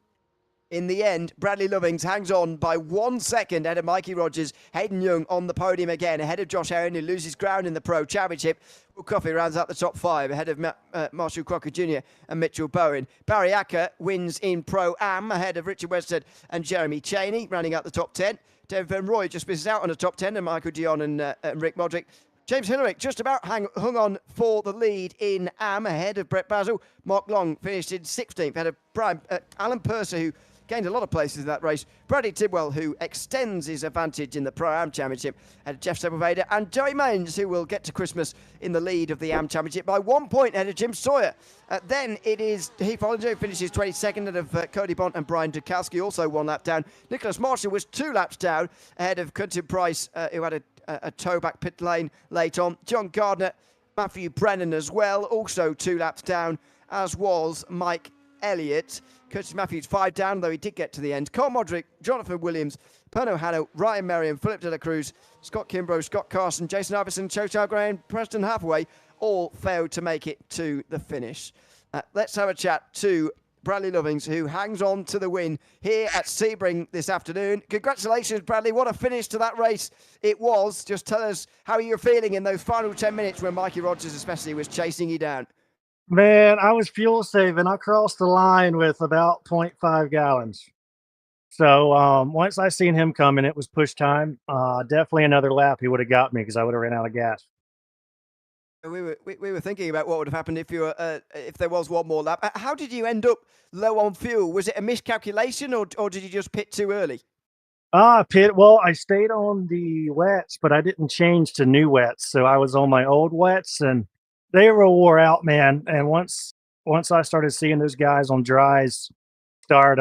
In the end, Bradley Lovings hangs on by 1 second ahead of Mikey Rogers. Hayden Young on the podium again, ahead of Josh Heron, who loses ground in the Pro Championship. Will Coffey rounds out the top 5, ahead of Marshall Crocker Jr. and Mitchell Bowen. Barry Acker wins in Pro-Am, ahead of Richard Wested and Jeremy Cheney, rounding out the top 10. David Van Roy just misses out on the top 10, and Michael Dion and Rick Modric. James Hillerick just about hung on for the lead in Am, ahead of Brett Basil. Mark Long finished in 16th, ahead of Alan Purser, who gained a lot of places in that race. Bradley Tidwell, who extends his advantage in the Pro-Am Championship, and Jeff Sepulveda, and Joey Mains, who will get to Christmas in the lead of the Am Championship by 1 point ahead of Jim Sawyer. Then it is Heath Hollinger, who finishes 22nd, ahead of Cody Bont and Brian Dukowski, also 1 lap down. Nicholas Marshall was 2 laps down, ahead of Quentin Price, who had a toe back pit lane late on. John Gardner, Matthew Brennan as well, also 2 laps down, as was Mike Elliott. Curtis Matthews 5 down, though he did get to the end. Carl Modric, Jonathan Williams, Perno Hanno, Ryan Merriam, Philip De La Cruz, Scott Kimbrough, Scott Carson, Jason Iverson, Chow Graham, Preston Hathaway all failed to make it to the finish. Let's have a chat to Bradley Lovings, who hangs on to the win here at Sebring this afternoon. Congratulations, Bradley. What a finish to that race it was. Just tell us how you're feeling in those final 10 minutes when Mikey Rogers especially was chasing you down. Man, I was fuel saving. I crossed the line with about 0.5 gallons. So once I seen him coming, it was push time. Definitely another lap he would have got me because I would have ran out of gas. We were thinking about what would have happened if there was one more lap. How did you end up low on fuel? Was it a miscalculation or did you just pit too early? Pit. Well, I stayed on the wets, but I didn't change to new wets. So I was on my old wets and they were wore out, man. And once I started seeing those guys on dries start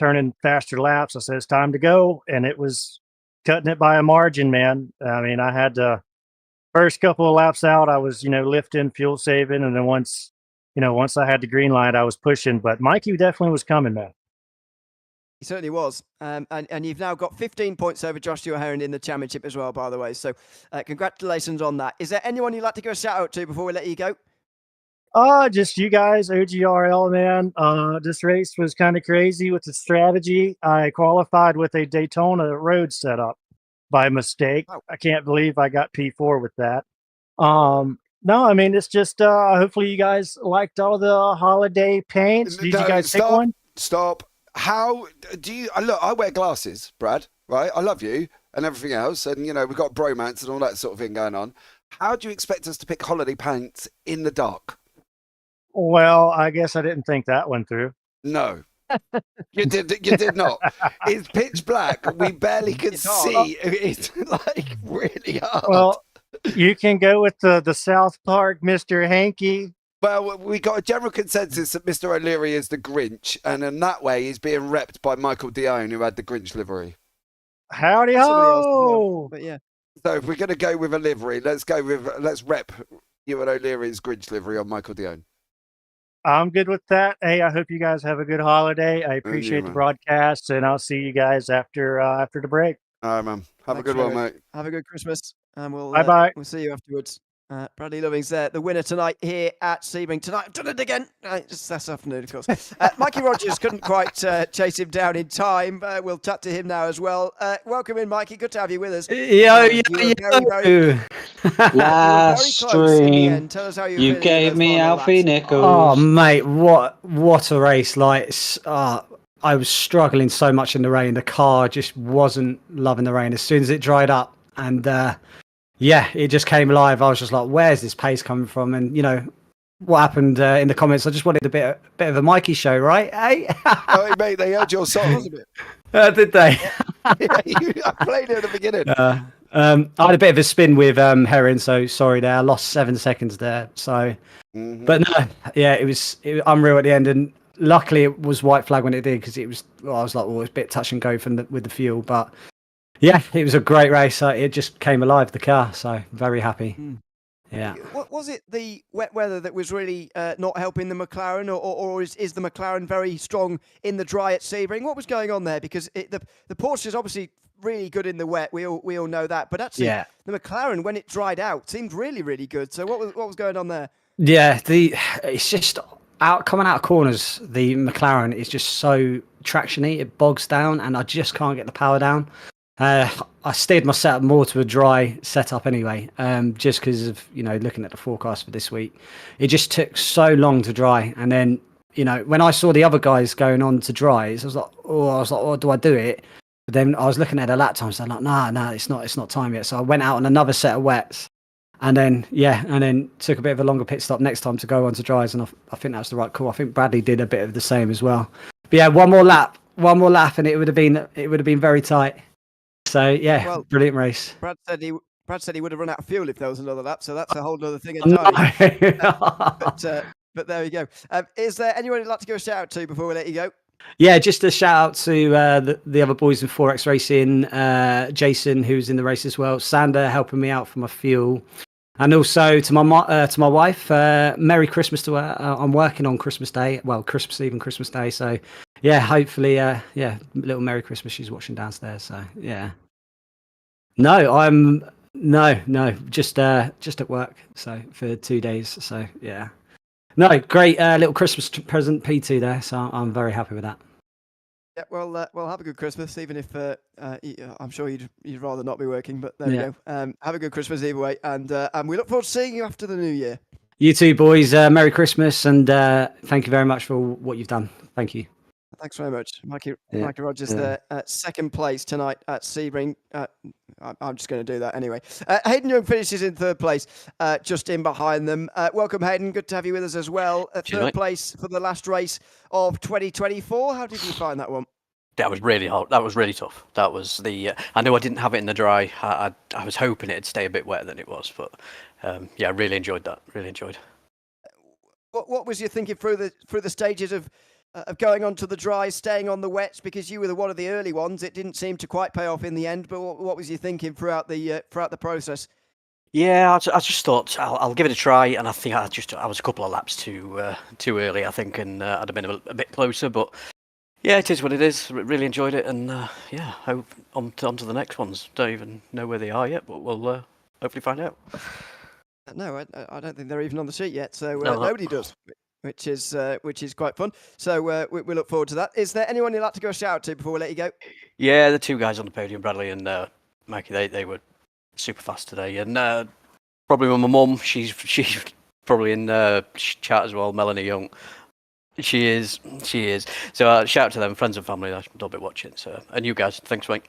turning faster laps, I said, it's time to go. And it was cutting it by a margin, man. I mean, I had to, first couple of laps out, I was, lifting, fuel saving. And then once I had the green light, I was pushing. But Mikey definitely was coming, man. He certainly was. And you've now got 15 points over Joshua Heron in the championship as well, by the way. So congratulations on that. Is there anyone you'd like to give a shout out to before we let you go? Just you guys, OGRL, man. This race was kind of crazy with the strategy. I qualified with a Daytona road setup by mistake. Oh. I can't believe I got P4 with that. No, I mean, it's just hopefully you guys liked all the holiday paints. Did you guys pick one? Stop. How do you look? I wear glasses, Brad, right? I love you and everything else. And, we've got bromance and all that sort of thing going on. How do you expect us to pick holiday paints in the dark? Well, I guess I didn't think that one through. No, you did not. It's pitch black. We barely can see. It's like really hard. Well, you can go with the South Park Mr. Hanky. Well, we got a general consensus that Mr. O'Leary is the Grinch, and in that way, he's being repped by Michael Dion, who had the Grinch livery. Howdy ho! But yeah. So if we're going to go with a livery, let's rep Ewan O'Leary's Grinch livery on Michael Dion. I'm good with that. Hey, I hope you guys have a good holiday. I appreciate the broadcast, and I'll see you guys after the break. All right, man. Have a good one, mate. Have a good Christmas, and we'll bye-bye. We'll see you afterwards. Bradley Loving's the winner tonight here at Sebring. Tonight, I've done it again. Just this afternoon, of course. Mikey Rogers couldn't quite chase him down in time. We'll chat to him now as well. Welcome in, Mikey. Good to have you with us. You were very close in the end. Tell us how you were You feeling in gave those me final Alfie laps. Nichols. Oh, mate, what a race. Like, I was struggling so much in the rain. The car just wasn't loving the rain. As soon as it dried up and yeah, it just came alive. I was just like, where's this pace coming from? And, you know, what happened in the comments, I just wanted a bit of a Mikey show, right? Hey? Oh, mate, they heard your songs a bit. Did they? I played it at the beginning. I had a bit of a spin with Heron, so sorry there. I lost 7 seconds there. So, but no, yeah, it was unreal at the end. And luckily it was white flag when it did, because it was, I was like, well, it's a bit touch and go with the fuel. But yeah, it was a great race. It just came alive, the car. So very happy. Yeah. What was it, the wet weather that was really not helping the McLaren, or is the McLaren very strong in the dry at Sebring? What was going on there? Because the Porsche is obviously really good in the wet. We all know that. But actually, the McLaren, when it dried out, seemed really, really good. So what was going on there? Yeah, it's just coming out of corners. The McLaren is just so tractiony. It bogs down, and I just can't get the power down. I steered my setup more to a dry setup anyway, just because of, you know, looking at the forecast for this week. It just took so long to dry, and then, you know, when I saw the other guys going on to dries, I was like, oh, do I do it? But then I was looking at the lap times, and I'm like, no, it's not time yet. So I went out on another set of wets, and then took a bit of a longer pit stop next time to go on to dries, and I think that was the right call. I think Bradley did a bit of the same as well. But yeah, one more lap, and it would have been very tight. So yeah, well, brilliant race. Brad said he would have run out of fuel if there was another lap, so that's a whole other thing entirely. But there we go. Is there anyone you'd like to give a shout out to before we let you go? Yeah, just a shout out to the other boys in 4X Racing, Jason, who's in the race as well, Sander helping me out for my fuel, and also to my wife, Merry Christmas to her. I'm working on Christmas Day, well, Christmas Eve and Christmas Day, so yeah, hopefully, little Merry Christmas. She's watching downstairs, so yeah. No, just at work, so for 2 days, so yeah. No, great little Christmas present, P2 there, so I'm very happy with that. Yeah, well, have a good Christmas, even if I'm sure you'd rather not be working, but there we go. Have a good Christmas either way, and we look forward to seeing you after the new year. You too, boys. Merry Christmas, and thank you very much for what you've done. Thank you. Thanks very much, Mikey Rogers. There, second place tonight at Sebring. I'm just going to do that anyway. Hayden Young finishes in third place, just in behind them. Welcome, Hayden. Good to have you with us as well. Third place for the last race of 2024. How did you find that one? That was really hard. That was really tough. That was the. I know I didn't have it in the dry. I was hoping it'd stay a bit wetter than it was, but yeah, I really enjoyed that. Really enjoyed. What was your thinking through the stages of going on to the dry, staying on the wets? Because you were one of the early ones. It didn't seem to quite pay off in the end. But what was your thinking throughout the process? Yeah, I just thought I'll give it a try, and I think I was a couple of laps too early, I think, and I'd have been a bit closer. But yeah, it is what it is. Really enjoyed it, and yeah, hope on to the next ones. Don't even know where they are yet, but we'll hopefully find out. No, I don't think they're even on the sheet yet, so nobody does. Which is quite fun. So we look forward to that. Is there anyone you'd like to go shout out to before we let you go? Yeah, the two guys on the podium, Bradley and Mikey, they were super fast today, and probably with my mum, she's probably in chat as well. Melanie Young, she is. So shout out to them, friends and family. They'll be watching. So, and you guys, thanks, mate.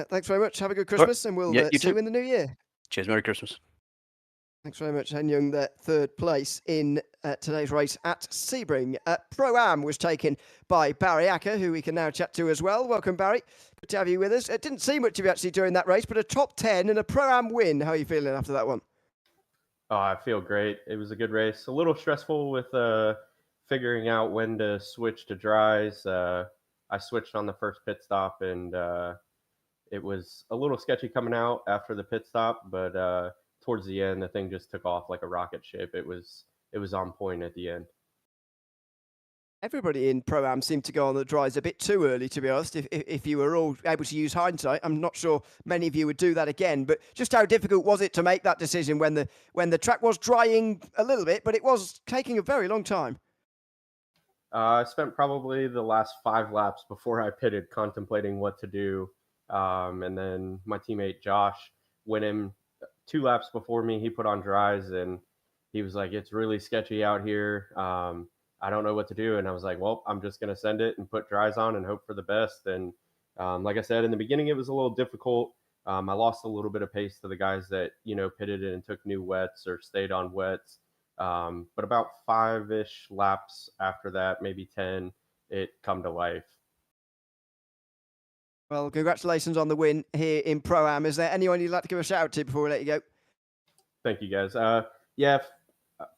Thanks very much. Have a good Christmas, and we'll see you in the new year. Cheers, Merry Christmas. Thanks very much, Hen Young, the third place in today's race at Sebring. Pro-Am was taken by Barry Acker, who we can now chat to as well. Welcome, Barry. Good to have you with us. It didn't see much of you actually during that race, but a top 10 and a Pro-Am win. How are you feeling after that one? Oh, I feel great. It was a good race. A little stressful with figuring out when to switch to dries. I switched on the first pit stop, and it was a little sketchy coming out after the pit stop, but towards the end, the thing just took off like a rocket ship. It was on point at the end. everybody in Pro-Am seemed to go on the dries a bit too early, to be honest. If you were all able to use hindsight, I'm not sure many of you would do that again. But just how difficult was it to make that decision when the track was drying a little bit, but it was taking a very long time? I spent probably the last 5 laps before I pitted contemplating what to do. And then my teammate Josh went in 2 laps before me. He put on dries and he was like, "It's really sketchy out here. I don't know what to do." And I was like, "Well, I'm just going to send it and put dries on and hope for the best." And like I said, in the beginning, it was a little difficult. I lost a little bit of pace to the guys that, pitted in and took new wets or stayed on wets. But about 5-ish laps after that, maybe 10, it come to life. Well, congratulations on the win here in Pro-Am. Is there anyone you'd like to give a shout out to before we let you go? Thank you, guys.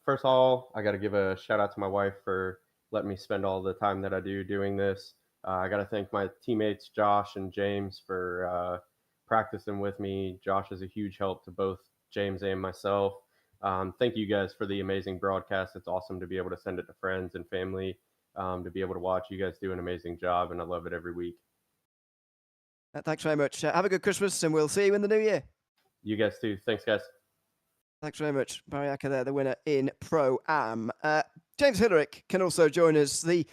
First of all, I got to give a shout out to my wife for letting me spend all the time that I do doing this. I got to thank my teammates, Josh and James, for practicing with me. Josh is a huge help to both James and myself. Thank you guys for the amazing broadcast. It's awesome to be able to send it to friends and family, to be able to watch. You guys do an amazing job, and I love it every week. Thanks very much. Have a good Christmas, and we'll see you in the new year. You guys too. Thanks, guys. Thanks very much. Barry Acker there, the winner in Pro-Am. James Hillerick can also join us, the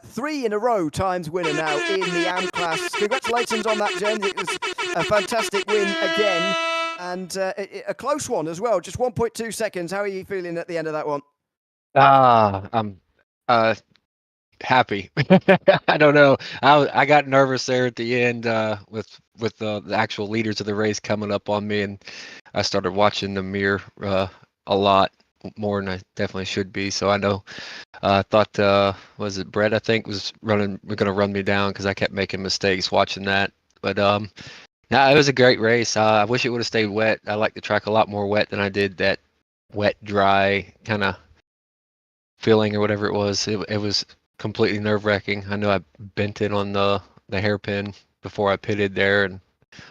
3 in a row times winner now in the AM class. Congratulations on that, James. It was a fantastic win again, and a close one as well. Just 1.2 seconds. How are you feeling at the end of that one? I'm happy. I don't know. I got nervous there at the end with the actual leaders of the race coming up on me, and I started watching the mirror a lot more than I definitely should be. So I know I thought was it Brett, I think, was going to run me down because I kept making mistakes watching that. But no, it was a great race. I wish it would have stayed wet. I like the track a lot more wet than I did that wet, dry kind of feeling or whatever it was. It was completely nerve-wracking. I know I bent it on the hairpin before I pitted there, and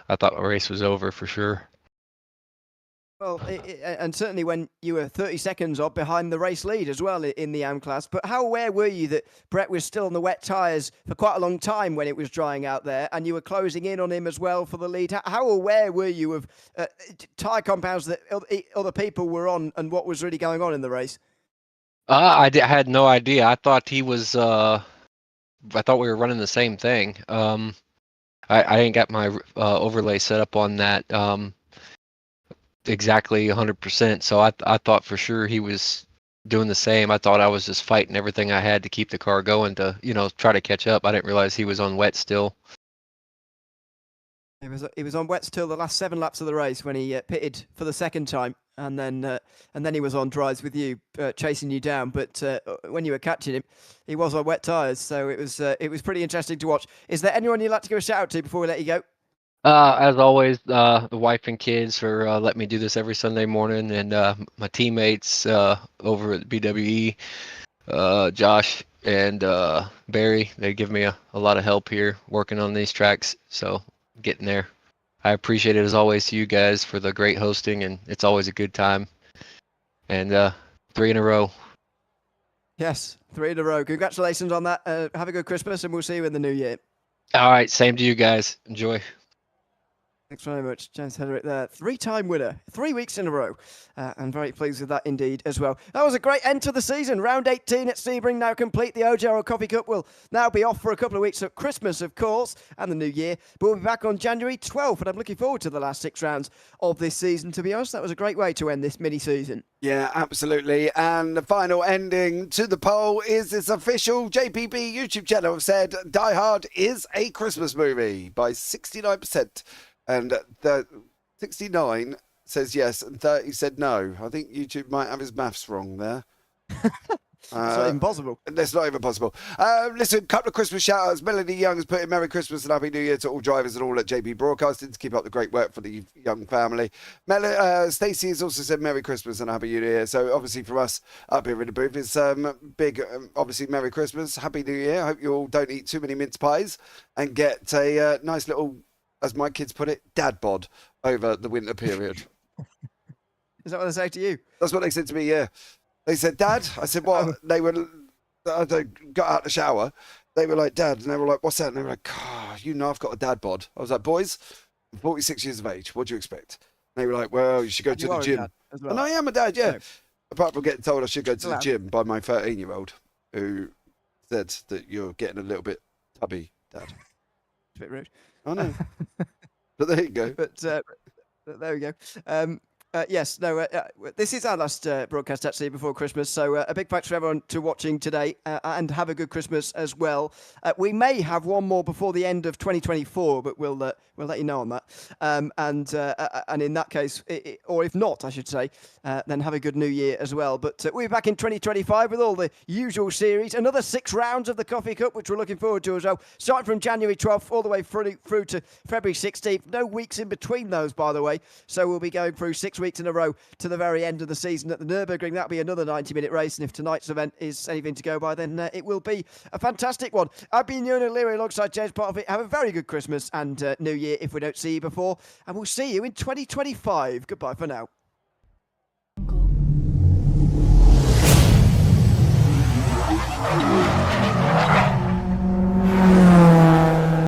I thought the race was over for sure. Well, and certainly when you were 30 seconds up behind the race lead as well in the AM class. But how aware were you that Brett was still on the wet tyres for quite a long time when it was drying out there, and you were closing in on him as well for the lead? How aware were you of tyre compounds that other people were on and what was really going on in the race? I had no idea. I thought he was. I thought we were running the same thing. I ain't got my overlay set up on that exactly 100%. So I thought for sure he was doing the same. I thought I was just fighting everything I had to keep the car going to try to catch up. I didn't realize he was on wet still. He was on wets till the last 7 laps of the race when he pitted for the second time, and then he was on dries with you, chasing you down. But when you were catching him, he was on wet tyres, so it was pretty interesting to watch. Is there anyone you'd like to give a shout out to before we let you go? As always, the wife and kids for letting me do this every Sunday morning, and my teammates over at BWE, Josh and Barry. They give me a lot of help here working on these tracks, so getting there. I appreciate it as always to you guys for the great hosting, and it's always a good time. And 3 in a row. Yes, 3 in a row. Congratulations on that. Have a good Christmas, and we'll see you in the new year. All right, same to you guys. Enjoy. Thanks very much, James Hederick there. 3-time winner, 3 weeks in a row. And very pleased with that indeed as well. That was a great end to the season. Round 18 at Sebring now complete. The OGRL Coffee Cup will now be off for a couple of weeks at Christmas, of course, and the new year. But we'll be back on January 12th, and I'm looking forward to the last 6 rounds of this season, to be honest. That was a great way to end this mini-season. Yeah, absolutely. And the final ending to the poll is this official JPB YouTube channel have said Die Hard is a Christmas movie by 69%. And 69 says yes, and 30 said no. I think YouTube might have his maths wrong there. It's not even possible. That's not even possible. Listen, couple of Christmas shout-outs. Melanie Young has put in Merry Christmas and Happy New Year to all drivers and all at JP Broadcasting to keep up the great work for the Young family. Stacey has also said Merry Christmas and Happy New Year. So obviously from us up here in the booth, it's big, obviously Merry Christmas, Happy New Year. Hope you all don't eat too many mince pies and get a nice little, as my kids put it, dad bod over the winter period. Is that what they say to you? That's what they said to me, yeah. They said, Dad. I said, what? They they got out the shower, they were like, Dad, and they were like, what's that? And they were like, God, you know I've got a dad bod. I was like, boys, I'm 46 years of age. What do you expect? And they were like, well, you should go And to you the are a gym. dad as well. And I am a dad, yeah. No. Apart from getting told I should go to the Well, gym by my 13-year-old, who said that you're getting a little bit tubby, Dad. It's a bit rude. I know. But there you go. But there we go. Yes, no, this is our last broadcast actually before Christmas. So a big thanks for everyone to watching today, and have a good Christmas as well. We may have one more before the end of 2024, but we'll let you know on that. And in that case, or if not, I should say, then have a good New Year as well. But we're back in 2025 with all the usual series, another 6 rounds of the Coffee Cup, which we're looking forward to as well. Starting from January 12th all the way through to February 16th. No weeks in between those, by the way. So we'll be going through 6 weeks in a row to the very end of the season at the Nürburgring. That'll be another 90-minute race, and if tonight's event is anything to go by, then it will be a fantastic one. I've been Ewan O'Leary alongside James Parfitt. Have a very good Christmas and New Year if we don't see you before, and we'll see you in 2025. Goodbye for now.